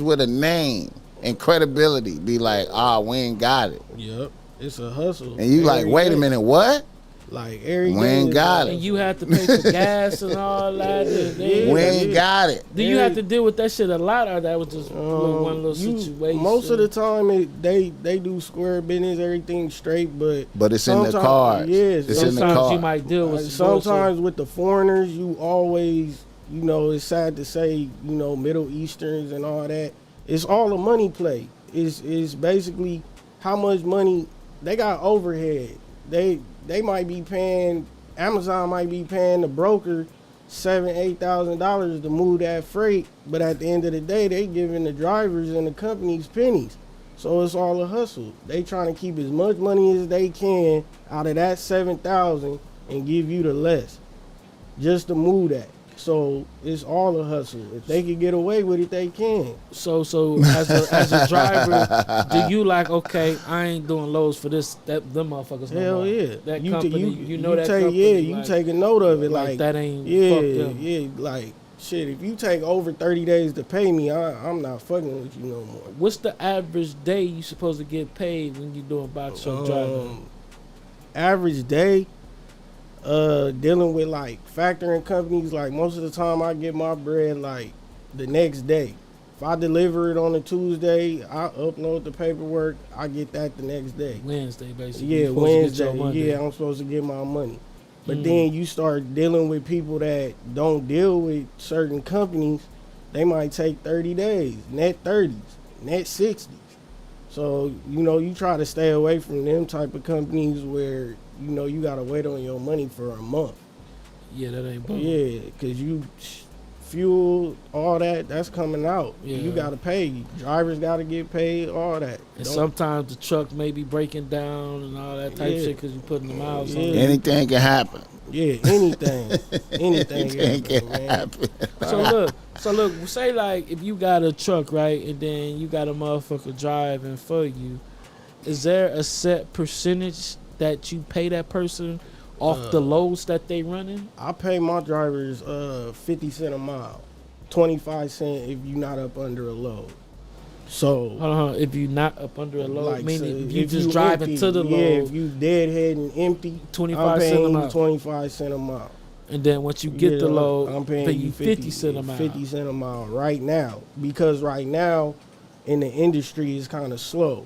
S2: with a name and credibility be like, we ain't got it.
S3: Yep, it's a hustle.
S2: And you like, wait a minute, what?
S3: Like every
S2: we ain't got it.
S1: And you have to pay for gas and all that.
S2: We ain't got it.
S1: Do you have to deal with that shit a lot, or that was just one little situation?
S3: Most of the time, they do square business, everything straight, but
S2: it's in the cards.
S3: Yes,
S2: it's in the cards.
S1: You might deal with
S3: sometimes with the foreigners. You always, it's sad to say, Middle Easterns and all that. It's all a money play. It's basically how much money they got overhead. They might be paying, Amazon might be paying the broker $7,000-8,000 to move that freight, but at the end of the day, they giving the drivers and the companies pennies. So it's all a hustle. They trying to keep as much money as they can out of that $7,000 and give you the less, just to move that. So it's all a hustle. If they can get away with it, they can.
S1: So as a driver, do you like, okay, I ain't doing loads for them motherfuckers no more.
S3: Hell yeah.
S1: That company, you
S3: that company. Yeah, you take a note of it. Like
S1: that ain't
S3: fuck them. Yeah, like shit, if you take over 30 days to pay me, I'm not fucking with you no more.
S1: What's the average day you supposed to get paid when you doing box truck driving?
S3: Average day? Dealing with like factoring companies, like most of the time I get my bread like the next day. If I deliver it on a Tuesday, I upload the paperwork, I get that the next day.
S1: Wednesday, basically.
S3: Yeah, Wednesday. Yeah, I'm supposed to get my money. But then you start dealing with people that don't deal with certain companies, they might take 30 days, net 30s, net 60s. So, you try to stay away from them type of companies where you gotta wait on your money for a month.
S1: Yeah, that ain't bad.
S3: Yeah, because fuel, all that's coming out. Yeah. You gotta pay. Drivers gotta get paid, all that.
S1: And sometimes the truck may be breaking down and all that type of shit because you're putting the miles on it.
S2: Anything can happen.
S3: Yeah, anything. anything can happen.
S1: So look, say like if you got a truck, right, and then you got a motherfucker driving for you, is there a set percentage that you pay that person off the loads that they running?
S3: I pay my drivers 50 cents a mile, 25 cents if you're not up under a load. So
S1: if you're not up under a load,
S3: like,
S1: meaning if you just driving to the load.
S3: If you deadhead and empty,
S1: 25 cents a mile.
S3: 25 cents a mile.
S1: And then once you get the load,
S3: I'm paying you
S1: 50 cents a mile.
S3: 50 cents a mile right now, because right now in the industry is kind of slow,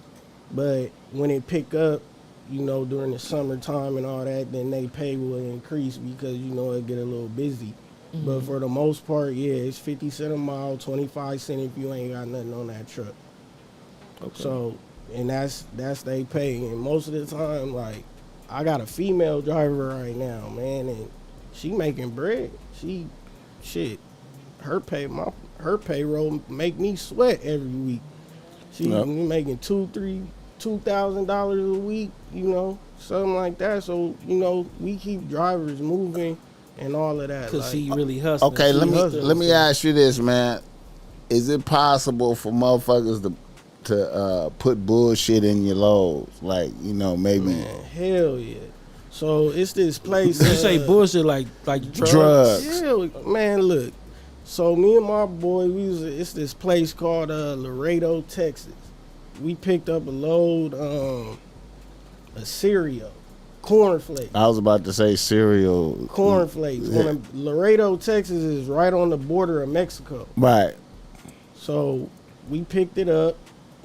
S3: but when it pick up, during the summertime and all that, then they pay will increase because it get a little busy. Mm-hmm. But for the most part, yeah, it's 50 cents a mile, 25 cents if you ain't got nothing on that truck. Okay. So, and that's they pay. And most of the time, like, I got a female driver right now, man, and she making bread. Her payroll make me sweat every week. She making $2,000 a week, something like that. So, we keep drivers moving and all of that.
S1: Because she really hustling.
S2: Okay, let me ask you this, man. Is it possible for motherfuckers to put bullshit in your loads? Like, maybe.
S3: Man, hell yeah. So it's this place.
S1: You say bullshit like drugs?
S3: Yeah, man, look. So me and my boy, it's this place called Laredo, Texas. We picked up a load of cereal, cornflakes.
S2: I was about to say cereal.
S3: Cornflakes. Yeah. Laredo, Texas is right on the border of Mexico.
S2: Right.
S3: So we picked it up,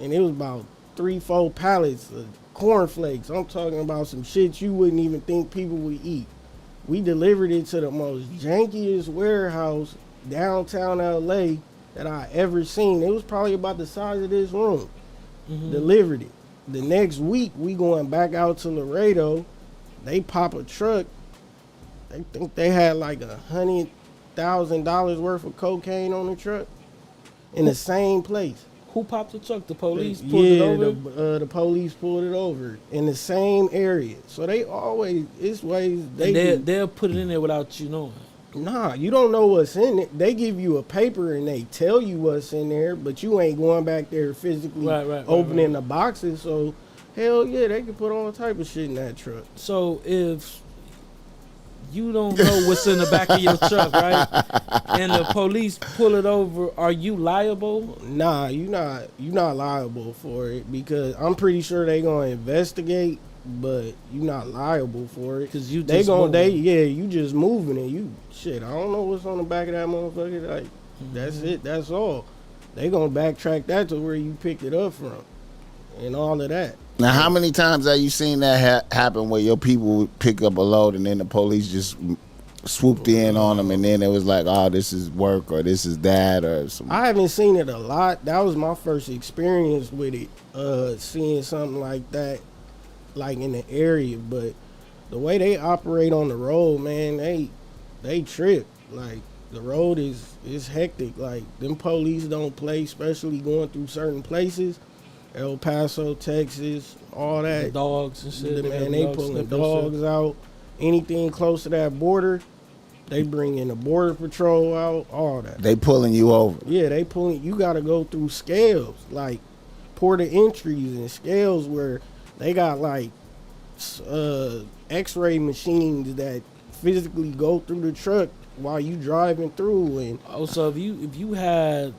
S3: and it was about 3-4 pallets of cornflakes. I'm talking about some shit you wouldn't even think people would eat. We delivered it to the most jankiest warehouse downtown LA that I ever seen. It was probably about the size of this room. Mm-hmm. Delivered it. The next week, we going back out to Laredo. They pop a truck. They think they had like 100 $100,000 worth of cocaine on the truck in the same place.
S1: Who popped the truck? The police pulled it over?
S3: The police pulled it over in the same area. So they always, it's ways
S1: they'll put it in there without you knowing.
S3: Nah, you don't know what's in it. They give you a paper and they tell you what's in there, but you ain't going back there physically opening the boxes. So, hell yeah, they can put all type of shit in that truck.
S1: So if you don't know what's in the back of your truck, right, and the police pull it over, are you liable?
S3: Nah, you not liable for it because I'm pretty sure they gonna investigate. But you not liable for it
S1: because you
S3: just moving it. You shit. I don't know what's on the back of that motherfucker. Like that's it. That's all. They gonna backtrack that to where you picked it up from, and all of that.
S2: Now, how many times have you seen that happen where your people would pick up a load and then the police just swooped in on them and then it was like, oh, this is work or this is that or something?
S3: I haven't seen it a lot. That was my first experience with it. Seeing something like that. Like in the area, but the way they operate on the road, man, they trip. Like the road is hectic. Like them police don't play, especially going through certain places, El Paso, Texas, all that.
S1: The dogs and shit.
S3: Man, they pulling dogs out. Anything close to that border, they bring in the border patrol out. All that.
S2: They pulling you over.
S3: Yeah, they pulling. You got to go through scales, like port of entries and scales where. They got like X-ray machines that physically go through the truck while you driving through. And
S1: so if you had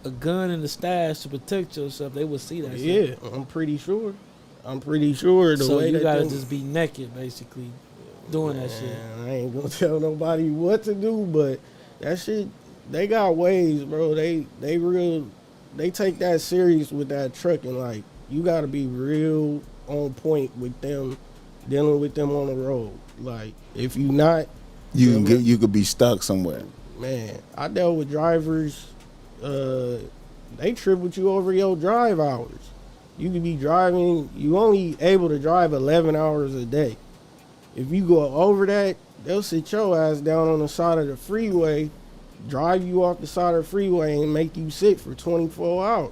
S1: a gun in the stash to protect yourself, they would see that.
S3: Yeah, shit. I'm pretty sure. The way
S1: you gotta just be naked, basically, doing that shit.
S3: I ain't gonna tell nobody what to do, but that shit. They got ways, bro. They take that serious with that trucking, like. You got to be real on point with them, dealing with them on the road. Like, if you not...
S2: You could be stuck somewhere.
S3: Man, I dealt with drivers, they trip with you over your drive hours. You could be driving, you only able to drive 11 hours a day. If you go over that, they'll sit your ass down on the side of the freeway, drive you off the side of the freeway, and make you sit for 24 hours.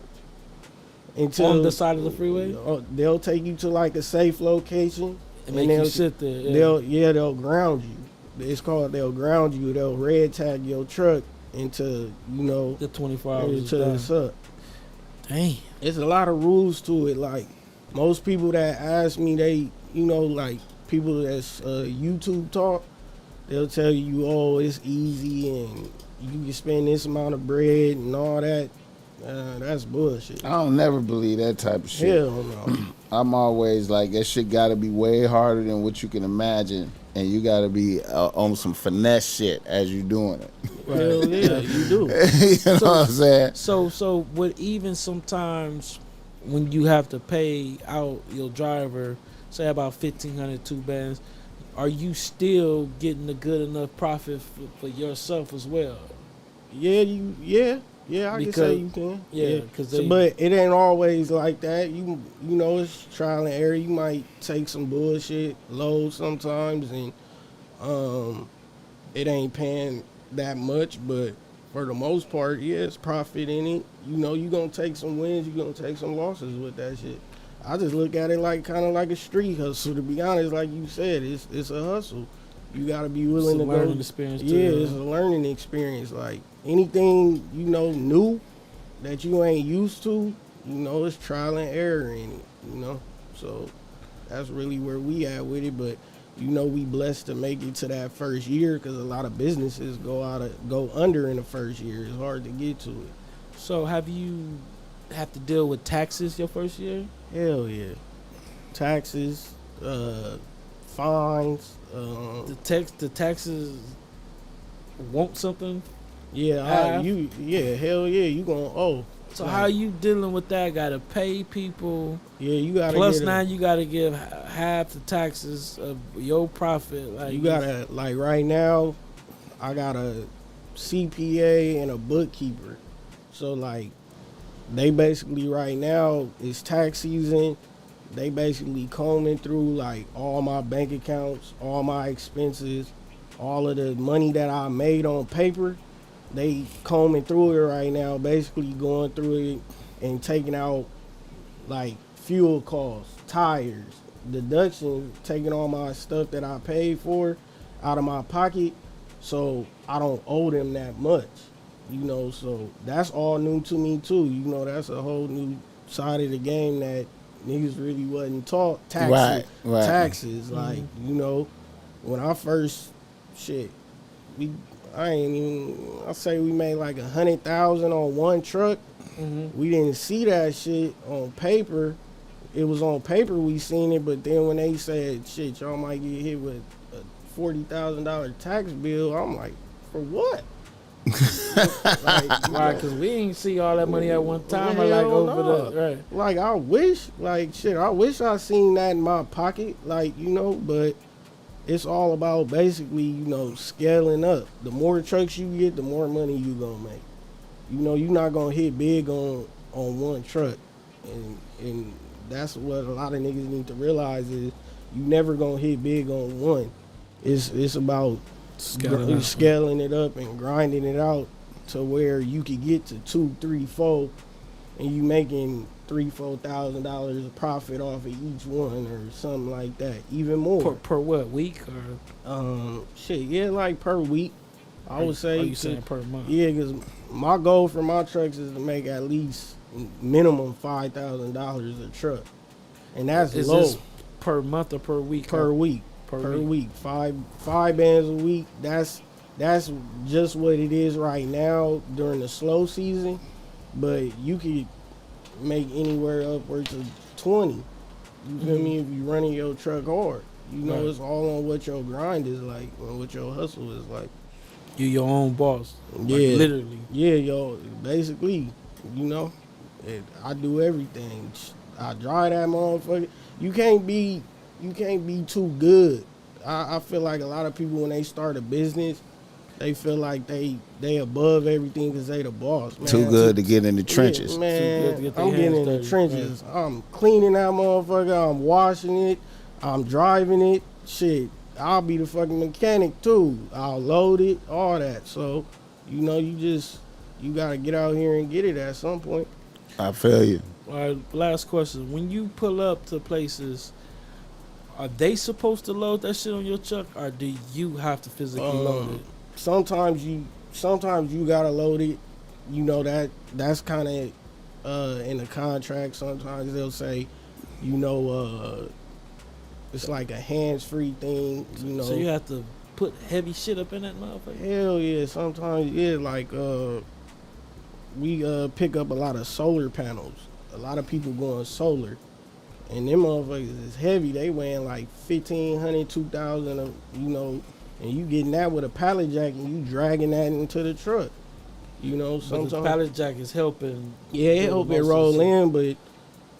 S1: On the side of the freeway?
S3: They'll take you to like a safe location.
S1: And make you sit there.
S3: They'll ground you. It's called they'll ground you. They'll red tag your truck into,
S1: the 24 hours
S3: until it's up.
S1: Dang.
S3: It's a lot of rules to it. Like most people that ask me, they, like people that's YouTube talk, they'll tell you, oh, it's easy and you can spend this amount of bread and all that. That's bullshit.
S2: I don't never believe that type of shit.
S3: Hell no.
S2: I'm always like, that shit gotta be way harder than what you can imagine. And you gotta be on some finesse shit as you doing it.
S3: Hell yeah, you do.
S2: You know what I'm saying?
S1: So with even sometimes when you have to pay out your driver, say about $1,500 two bands, are you still getting a good enough profit for yourself as well?
S3: Yeah, I can say you can.
S1: Yeah,
S3: but it ain't always like that. You know, it's trial and error. You might take some bullshit load sometimes, and it ain't paying that much. But for the most part, yeah, it's profit in it. You know, you gonna take some wins, you gonna take some losses with that shit. I just look at it like kind of like a street hustle. To be honest, like you said, it's a hustle. You gotta be willing to go.
S1: Learning experience too.
S3: Yeah, it's a learning experience. Like anything new that you ain't used to, it's trial and error in it. So that's really where we at with it. But we blessed to make it to that first year because a lot of businesses go under in the first year. It's hard to get to it.
S1: So have you have to deal with taxes your first year?
S3: Hell yeah, taxes, fines.
S1: The taxes want something.
S3: Yeah, hell yeah, you gonna owe.
S1: So how you dealing with that? Got to pay people.
S3: Yeah, you got to.
S1: Plus now you got to give half the taxes of your profit. Like
S3: you gotta, like right now, I got a CPA and a bookkeeper. So like, they basically right now it's tax season. They basically combing through like all my bank accounts, all my expenses, all of the money that I made on paper, they combing through it right now, basically going through it and taking out like fuel costs, tires, deductions, taking all my stuff that I paid for out of my pocket, so I don't owe them that much. You know, so that's all new to me too. You know, that's a whole new side of the game that niggas really wasn't taught. Taxes,
S2: Right.
S3: taxes. Like, you know, when I first I say we made like 100,000 on one truck. We didn't see that shit on paper. It was on paper we seen it, but then when they said shit, y'all might get hit with a $40,000 tax bill, I'm like, for what?
S1: Right, because we ain't see all that money at one time. Or like over the right.
S3: Like I wish I seen that in my pocket. Like, you know, but it's all about basically, you know, scaling up. The more trucks you get, the more money you gonna make. You know, you're not gonna hit big on one truck, and that's what a lot of niggas need to realize is you never gonna hit big on one. It's about scaling it up and grinding it out to where you could get to 2, 3, 4, and you making $3,000-$4,000 of profit off of each one or something like that, even more.
S1: Per what, week or?
S3: Like per week. I would say.
S1: Are you saying per month?
S3: Yeah, because my goal for my trucks is to make at least minimum $5,000 a truck, and that's
S1: is
S3: low.
S1: This per month or per week?
S3: Per week. Per week. Five bands a week. That's just what it is right now during the slow season, but you could make anywhere upwards of 20. You feel me? If you running your truck hard, you know, it's all on what your grind is like and what your hustle is like.
S1: You your own boss.
S3: Yeah,
S1: like literally.
S3: Yeah, yo. Basically, you know, I do everything. I drive that motherfucker. You can't be too good. I feel like a lot of people when they start a business, they feel like they above everything because they the boss. Man.
S2: Too good to get in the trenches.
S3: Yeah, man,
S1: to
S3: I'm getting in the trenches. Right. I'm cleaning that motherfucker. I'm washing it. I'm driving it. Shit, I'll be the fucking mechanic too. I'll load it, all that. So, you know, you gotta get out here and get it at some point.
S2: I feel you.
S1: All right, last question. When you pull up to places, are they supposed to load that shit on your truck, or do you have to physically load it?
S3: Sometimes you gotta load it. You know that's kind of in the contract. Sometimes they'll say, you know, it's like a hands-free thing. You know,
S1: so you have to put heavy shit up in that motherfucker.
S3: Hell yeah! Sometimes like we pick up a lot of solar panels. A lot of people going solar. And them motherfuckers is heavy. They weighing like 1,500, 2,000, you know, and you getting that with a pallet jack and you dragging that into the truck. You know, sometimes.
S1: But the pallet jack is helping.
S3: Yeah, it help it roll in, but,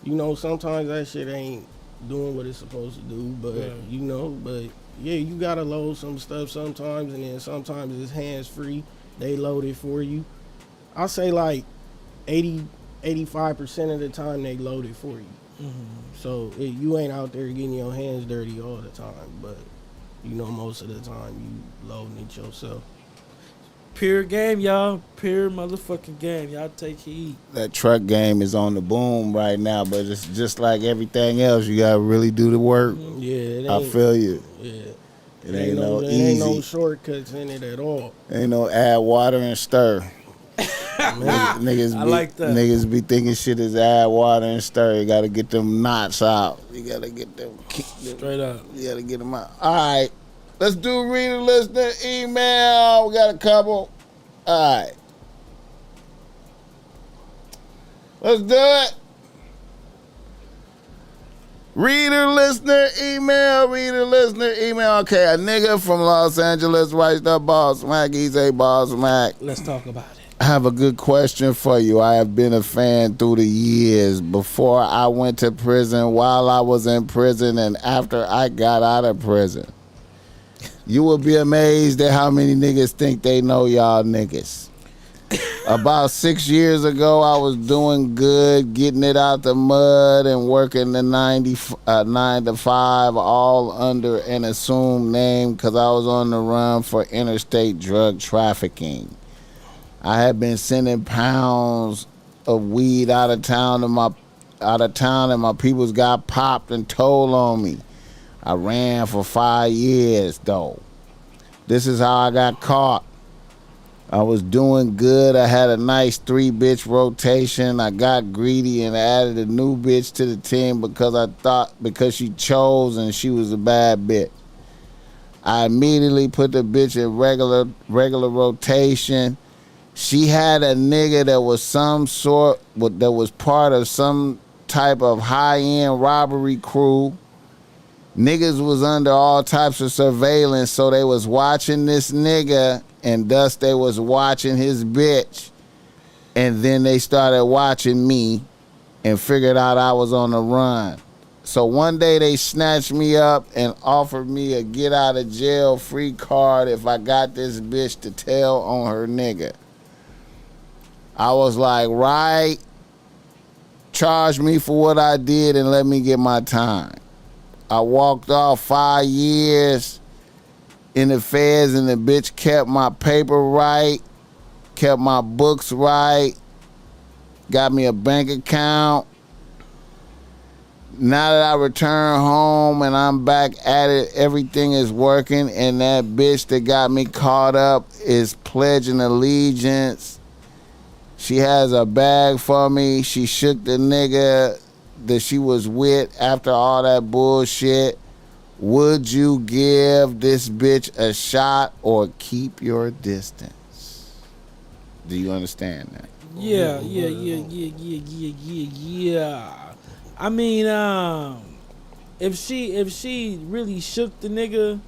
S3: you know, sometimes that shit ain't doing what it's supposed to do. But, you know, but, yeah, you got to load some stuff sometimes, and then sometimes it's hands-free. They load it for you. I say like 85% of the time they load it for you. So you ain't out there getting your hands dirty all the time, but you know most of the time you loading it yourself.
S1: Pure game, y'all. Pure motherfucking game. Y'all take heed.
S2: That truck game is on the boom right now, but it's just like everything else. You gotta really do the work.
S3: Yeah,
S2: I feel you.
S3: Yeah,
S2: it ain't no easy.
S3: Ain't no shortcuts in it at all.
S2: Ain't no add water and stir. Niggas be thinking shit is add water and stir. You gotta get them knots out. You gotta get them
S1: straight up.
S2: You gotta get them out. All right, let's do reader, listener, email. We got a couple. All right, let's do it. Reader, listener, email. Okay, a nigga from Los Angeles writes the BossMack. He's a BossMack.
S1: Let's talk about it.
S2: I have a good question for you. I have been a fan through the years. Before I went to prison, while I was in prison, and after I got out of prison. You will be amazed at how many niggas think they know y'all niggas. About 6 years ago, I was doing good, getting it out the mud and working the 9 to 5, all under an assumed name because I was on the run for interstate drug trafficking. I had been sending pounds of weed out of town, and my peoples got popped and told on me. I ran for 5 years, though. This is how I got caught. I was doing good. I had a nice 3-bitch rotation. I got greedy and added a new bitch to the team because she chose and she was a bad bitch. I immediately put the bitch in regular rotation. She had a nigga that was part of some type of high-end robbery crew. Niggas was under all types of surveillance, so they was watching this nigga, and thus they was watching his bitch. And then they started watching me and figured out I was on the run. So one day they snatched me up and offered me a get out of jail free card if I got this bitch to tell on her nigga. I was like, right, charge me for what I did and let me get my time. I walked off 5 years in the feds, and the bitch kept my paper right, kept my books right, got me a bank account. Now that I return home and I'm back at it, everything is working, and that bitch that got me caught up is pledging allegiance. She has a bag for me. She shook the nigga that she was with after all that bullshit. Would you give this bitch a shot or keep your distance? Do you understand that?
S1: Yeah. I mean, if she really shook the nigga,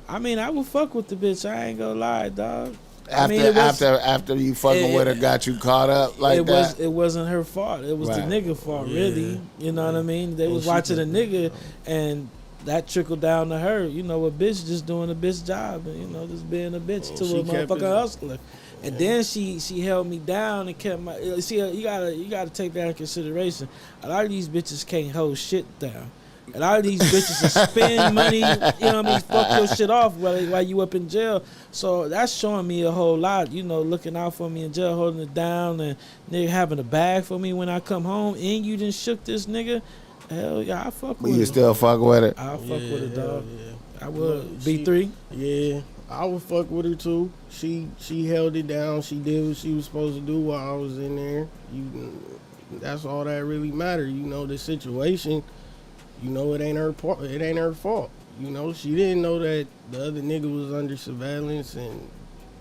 S1: I mean, I would fuck with the bitch. I ain't gonna lie, dog.
S2: After you fucking with her got you caught up like that?
S1: It wasn't her fault. It was the nigga fault, really. You know what I mean? They was watching the nigga, and that trickled down to her. You know, a bitch just doing a bitch job, and, you know, just being a bitch to a motherfucking hustler. And then she held me down and kept my. See, you gotta take that in consideration. A lot of these bitches can't hold shit down. A lot of these bitches will spend money, you know what I mean, fuck your shit off while you up in jail. So that's showing me a whole lot, you know, looking out for me in jail, holding it down, and nigga having a bag for me when I come home, and you done shook this nigga. Hell yeah, I fuck with it.
S2: You still fuck with it?
S1: I'll fuck with it, dog. Yeah. I would. B3?
S3: Yeah, I would fuck with her too. She held it down. She did what she was supposed to do while I was in there. That's all that really mattered. You know, the situation. You know, it ain't her fault. You know, she didn't know that the other nigga was under surveillance and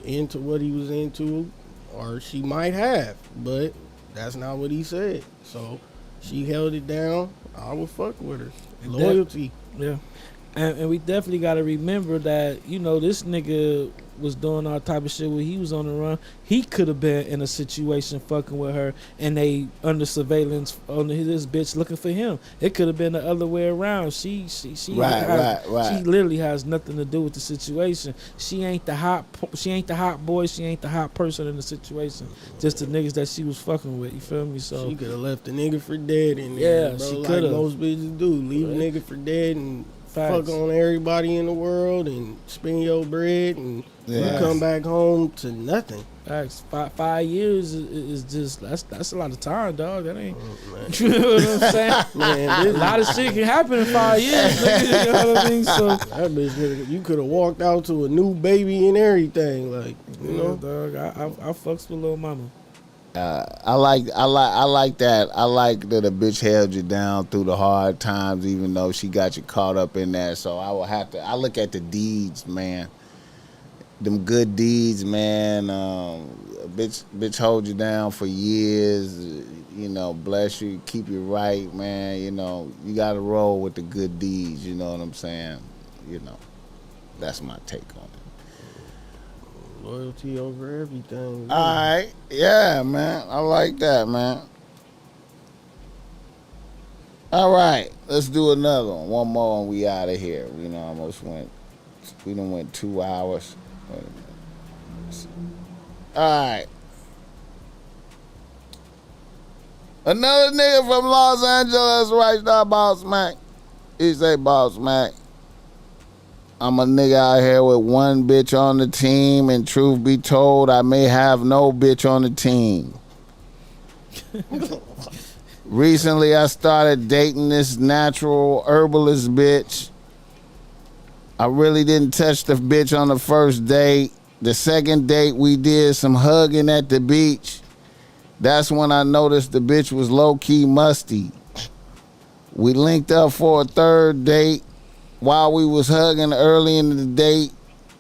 S3: into what he was into, or she might have, but that's not what he said. So she held it down. I would fuck with her. Loyalty.
S1: Yeah. And we definitely got to remember that, you know, this nigga was doing all type of shit when he was on the run. He could have been in a situation fucking with her, and they under surveillance on this bitch looking for him. It could have been the other way around. She
S2: right.
S1: She literally has nothing to do with the situation. She ain't the hot boy. She ain't the hot person in the situation. Just the niggas that she was fucking with. You feel me? So
S3: she could have left the nigga for dead in there.
S1: Yeah,
S3: bro,
S1: she could have.
S3: Like most bitches do. Leave a nigga for dead and fuck on everybody in the world and spend your bread, and you come back home to nothing.
S1: Facts. 5 years is just that's a lot of time, dog. That ain't you know what I'm saying? Man, a lot of shit can happen in 5 years, nigga, you know what I mean? So
S3: that bitch, you could have walked out to a new baby and everything, like, you know,
S1: dog. I fucks with little mama.
S2: I like that. I like that a bitch held you down through the hard times, even though she got you caught up in there. So I look at the deeds, man. Them good deeds, man. A bitch hold you down for years. You know, bless you, keep you right, man. You know, you got to roll with the good deeds. You know what I'm saying? You know, that's my take on it.
S3: Loyalty over everything.
S2: All right. Yeah, man. I like that, man. All right. Let's do another one. One more and we out of here. We done went 2 hours. All right. Another nigga from Los Angeles right now, BossMack. He say, BossMack, I'm a nigga out here with one bitch on the team, and truth be told, I may have no bitch on the team. Recently, I started dating this natural herbalist bitch. I really didn't touch the bitch on the first date. The second date, we did some hugging at the beach. That's when I noticed the bitch was low-key musty. We linked up for a third date. While we was hugging early in the date,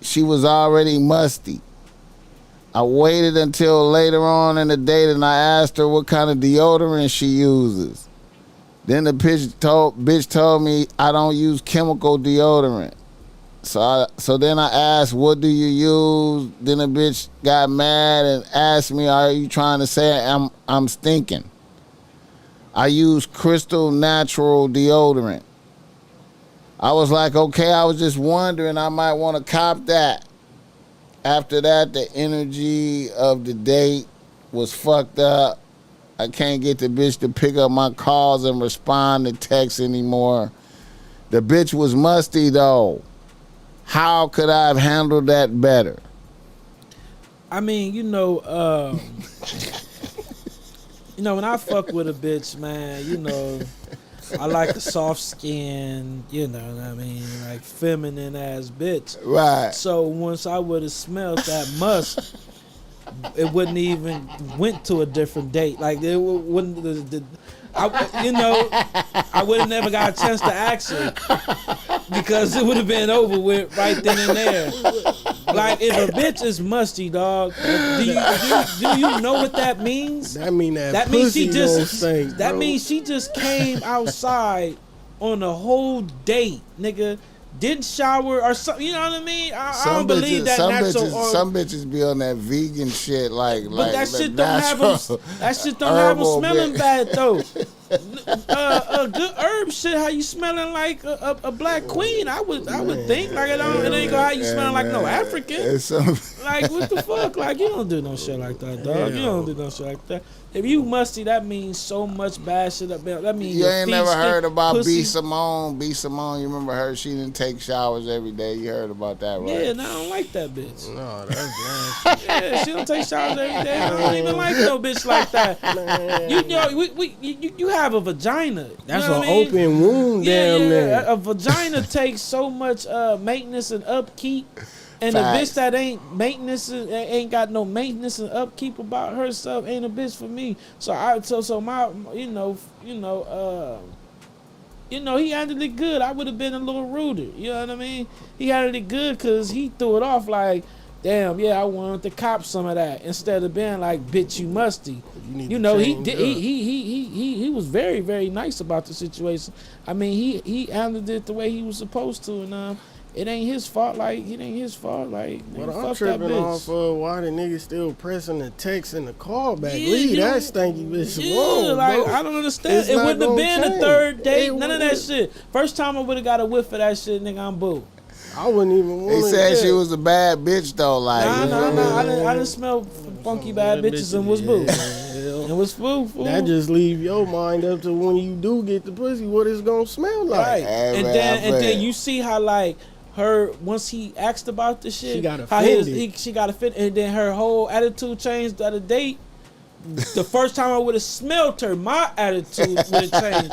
S2: she was already musty. I waited until later on in the date and I asked her what kind of deodorant she uses. Then the bitch told me I don't use chemical deodorant. So then I asked, what do you use? Then the bitch got mad and asked me, are you trying to say I'm stinking? I use Crystal Natural deodorant. I was like, okay, I was just wondering, I might want to cop that. After that, the energy of the date was fucked up. I can't get the bitch to pick up my calls and respond to texts anymore. The bitch was musty, though. How could I have handled that better?
S1: I mean, when I fuck with a bitch, man, I like a soft skin, like feminine ass bitch.
S2: Right.
S1: So once I would have smelled that musk, it wouldn't even went to a different date. Like it wouldn't. I would have never got a chance to ask her because it would have been over with right then and there. Like if a bitch is musty, dog, do you know what that means?
S3: That means she just stink,
S1: that means she just came outside on a whole date, nigga. Didn't shower or something, you know what I mean? I don't believe that natural.
S2: Some bitches be on that vegan shit,
S1: but that shit don't have them. That shit don't have them smelling bad though. Good herb shit. How you smelling like a black queen? I would think like it ain't gonna how you smelling like no African. Like what the fuck? Like you don't do no shit like that, dog. You don't do no shit like that. If you musty, that means so much bad shit up there. That means
S2: you ain't never heard about B. Simone. B. Simone, you remember her? She didn't take showers every day. You heard about that, right?
S1: Yeah, no, I don't like that bitch.
S3: No, that's nasty.
S1: Yeah, she don't take showers every day. I don't even like no bitch like that. You have a vagina.
S3: That's
S1: you know
S3: an open wound, damn near.
S1: A vagina takes so much maintenance and upkeep. And
S2: Facts.
S1: a bitch that ain't got no maintenance and upkeep about herself ain't a bitch for me. So he handled it good. I would have been a little ruder. You know what I mean? He handled it good because he threw it off like, damn, yeah, I wanted to cop some of that instead of being like, bitch, you musty. He was very, very nice about the situation. I mean, he handled it the way he was supposed to, and it ain't his fault. Like it ain't his fault. Like
S3: but
S1: fuck
S3: I'm tripping
S1: that bitch.
S3: off of why the nigga still pressing the text and the call back. Leave that stanky bitch alone,
S1: like
S3: bro.
S1: I don't understand.
S3: It's
S1: It
S3: not
S1: wouldn't have been
S3: gonna
S1: a third date.
S3: change.
S1: None of that shit. First time I would have got a whiff of that shit, nigga. I'm boo.
S3: I wouldn't even want
S2: They said she was a bad bitch though. Like
S1: nah. I didn't smell funky bad bitches and was boo. It was fool.
S3: That just leave your mind up to when you do get the pussy, what it's gonna smell like.
S1: Right. And then you see how like her once he asked about the shit,
S3: she got offended.
S1: She got offended, and then her whole attitude changed at a date. The first time I would have smelled her, my attitude would have changed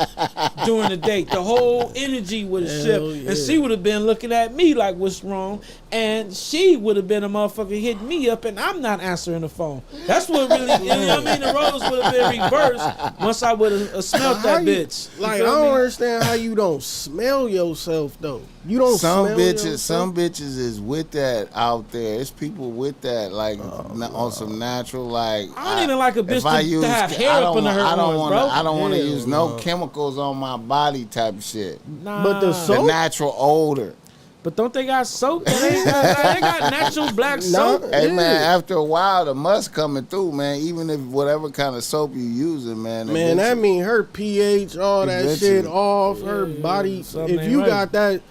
S1: during the date. The whole energy would have shifted, and she would have been looking at me like, "What's wrong?" And she would have been a motherfucker hitting me up, and I'm not answering the phone. That's what really, you know what I mean? The roles would have been reversed once I would have smelled that bitch.
S3: Like I don't understand how you don't smell yourself though. You don't.
S2: Some
S3: smell
S2: bitches,
S3: yourself?
S2: some bitches is with that out there. It's people with that, like on some natural, like.
S1: I don't even like a bitch to have hair up under her arms, bro.
S2: I don't want to use no chemicals on my body type of shit.
S1: Nah.
S3: But the soap,
S2: the natural odor.
S1: But don't they got soap? They got natural black soap.
S2: Hey man, after a while the musk coming through, man. Even if whatever kind of soap you using, man.
S3: Man, that mean her pH, all that shit off her body. If you got that.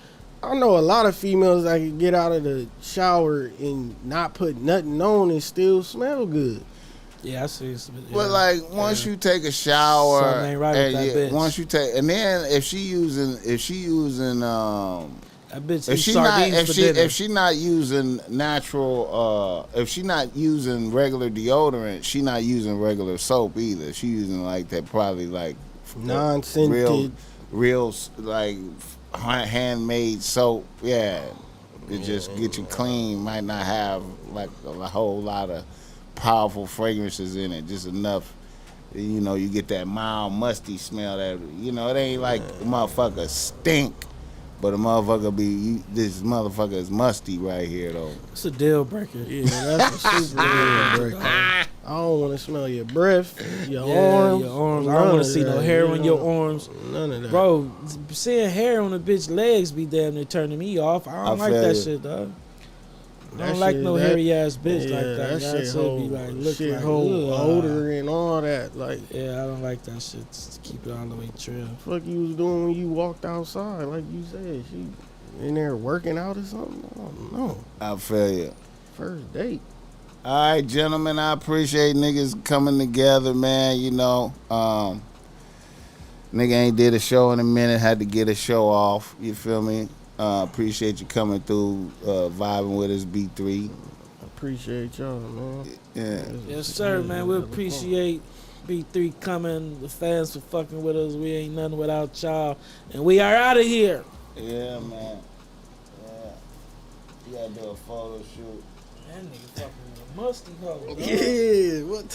S3: I know a lot of females that can get out of the shower and not put nothing on and still smell good.
S1: Yeah, I see.
S2: But like once you take a shower,
S1: something ain't right with that bitch.
S2: Once you take, and then if she using
S1: that bitch
S2: if
S1: eat
S2: she not
S1: sardines for dinner.
S2: if she not using natural if she not using regular deodorant, she not using regular soap either. She using like that probably like
S3: non-scented,
S2: real like handmade soap. Yeah, to just get you clean. Might not have like a whole lot of powerful fragrances in it. Just enough. You know, you get that mild musty smell that, you know, it ain't like a motherfucker stink, but a motherfucker this motherfucker is musty right here though.
S1: It's a deal breaker.
S3: Yeah, that's a super deal breaker. I don't want to smell your breath, your arms.
S1: I don't want to see no hair on your arms.
S3: None of that.
S1: Bro, seeing hair on a bitch legs be damn near turning me off. I don't like that shit, dog. I don't like no hairy ass bitch like that.
S3: That shit
S1: be like, look
S3: shit
S1: like
S3: whole odor and all that. Like,
S1: yeah, I don't like that shit. Just keep it all the way trim.
S3: Fuck you was doing when you walked outside, like you said, she in there working out or something. I don't know.
S2: I feel you.
S3: First date.
S2: All right, gentlemen, I appreciate niggas coming together, man. You know, nigga ain't did a show in a minute, had to get a show off. You feel me? Appreciate you coming through, vibing with us, B3.
S3: Appreciate y'all, man.
S2: Yeah.
S1: Yes, sir, man. We appreciate B3 coming. The fans for fucking with us. We ain't nothing without y'all. And we are out of here.
S2: Yeah, man. Yeah. You gotta do a photo shoot.
S1: That nigga fucking with a musty hoe.
S3: Yeah, what